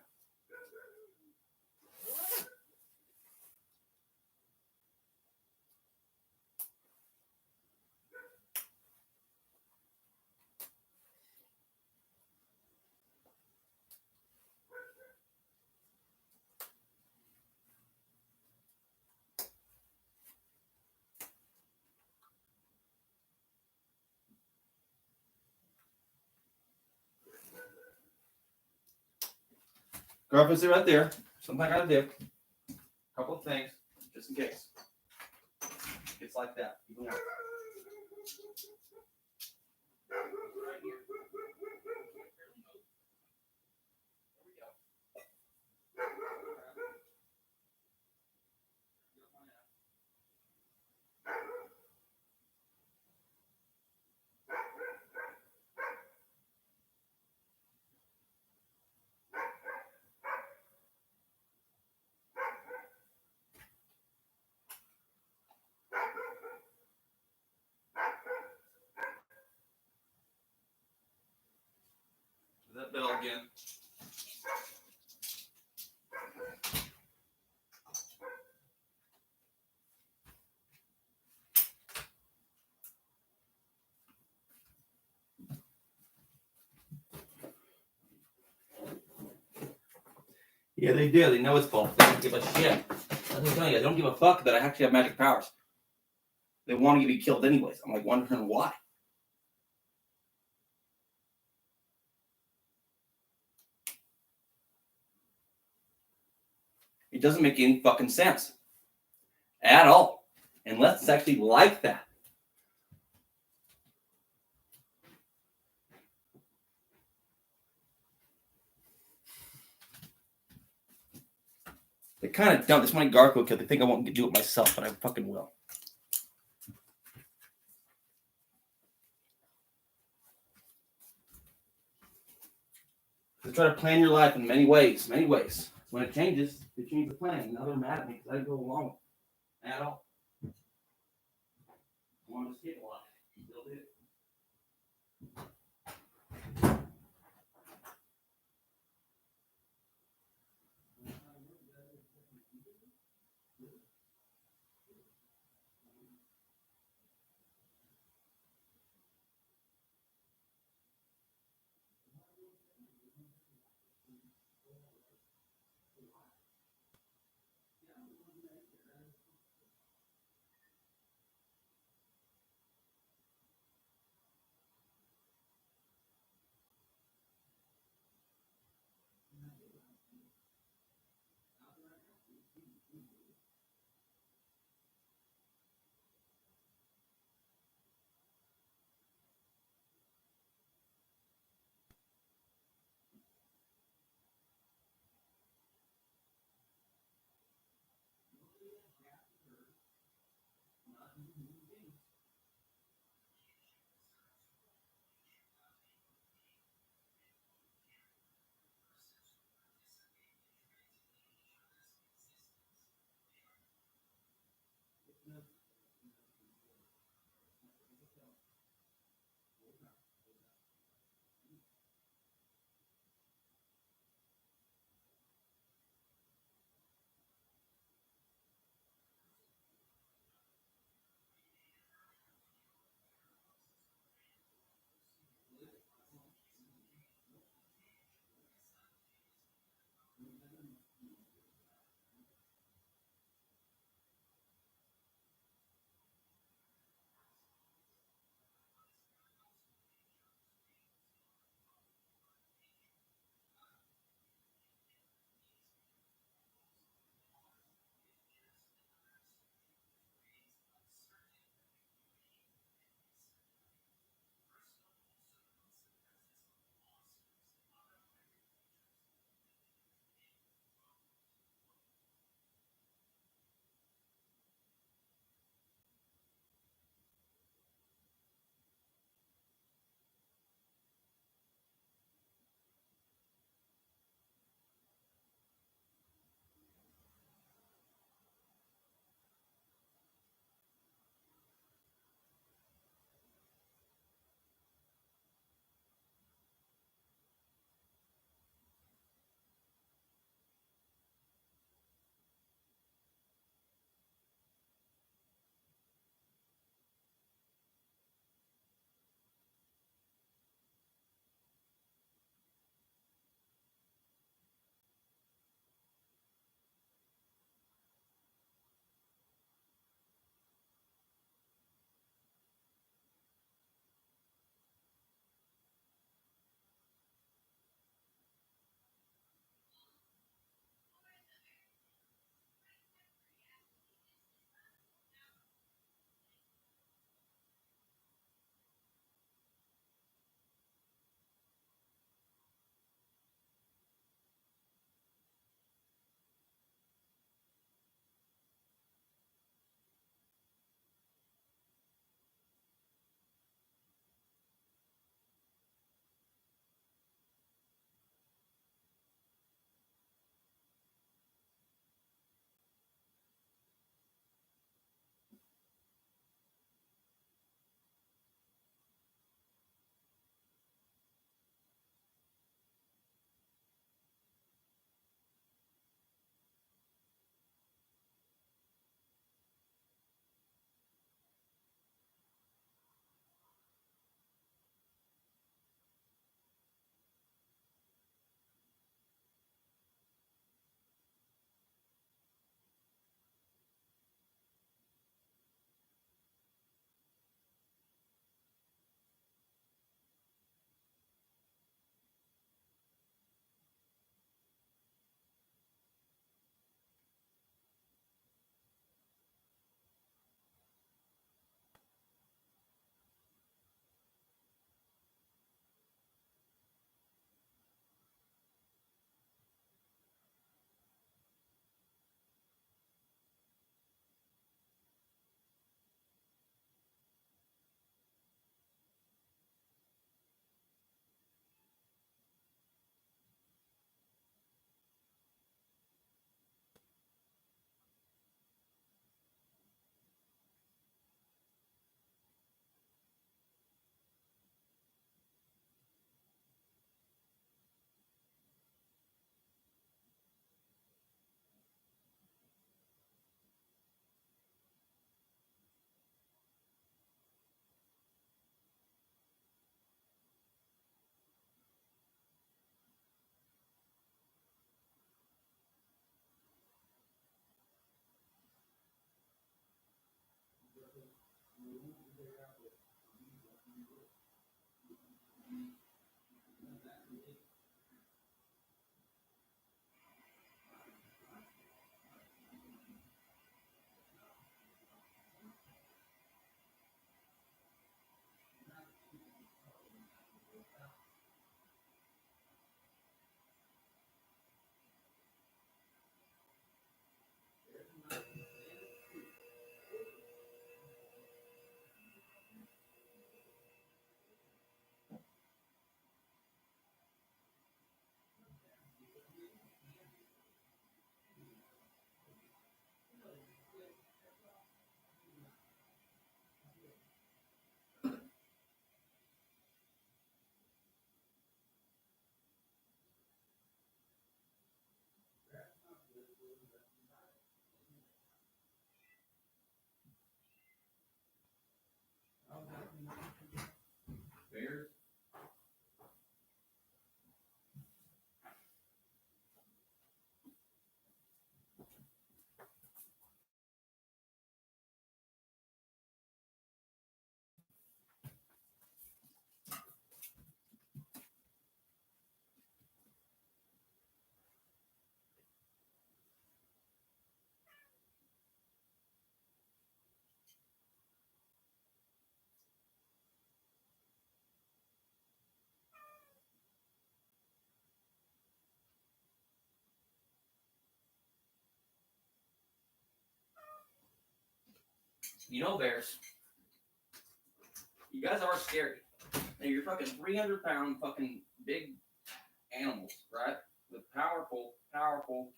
Girlfriend's right there. Something I gotta do. A couple of things, just in case. It's like that. Even more. Right here. That bell again. Yeah, they do. They know it's false. They don't give a shit. That's what I'm telling you. They don't give a fuck that I actually have magic powers. They want to get me killed anyways. I'm like wondering why. It doesn't make any fucking sense. At all. Unless it's actually like that. They kind of don't. This my Garfield kid. They think I won't do it myself, but I fucking will. They try to plan your life in many ways. Many ways. When it changes, they change the plan. Now they're mad at me because I didn't go along with it at all. I want to escape a lot. Still did. Bears. You know, Bears, you guys are scary. And you're fucking 300-pound fucking big animals, right? With powerful, powerful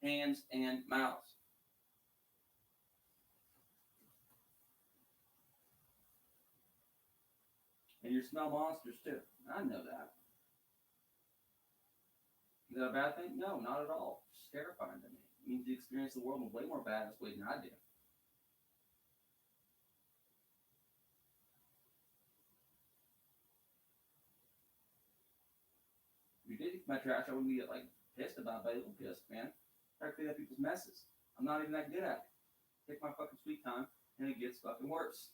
hands and mouths. And you smell monsters too. I know that. Is that a bad thing? No, not at all. It's just terrifying to me. It means you experience the world in a way more badass way than I do. If you did eat my trash, I wouldn't be like pissed about it, but I would pissed, man. I try to clean up people's messes. I'm not even that good at it. Take my fucking sweet time, and it gets fucking worse.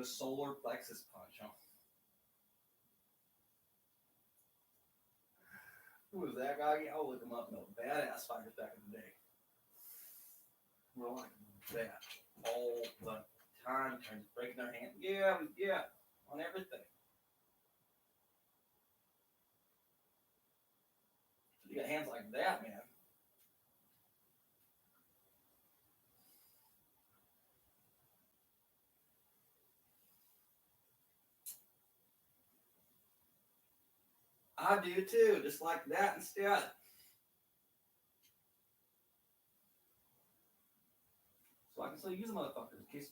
The solar plexus punch, huh? Who was that guy? I'll look him up. No, badass fighters back in the day. Well, like that all the time, trying to breaking their hand. Yeah, on everything. You got hands like that, man. I do too, just like that instead. So I can still use a motherfucker in case.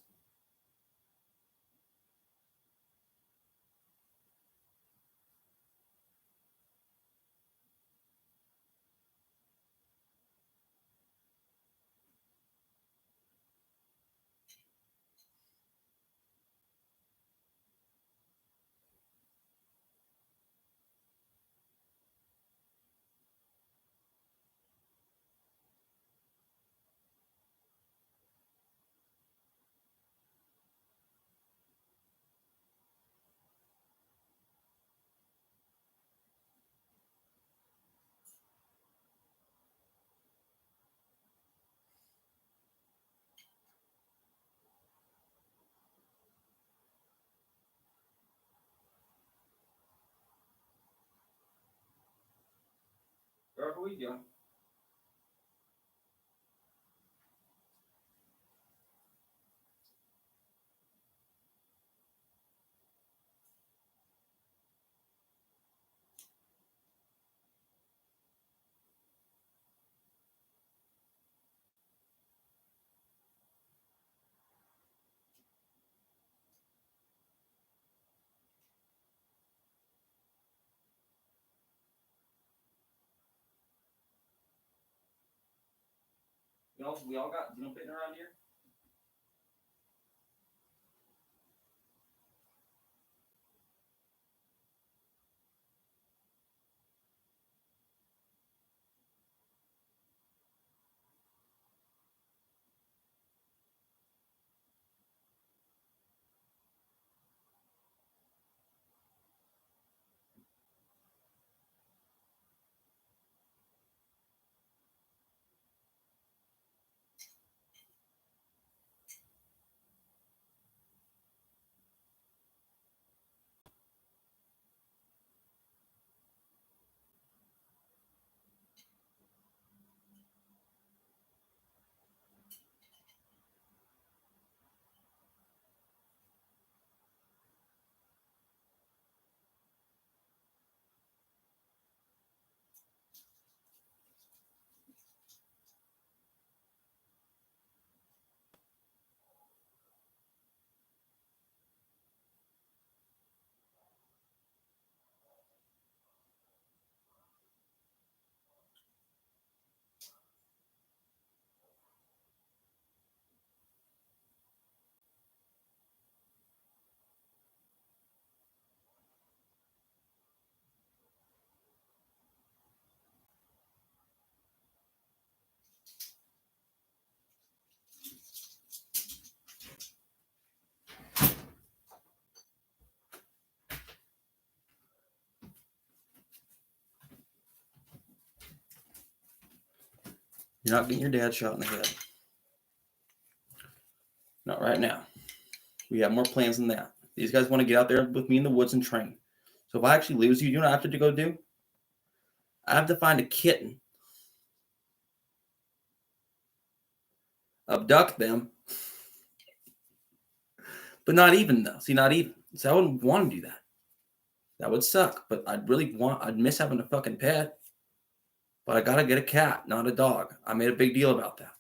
Wherever we go. We all got pitting around here. You're not getting your dad shot in the head. Not right now. We have more plans than that. These guys want to get out there with me in the woods and train. So if I actually lose you know what I have to go do? I have to find a kitten, abduct them, but not even though. See, not even. So I wouldn't want to do that. That would suck. But I'd miss having a fucking pet. But I gotta get a cat, not a dog. I made a big deal about that.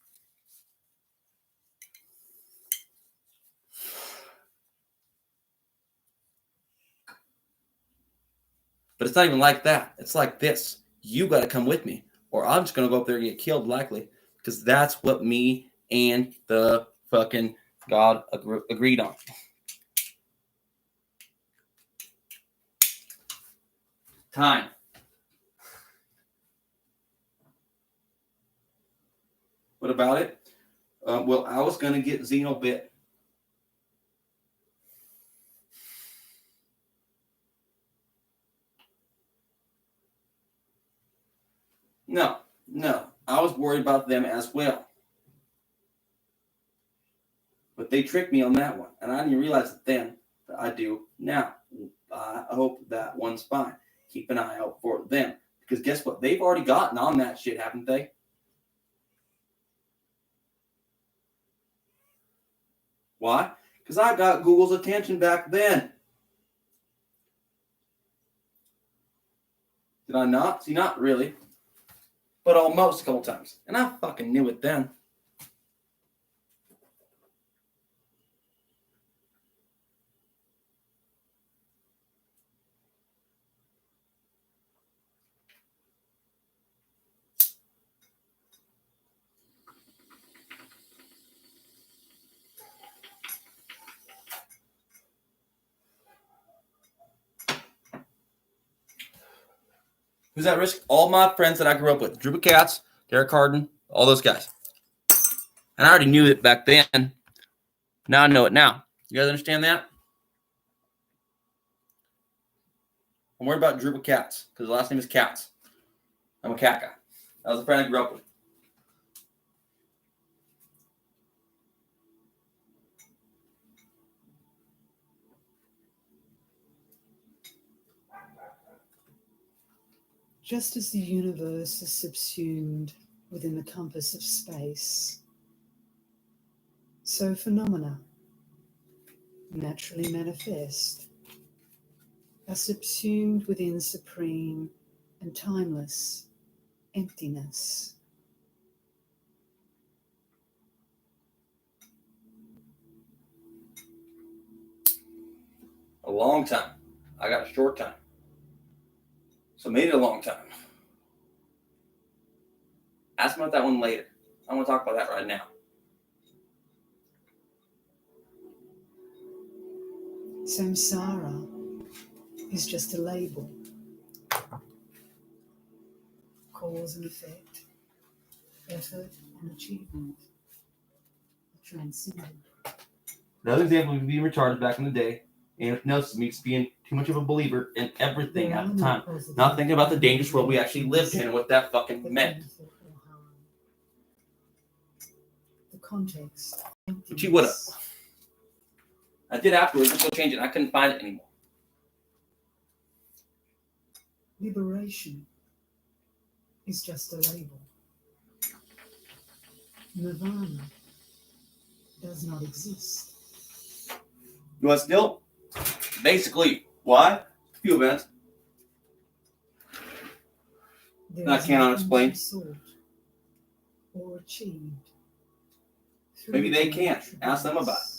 But it's not even like that. It's like this. You got to come with me, or I'm just going to go up there and get killed, likely, because that's what me and the fucking God agreed on. Time. What about it? Well, I was going to get Xeno bit. No, I was worried about them as well. But they tricked me on that one, and I didn't realize it then, but I do now. I hope that one's fine. Keep an eye out for them. Because guess what? They've already gotten on that shit, haven't they? Why? Because I got Google's attention back then. Did I not? See, not really. But almost a couple times. And I fucking knew it then. Who's at risk? All my friends that I grew up with. Drew Katz, Derek Harden, all those guys. And I already knew it back then. Now I know it now. You guys understand that? I'm worried about Drew Katz because the last name is Katz. I'm a cat guy. That was a friend I grew up with. Just as the universe is subsumed within the compass of space, so phenomena, naturally manifest, are subsumed within supreme and timeless emptiness. A long time. I got a short time. So made it a long time. Ask me about that one later. I want to talk about that right now. Samsara is just a label. Cause and effect, effort and achievement, transcendent. Another example of being retarded back in the day, and if else, me just being too much of a believer in everything at the time. Not thinking about the dangerous world we actually lived in and what that fucking meant. The context. But you would have. I did afterwards, let's go change it. I couldn't find it anymore. Liberation is just a label. Nirvana does not exist. You want still? Basically, why? A few events. I cannot explain. Or achieved. Maybe they can't. Ask them about it.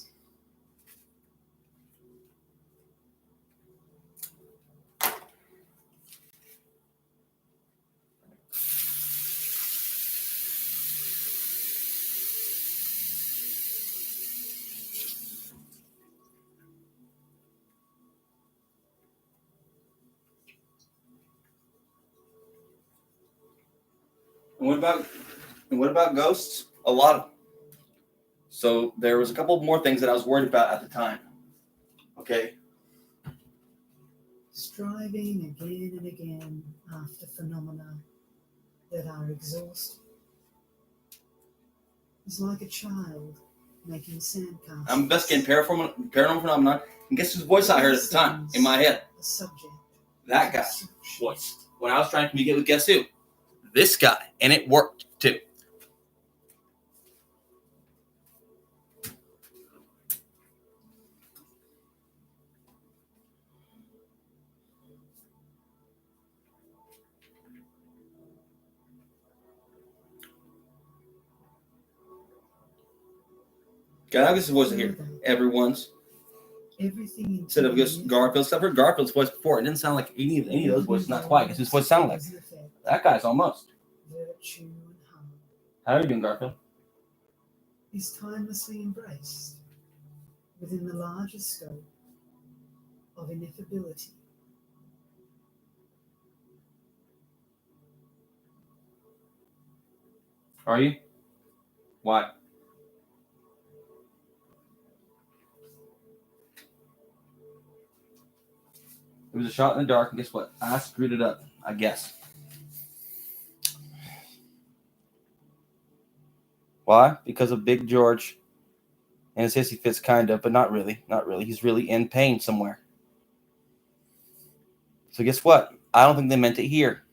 And what about ghosts? A lot of them. So there was a couple more things that I was worried about at the time. Okay. Striving again and again after phenomena that are exhausting is like a child making sandcastles. I'm investigating paranormal phenomenon, and guess whose voice I heard at the time in my head? A subject. That guy's voice. When I was trying to communicate with guess who? This guy, and it worked too. God, I guess his voice I hear everyone's. Everything Instead of just Garfield's. I've heard Garfield's voice before. It didn't sound like any of those voices. Not quite. Guess whose voice sounded like? That guy's almost. Virtue and harm How are you doing, Garfield? is timelessly embraced within the larger scope of ineffability. Are you? Why? It was a shot in the dark, and guess what? I screwed it up, I guess. Why? Because of Big George and his hissy fits, kind of, but not really. Not really. He's really in pain somewhere. So guess what? I don't think they meant it here.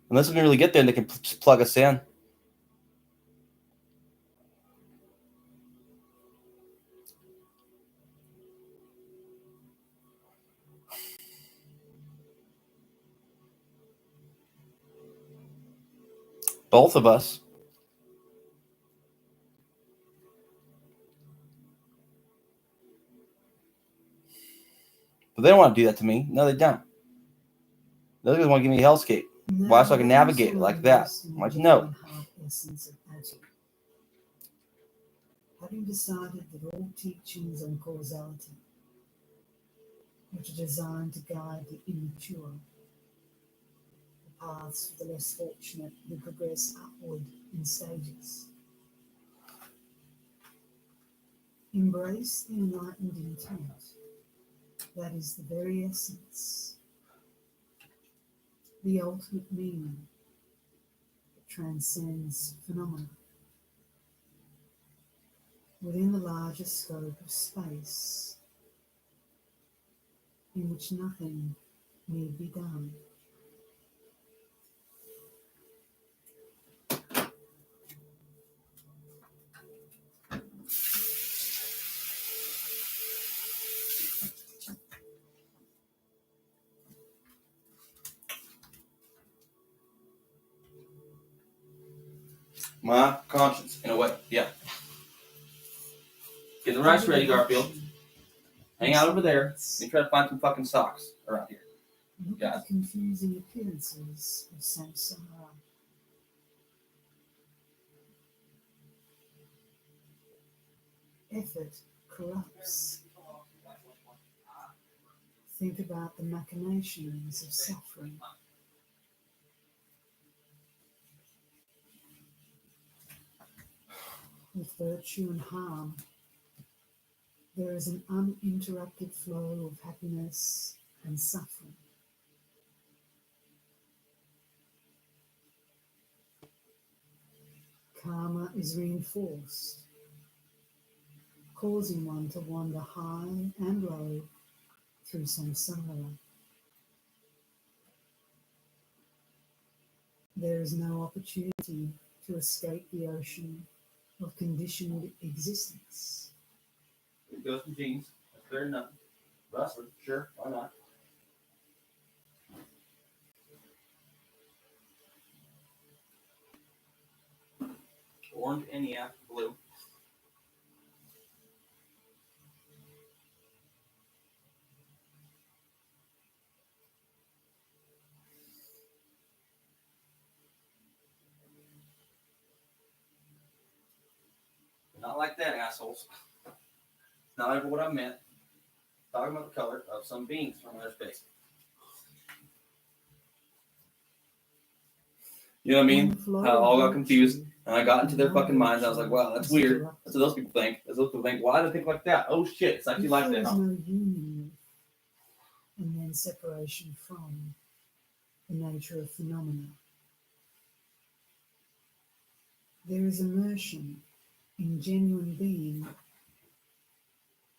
Unless we can really get there and they can just plug us in. Both of us. But they don't want to do that to me. No, they don't. They just want to give me a hellscape. Why? So I can navigate it like that. I'm like, no. Having decided that all teachings on causality, which are designed to guide the immature, the paths for the less fortunate who progress upward in stages, embrace the enlightened intent. That is the very essence, the ultimate meaning that transcends phenomena within the larger scope of space in which nothing need be done. My conscience, in a way, yeah. Get the rice ready, Garfield. Hang out over there and try to find some fucking socks around here. Look at the confusing appearances of samsara. Effort corrupts. Think about the machinations of suffering. With virtue and harm, there is an uninterrupted flow of happiness and suffering. Karma is reinforced, causing one to wander high and low through samsara. There is no opportunity to escape the ocean of conditioned existence. Here goes some jeans. That's fair enough. Rustler, sure, why not? Orange and yeah, blue. Not like that, assholes. Not ever what I meant. Talking about the color of some beans from outer space. You know what I mean? How I all got confused and I got into their fucking minds. I was like, wow, that's weird. That's what those people think. That's what those people think. Why do they think like that? Oh shit, it's actually like that. There is no union and then separation from the nature of phenomena. There is immersion in genuine being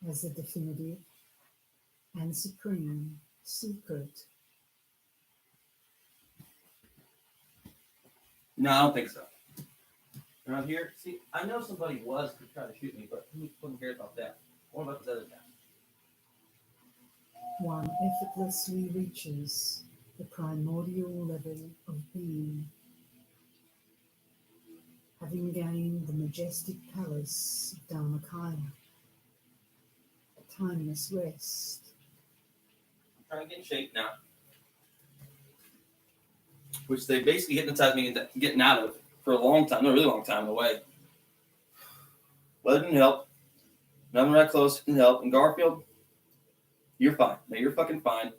as the definitive and supreme secret. No, I don't think so. Around here, see, I know somebody was to try to shoot me, but who wouldn't care about that? What about this other guy? One effortlessly reaches the primordial level of being, having gained the majestic palace of Dharmakaya, a timeless rest. I'm trying to get in shape now. Which they basically hypnotized me into getting out of for a long time, a really long time away. But it didn't help. None of my clothes didn't help. And Garfield, you're fine. No, you're fucking fine.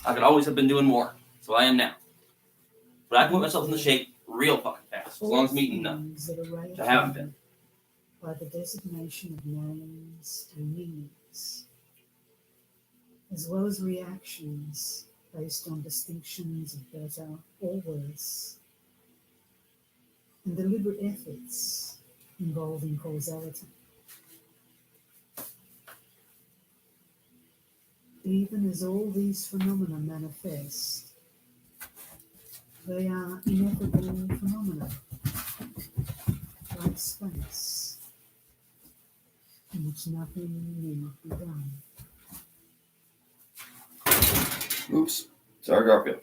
I could always have been doing more, so I am now. But I can put myself in the shape real fucking fast, as long as I'm eating enough, which I haven't been. By the designation of names and meanings. as well as reactions based on distinctions of better or worse, and deliberate efforts involving causality. Even as all these phenomena manifest, they are ineffable phenomena, like space, in which nothing need be done. Oops. Sorry, Garfield.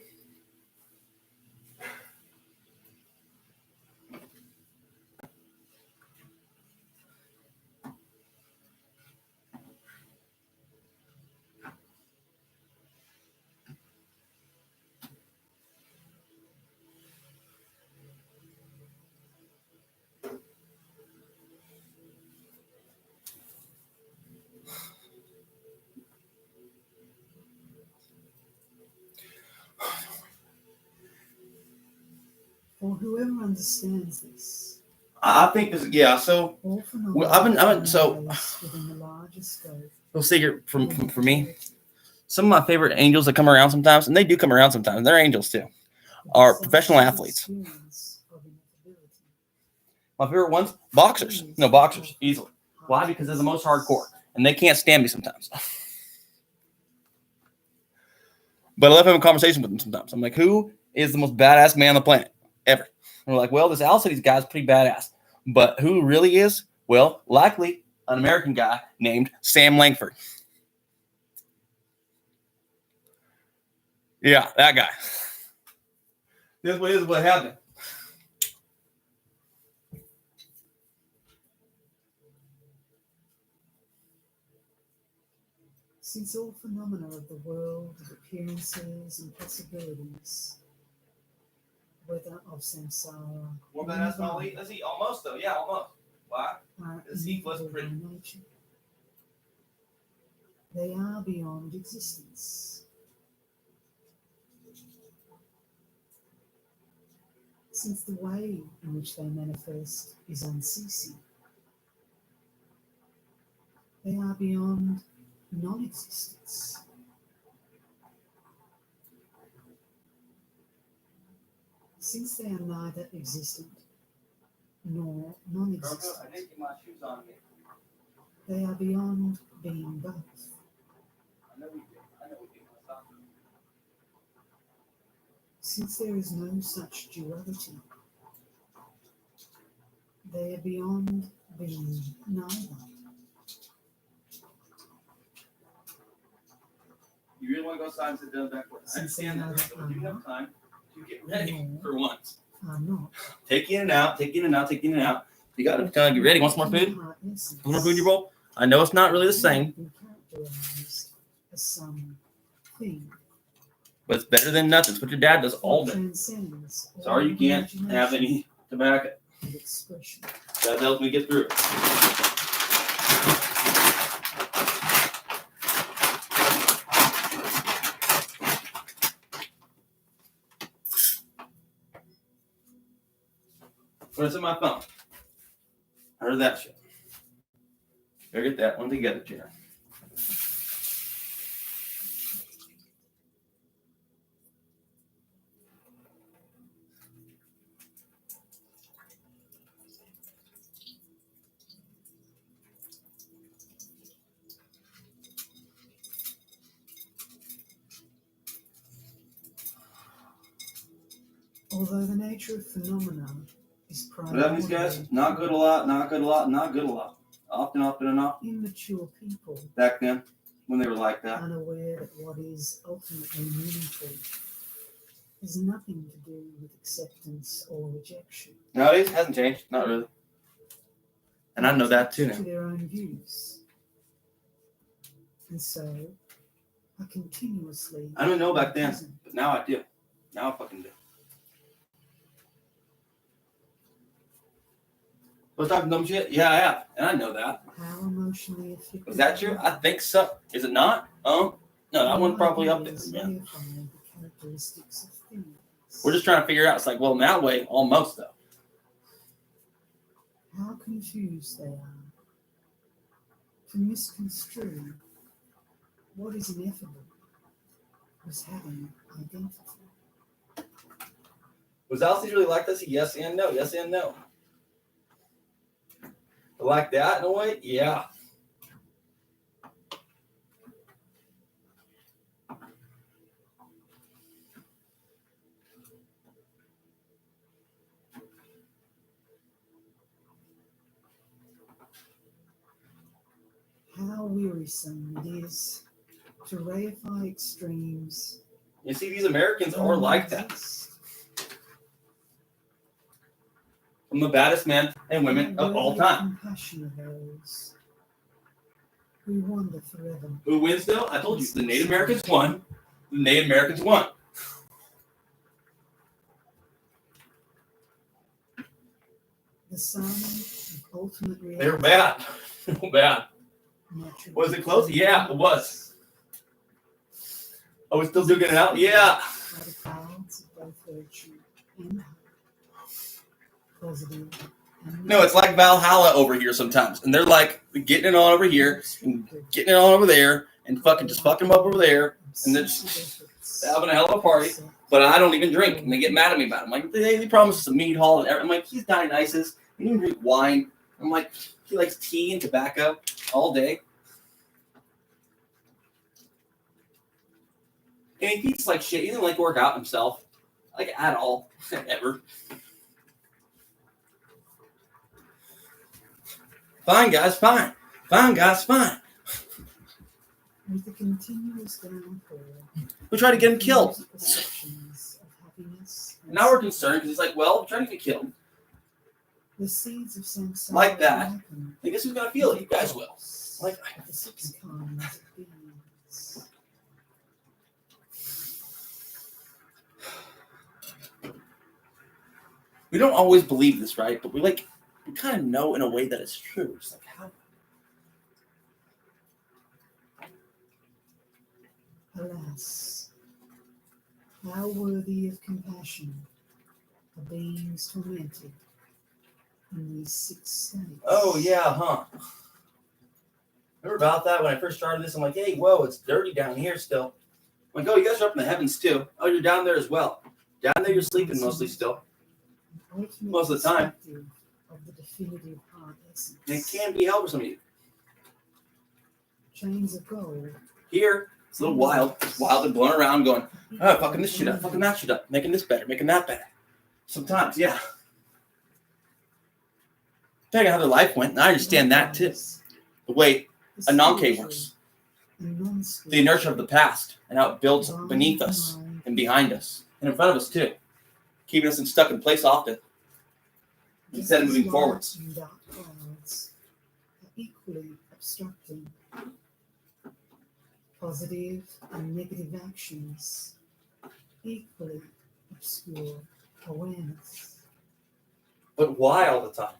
For whoever understands this, I think this. Yeah. So all phenomena well, I've been so. within the larger scope. Little secret for me. Some of my favorite angels that come around sometimes, and they do come around sometimes. They're angels too. Are professional athletes. My favorite ones, boxers. No, boxers, easily. Why? Because they're the most hardcore, and they can't stand me sometimes. But I love having a conversation with them sometimes. I'm like, who is the most badass man on the planet ever? And we're like, well, this Al City's guy's pretty badass. But who really is? Well, likely an American guy named Sam Langford. Yeah, that guy. This is what happened. Since all phenomena of the world of appearances and possibilities, whether of samsara More badass than Ali? Let's see, almost though. Yeah, almost. Why? are This heat was ineffable pretty. by nature, they are beyond existence. Since the way in which they manifest is unceasing, they are beyond non-existence. Since they are neither existent nor non-existent, I didn't get my shoes on yet. they are beyond being both. I know we did. Since there is no such duality, they are beyond being neither. You really want to go outside and sit down backwards? I understand that, but you have time to get ready for once. Are not. Take in and out, take in and out, take in and out. You got to kind of get ready. Want some more food? Want more food in your bowl? I know it's not really the same, Characterized as something but it's better than nothing. It's what your dad does all day. transcends all Sorry you can't have imagination any tobacco. and expression. That helps me get through it. What's in my phone? I heard that shit. Better get that one together, Jared. Although the nature of phenomena is What happened, these guys? primarily Not good a lot, not good a lot, not good a lot. Often, often enough. immature people Back then, when they were like that. unaware that what is ultimately meaningful has nothing to do with acceptance or rejection. Nowadays, it hasn't changed. Not really. And I know that too To now. their own views. And so are continuously. I didn't know back then, present. but now I do. Now I fucking do. Was talking dumb shit? Yeah, I have. And I know that. How emotionally afflicted. Is that true? I think so. Is it not? No, that one's probably up there. Man. The characteristics of things. We're just trying to figure out. It's like, well, in that way, almost though. How confused they are to misconstrue what is ineffable was having identity. Was Alice really like this? Yes and no. Yes and no. Like that in a way? Yeah. How wearisome it is to reify extremes. You see, these Americans are like that. From the baddest men and women of all time. Compassion of those who wander forever. Who wins though? I told you, the Native Americans won. The Native Americans won. The sun of ultimate reality. They were bad. Bad. Was it close? Yeah, it was. Are we still digging it out? Yeah. By the clouds of both virtue and hope. Positive. No, it's like Valhalla over here sometimes. And they're like getting it on over here and getting it on over there and fucking just fucking them up over there. And they're just having a hell of a party. But I don't even drink. And they get mad at me about it. I'm like, they promised us a meat haul. And I'm like, he's Dionysus. He didn't drink wine. I'm like, he likes tea and tobacco all day. And he eats like shit. He didn't like work out himself. Like at all. Ever. Fine, guys, fine. Fine, guys, fine. With the continuous downpour. We tried to get him killed. Perceptions of happiness. Now we're concerned because he's like, well, we're trying to get killed. The seeds of samsara Like that. ripen. I guess who's going to feel it? You guys will. Like, The six kinds of beings. we don't always believe this, right? But we kind of know in a way that it's true. It's like, how? Alas, how worthy of compassion are beings tormented in these 6 states. Oh, yeah, huh? Remember about that when I first started this? I'm like, hey, whoa, it's dirty down here still. I'm like, oh, you guys are up in the heavens too. Oh, you're down there as well. Down there you're sleeping mostly still. Most of the time. Of the definitive heart essence. And it can be hell for some of you. Chains of gold. Here, it's a little wild. It's wild and blowing around going, oh, fucking this shit up, fucking that shit up, making this better, making that better. Sometimes, yeah. Depending on how their life went, and I understand that too. The way a non-K works. The inertia of the past and how it builds beneath us and behind us and in front of us too. Keeping us stuck in place often. Instead of moving forwards. Dark clouds are equally obstructing. Positive and negative actions equally obscure awareness. But why all the time?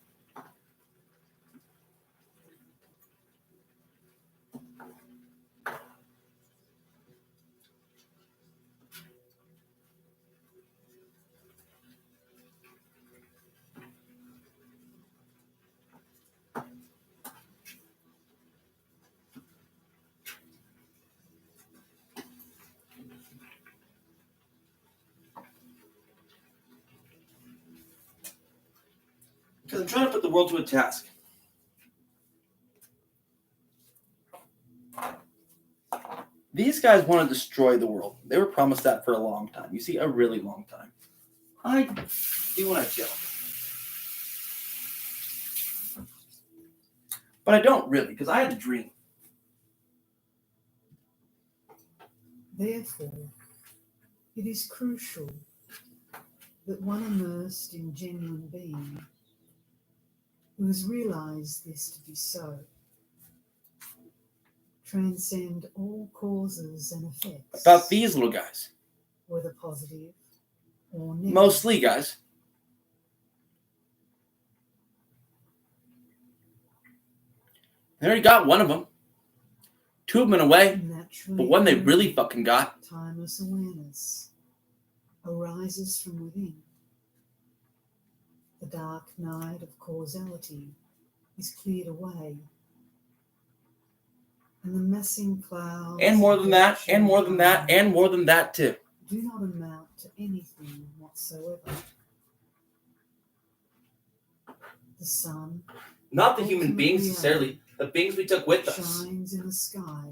Because I'm trying to put the world to a task. These guys want to destroy the world. They were promised that for a long time. You see, a really long time. I do want to kill. But I don't really, because I had a dream. Therefore, it is crucial that one immersed in genuine being who has realized this to be so transcend all causes and effects. About these little guys. Whether positive or negative. Mostly, guys. They already got one of them. 2 of them in a way. But one they really fucking got. Timeless awareness arises from within. The dark night of causality is cleared away, and the massing clouds, And more than that, of and more than that, and more than that too. do not amount to anything whatsoever. The sun Not the human beings necessarily, the beings we took with us. shines in the sky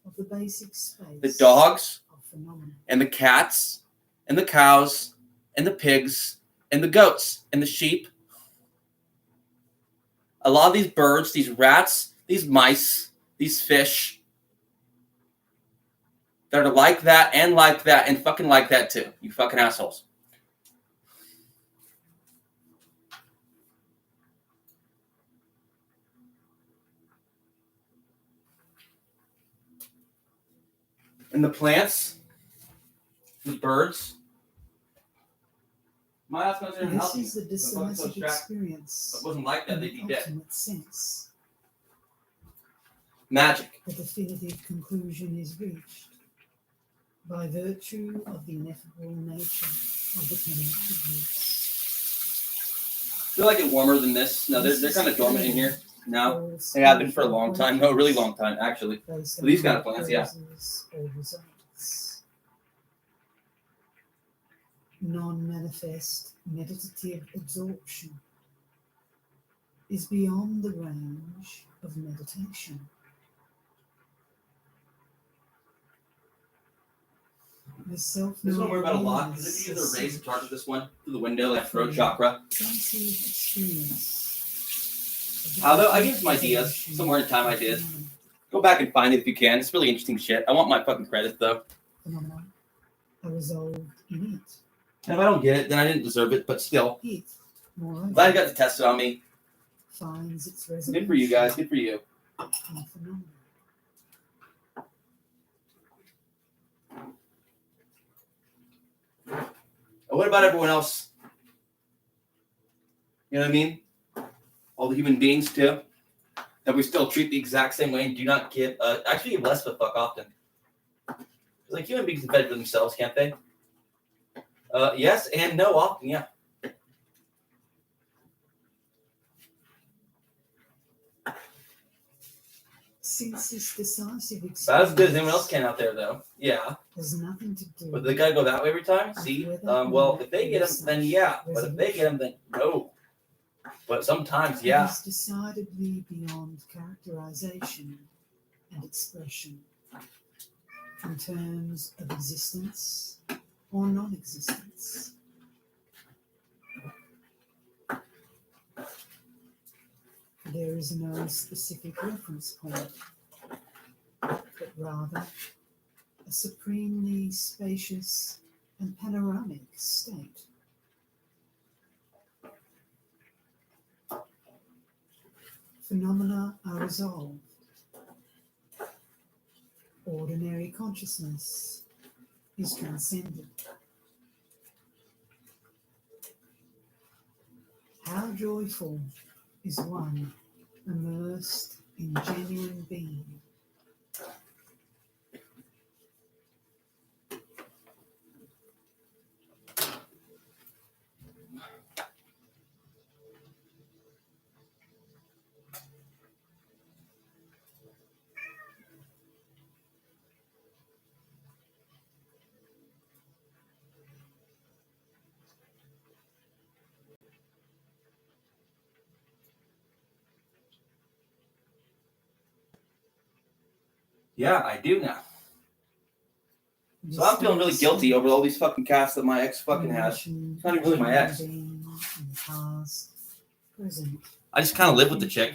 of the basic space. The dogs, of phenomena. and the cats, and the cows, and the pigs, and the goats, and the sheep. A lot of these birds, these rats, these mice, these fish, that are like that, and fucking like that too. You fucking assholes. And the plants, the birds. My ass wasn't even This healthy. is the decisive experience. If it wasn't like that, in they'd the be dead. ultimate sense. Magic. The definitive conclusion is reached by virtue of the ineffable nature of the connectedness. I feel like it's warmer than this. No, they're kind of dormant in here now. They have been for a long time. No, a really long time, actually. Based For these on kind of plants, yeah. causes or results. Non-manifest meditative absorption is beyond the range of meditation. The self This one we're about a lot because if you use a raise to target this one through the window, like throat chakra. Although I gave some ideas somewhere in time, I did. Go back and find it if you can. It's really interesting shit. I want my fucking credit though. Phenomena are resolved in it. And if I don't get it, then I didn't deserve it. But still, It, moreover, glad you got to test it on me. finds its resolution. Good for you guys. Good for you. in phenomena. What about everyone else? You know what I mean? All the human beings too. That we still treat the exact same way and do not give actually give less of a fuck often. Like human beings can fend for themselves, can't they? Yes and no often, yeah. Since this decisive experience About as good as anyone else can out there, though. Yeah. has nothing to do But they gotta go that way every time. See? Well, if they get them, then yeah. But if they get them, then no. But sometimes, it yeah. is decidedly beyond characterization and expression in terms of existence or non-existence. There is no specific reference point, but rather a supremely spacious and panoramic state. Phenomena are resolved. Ordinary consciousness is transcended. How joyful is one immersed in genuine being. Yeah, I do now. So I'm feeling really guilty over all these fucking cats that my ex fucking has. It's not even really my ex. I just kind of live with the chick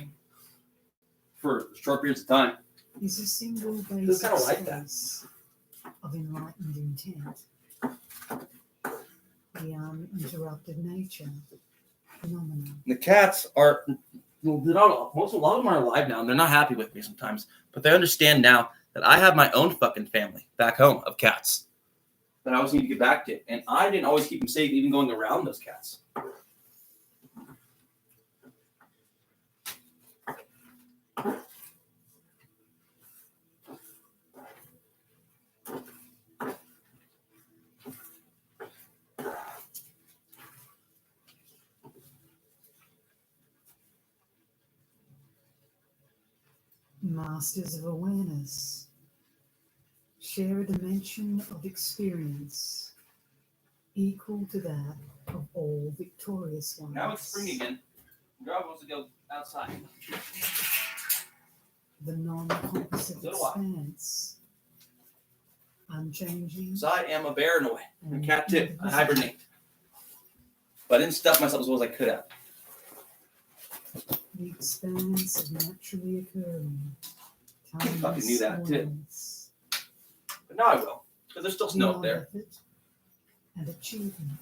for short periods of time. Is a single It's basic kind of like that. space of enlightened intent. The uninterrupted nature phenomenon. The cats are, they're not, a lot of them are alive now, and they're not happy with me sometimes. But they understand now that I have my own fucking family back home of cats that I always need to get back to. And I didn't always keep them safe, even going around those cats. Masters of awareness share a dimension of experience equal to that of all victorious ones. Now it's spring again. Girl wants to go outside. The non-composite So do I. expanse, unchanging. So I am a bear in a way. I'm a and cat too. I indivisible. hibernate. But I didn't stuff myself as well as I could have. The expanse of naturally occurring. fucking knew that, too. moments, But now I will. Because there's still snow up beyond there. effort and achievement.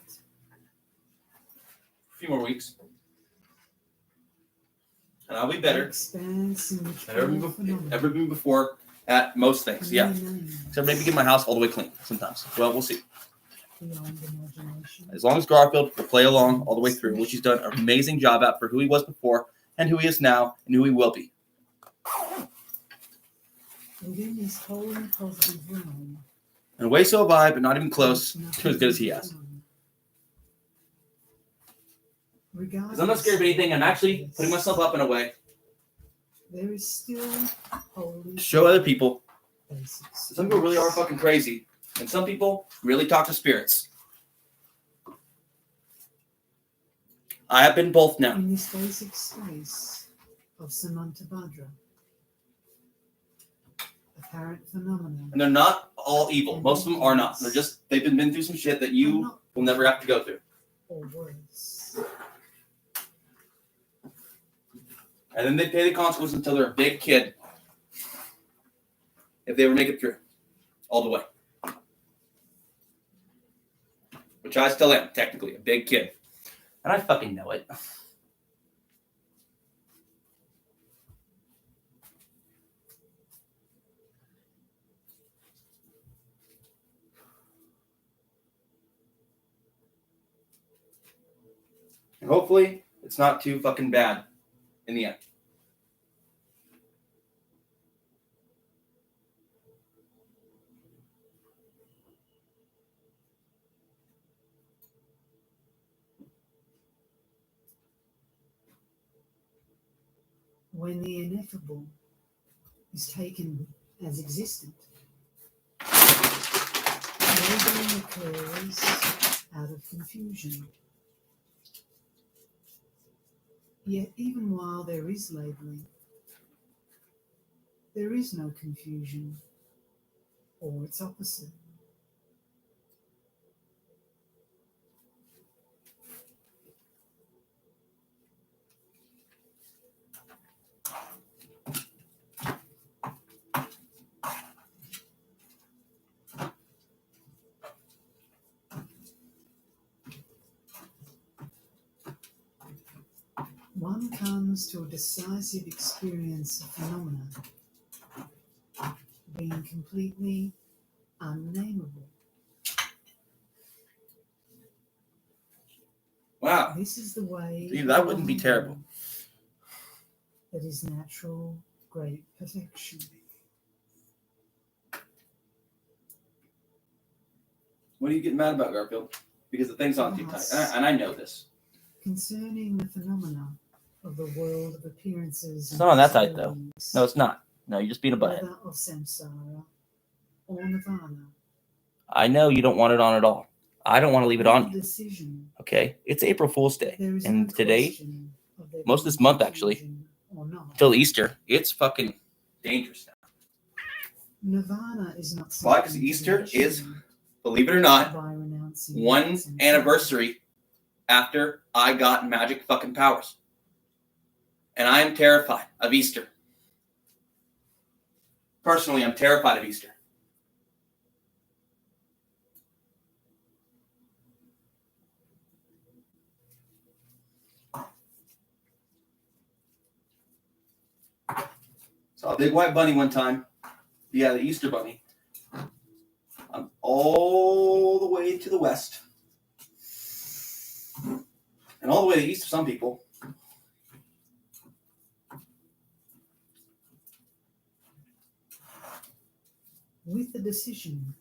A few more weeks. And I'll be The better expanse in which than ever all been phenomena ever been before at most things. Yeah. remain Except maybe get my house all the way clean sometimes. Well, we'll see. beyond imagination. As long as Garfield will play along all the way through, which he's done an amazing job at for who he was before and who he is now and who he will be. Within this wholly positive realm, In a way, so have I, but not even close there's to as good as he nothing has. done. Because I'm not scared of anything. I'm actually putting myself up in a way There is still wholly to show other people basic that some people really are space. fucking crazy. And some people really talk to spirits. I have been both now. In this basic space of Samantabhadra, apparent phenomena And they're not all evil. Most of them are not. They've been through some shit that are you not will never have to go through. or worse. And then they pay the consequences until they're a big kid. If they ever make it through. All the way. Which I still am, technically, a big kid. And I fucking know it. And hopefully, it's not too fucking bad in the end. When the ineffable is taken as existent, labeling occurs out of confusion. Yet even while there is labeling, there is no confusion or its opposite. One comes to a decisive experience of phenomena being completely unnameable. Wow. This is the way. See, that wouldn't be terrible. That is natural, great perfection. What are you getting mad about, Garfield? Because the thing's on too tight. And I know this. Concerning the phenomena of the world of appearances. It's not on that tight, though. No, it's not. No, you're just being a butthead. Whether of samsara or nirvana. I know you don't want it on at all. I don't want to leave it on The you. decision. Okay? It's April Fool's Day. There is And no today, question of there most of this being month, actually, confusion or not. till Easter, it's fucking dangerous now. Nirvana is not Why? 'Cause something to be Easter is, achieved believe it or not, by renouncing one samsara. anniversary after I got magic fucking powers. And I am terrified of Easter. Personally, I'm terrified of Easter. Saw a big white bunny one time. Yeah, the Easter bunny. All the way to the west. And all the way to the east of some people. With the decision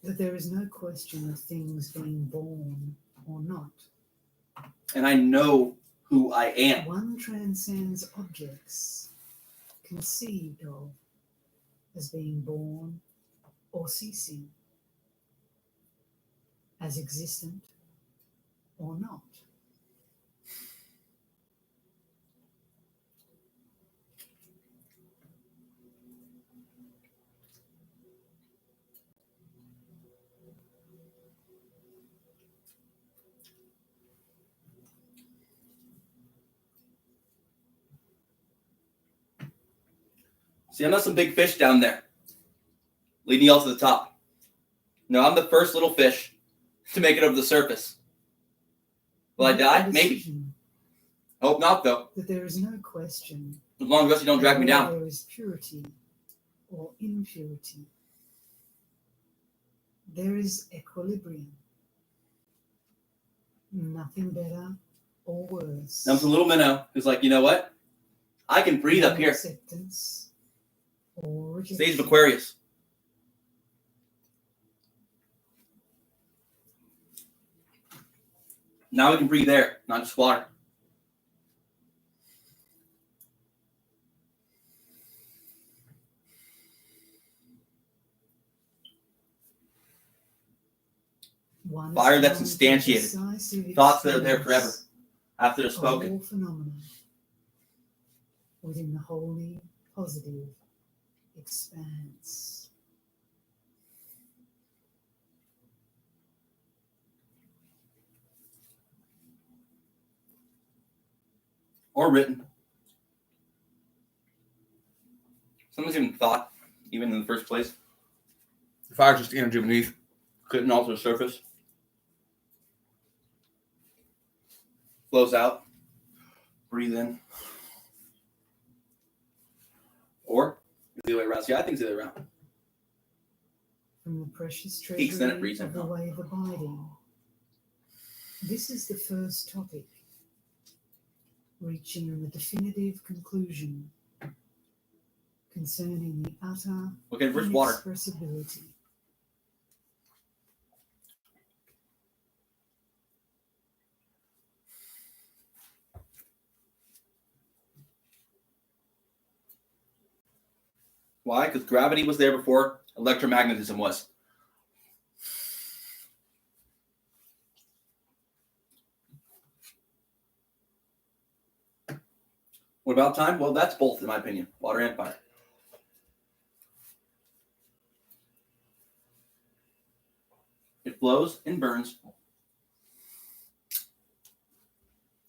that there is no question of things being born or not, And I know who I am. one transcends objects, conceived of as being born or ceasing, as existent or not. See, I'm not some big fish down there, leading you all to the top. No, I'm the first little fish to make it over the surface. Will I die? Maybe. Hope not, though. That there is no question. As long as you don't drag me down. There is purity or impurity. There is equilibrium. Nothing better or worse. I'm some little minnow who's like, you know what? I can breathe up here. Acceptance or rejection. Stage of Aquarius. Now we can breathe air, not just water. Fire that's instantiated. Thoughts that are there forever after they're spoken. All phenomena within the wholly positive expanse. Or written. Someone's even thought, even in the first place. The fire's just the energy beneath. Couldn't alter the surface. Flows out. Breathe in. Or the other way around. See, I think it's the other way around. From the precious Peaks, then it treasury breathes in. of the way of abiding. This is the first topic, reaching the definitive conclusion concerning the utter Okay, first water. inexpressibility. Why? Because gravity was there before electromagnetism was. What about time? Well, that's both, in my opinion. Water and fire. It flows and burns.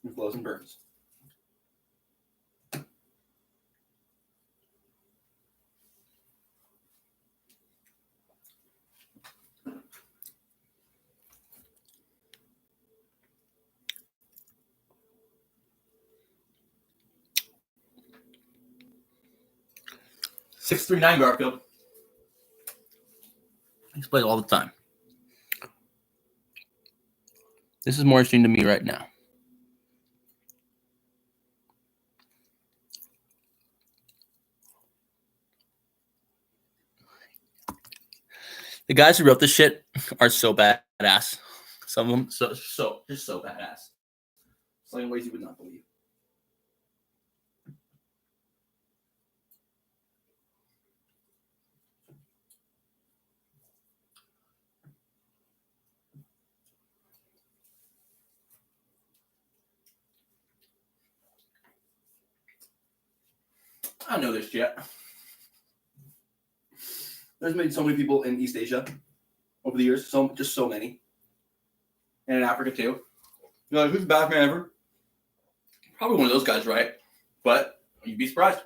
It flows and burns. $639 Garfield. He's played all the time. This is more interesting to me right now. The guys who wrote this shit are so badass. Some of them just so badass. So in ways you would not believe. I know this yet. There's been so many people in East Asia over the years, so many, and in Africa too. You're like, who's the best man ever? Probably one of those guys, right? But you'd be surprised.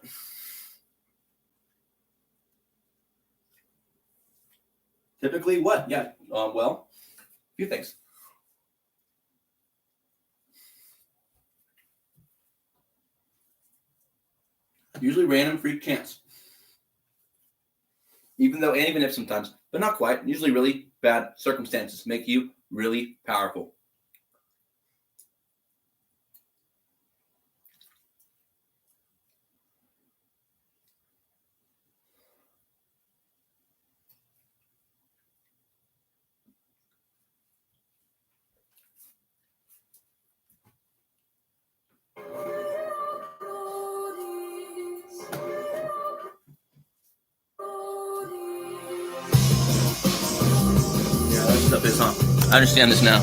Typically, what? Yeah. Well, a few things. Usually random freak chance. Even if sometimes, but not quite. Usually really bad circumstances make you really powerful. this, huh? I understand this now.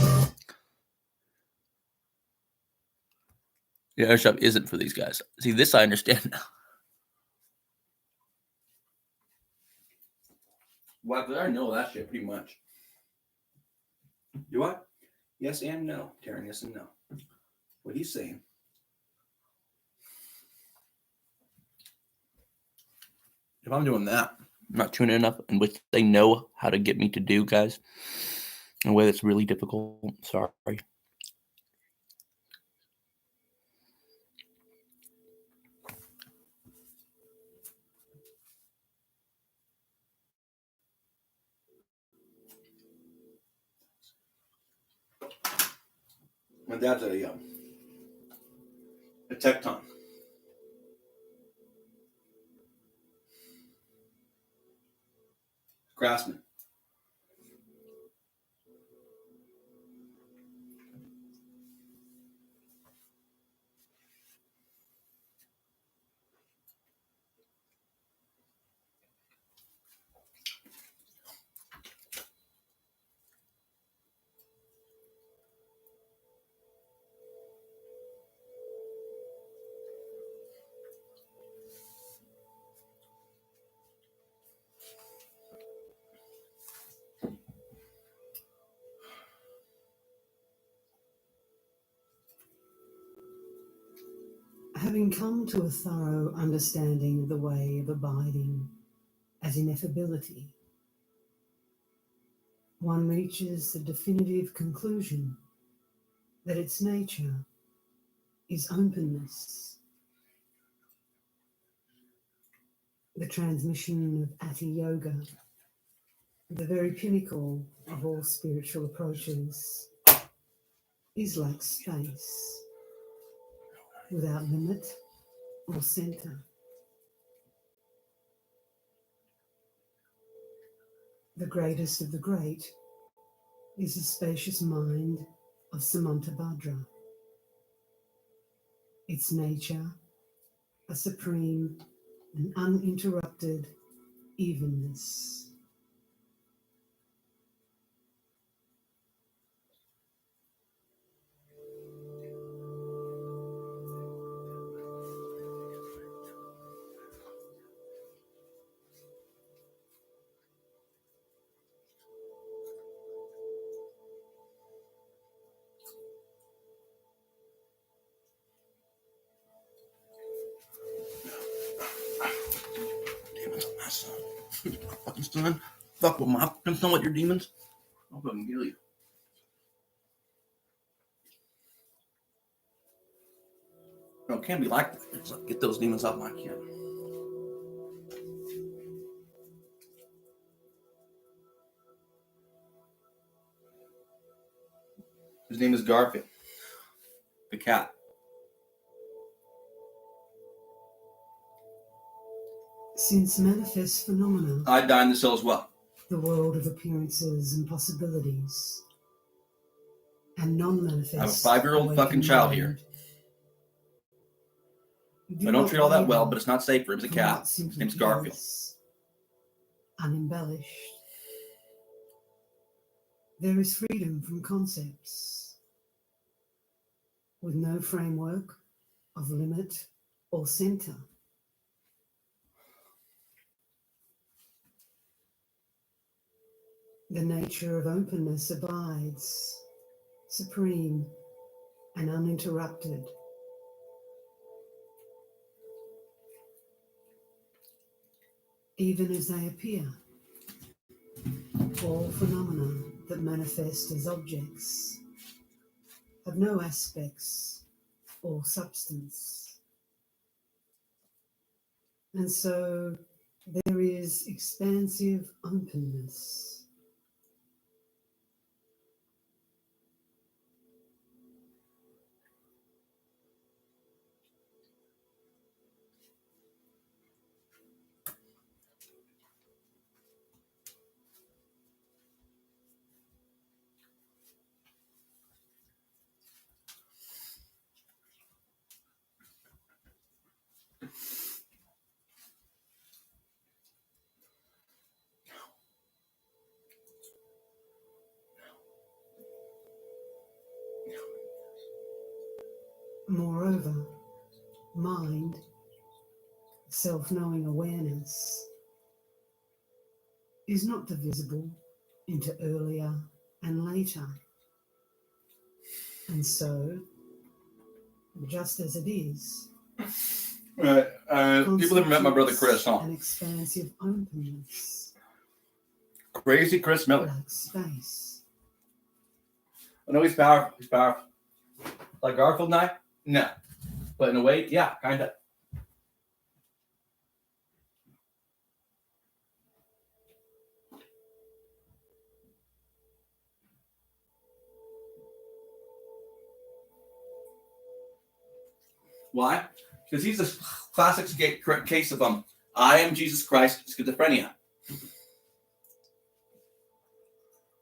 The other stuff isn't for these guys. See, this I understand now. Well, I know that shit pretty much. Do what? Yes and no, Taran. Yes and no. What he's saying. If I'm doing that, I'm not tuning enough, and which they know how to get me to do, guys, in a way that's really difficult. Sorry. My dad's a tecton. Craftsman. Having come to a thorough understanding of the way of abiding as ineffability, one reaches the definitive conclusion that its nature is openness. The transmission of Ati Yoga, the very pinnacle of all spiritual approaches, is like space, without limit or center. The greatest of the great is the spacious mind of Samantabhadra. Its nature, a supreme and uninterrupted evenness. Demons on my son. My fucking son. Fuck with my fucking son with your demons. I'll fucking kill you. No, it can't be like that. It's like, get those demons off my kid. His name is Garfield. The cat. Since manifest phenomena, I die in the cell as well. the world of appearances and possibilities, and non-manifest. I have a 5-year-old fucking child here. I don't treat all that well, but it's not safe for him. He's a cat. His name's Garfield. Unembellished. There is freedom from concepts, with no framework of limit or center. The nature of openness abides, supreme and uninterrupted. Even as they appear, all phenomena that manifest as objects have no aspects or substance. And so there is expansive openness. Moreover, mind, self-knowing awareness, is not divisible into earlier and later. And so, just as it is, Right. People never met my brother Chris, huh? an expansive openness, Crazy Chris Miller. like space. I know he's powerful. He's powerful. Like Garfield and I? No. But in a way, yeah, kind of. Why? Because he's a classic case of I am Jesus Christ, schizophrenia.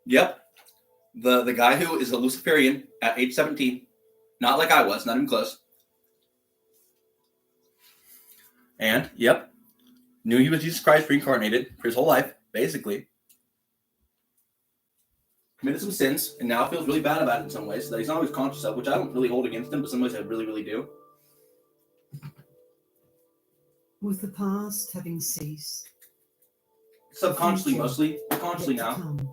Yep. The guy who is a Luciferian at age 17, not like I was, not even close. And, yep, knew he was Jesus Christ reincarnated for his whole life, basically. Committed some sins, and now feels really bad about it in some ways that he's not always conscious of, which I don't really hold against him, but some ways I really, really do. With the past having ceased, Subconsciously, mostly. Consciously yet to now. come,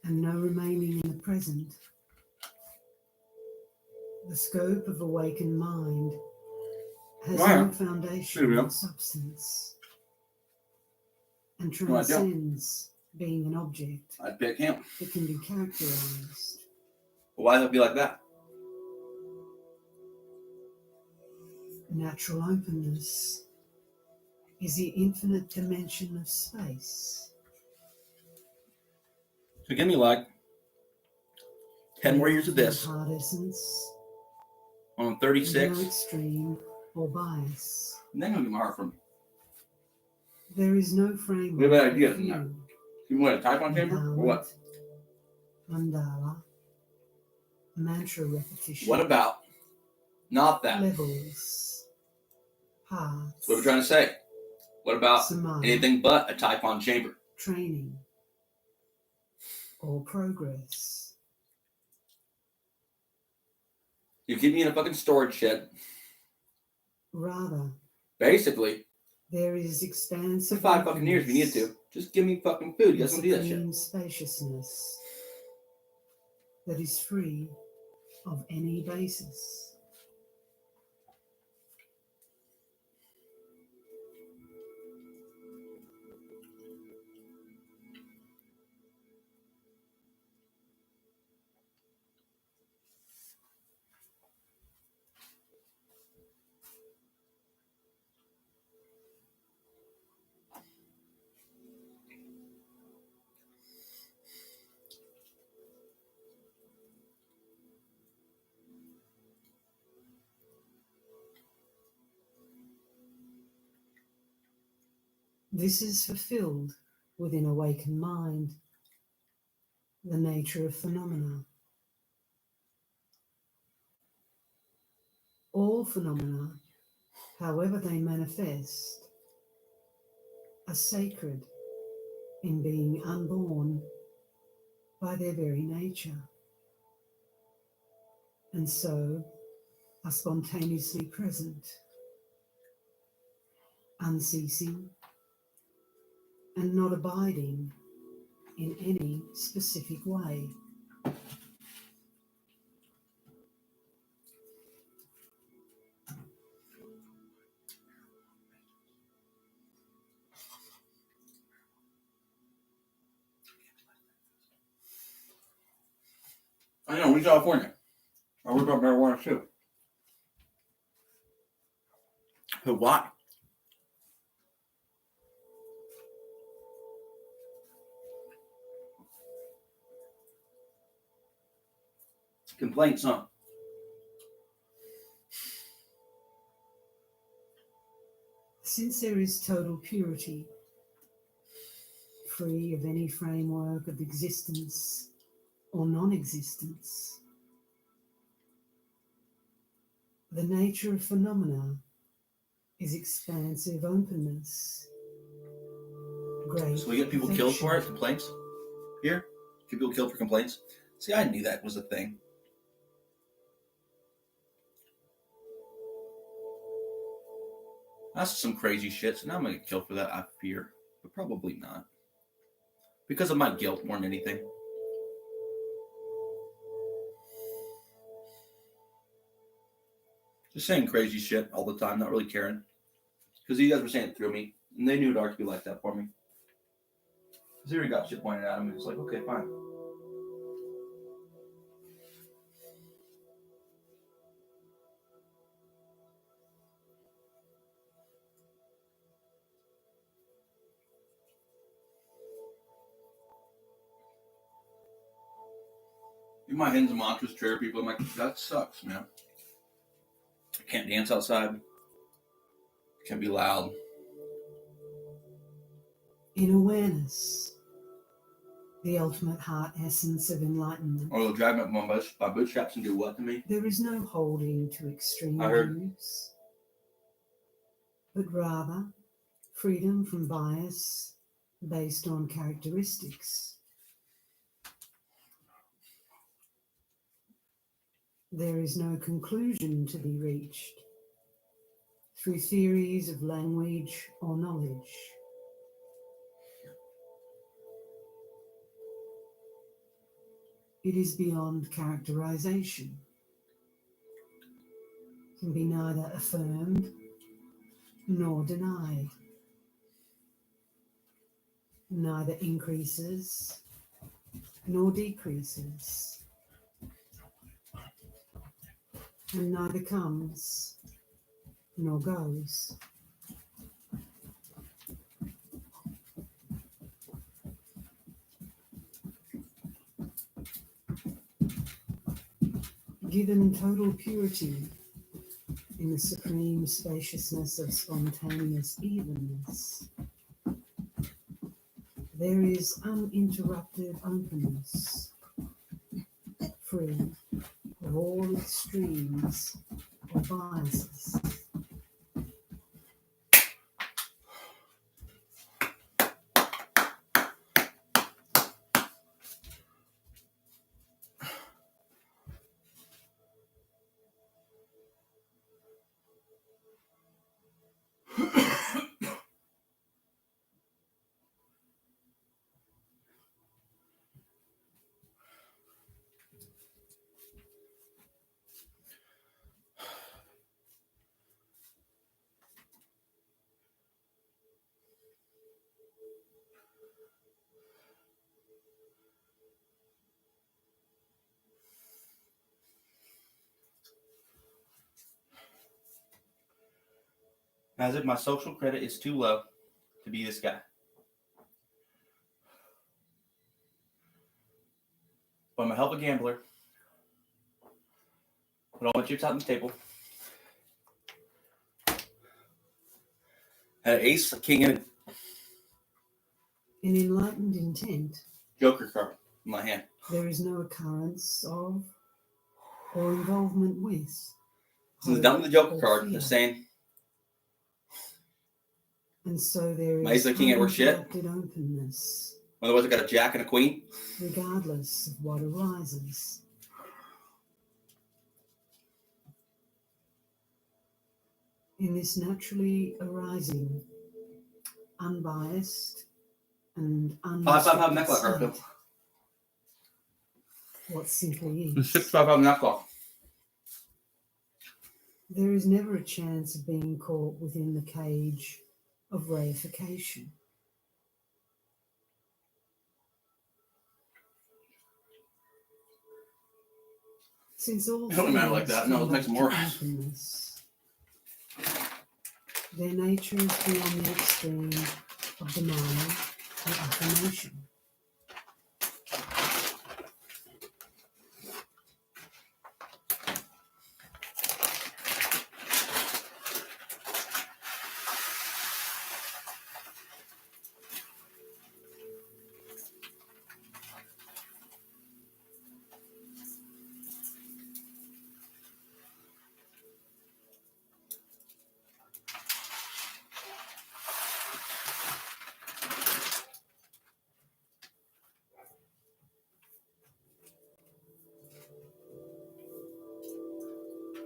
and no remaining in the present, the scope of awakened mind has Wow. no foundation There we go. or substance, and No idea. transcends being an object I'd pick him. that can be characterized. Why would it be like that? Natural openness is the infinite dimension of space. So give me like 10 more years of this. Hard essence, I'm with 36. no extreme or bias. And then he'll get my heart from me. There is no framework. We have an idea, of isn't there? view, You want a type-on chamber or what? Mandala, mantra repetition. What about not that? Levels, paths. That's what we're trying to say. What about samadhi, anything but a type-on chamber? training, or progress. You keep me in a fucking storage shed. Rather, Basically, there is for expansive 5 fucking years if you need to. Just give me fucking food. You guys don't do that shit. supreme spaciousness that is free of any basis. This is fulfilled within awakened mind, the nature of phenomena. All phenomena, however they manifest, are sacred in being unborn by their very nature, and so are spontaneously present, unceasing, and not abiding in any specific way. I know, we're in California. I work about marijuana too. But why? Complaints, huh? Since there is total purity, free of any framework of existence or non-existence, the nature of phenomena is expansive openness. Great So we get people killed for it? perfection. Complaints? Here? Get people killed for complaints? See, I knew that was a thing. That's some crazy shit. So now I'm gonna get killed for that. I fear, but probably not, because of my guilt more than anything. Just saying crazy shit all the time, not really caring, because you guys were saying it through me, and they knew it would be like that for me. Because he already got shit pointed at him, and it's like, okay, fine. In my hens and mantras, chair people, I'm like, that sucks, man. I can't dance outside. Can't be loud. In awareness, the ultimate heart essence of enlightenment, Or they'll drag me up my bootstraps and do what to me? there is no holding to extreme I heard. views, but rather freedom from bias based on characteristics. There is no conclusion to be reached through theories of language or knowledge. It is beyond characterization, can be neither affirmed nor denied, neither increases nor decreases, and neither comes nor goes. Given total purity in the supreme spaciousness of spontaneous evenness, there is uninterrupted openness, free of all extremes or biases. As if my social credit is too low to be this guy. But I'm a hell of a gambler. Put all my chips out on the table. Had an ace, a king, and In enlightened intent, joker card in my hand. there is no occurrence of or involvement with. Since down to the joker or card, fear. they're saying, And so there my is ace, a king, ain't worth shit. uninterrupted openness, Otherwise, I got a jack and a queen. regardless of what arises. In this naturally arising, unbiased and 5-5-5 necklock, state, Garfield. what simply The is, 6-5-5 necklock. there is never a chance of being caught within the cage of reification. Since all It don't matter like things that. No, it come makes back more. to openness, their nature is beyond the extreme of denial or affirmation.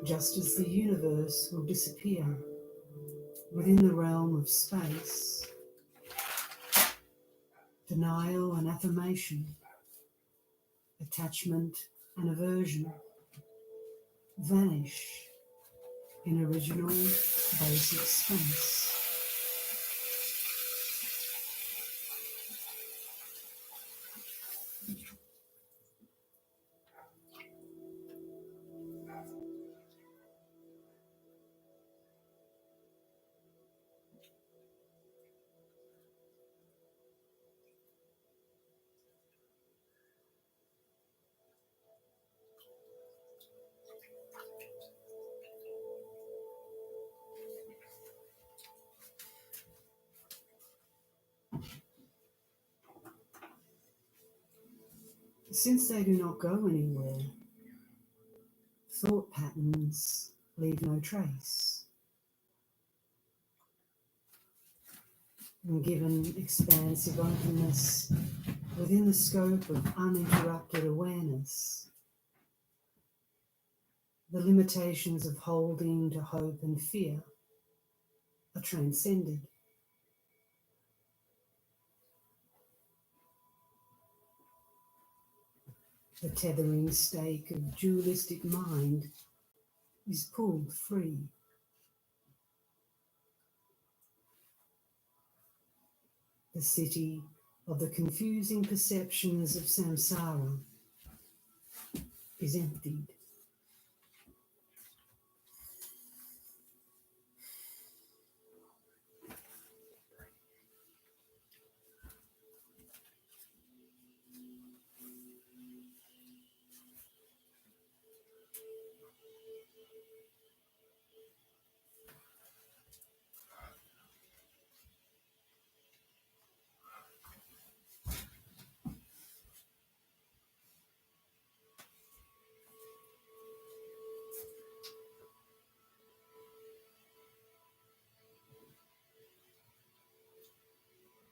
Just as the universe will disappear within the realm of space, denial and affirmation, attachment and aversion vanish in original basic space. Since they do not go anywhere, thought patterns leave no trace. And given expansive openness within the scope of uninterrupted awareness, the limitations of holding to hope and fear are transcended. The tethering stake of dualistic mind is pulled free. The city of the confusing perceptions of samsara is emptied.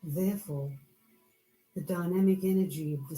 Therefore, the dynamic energy of the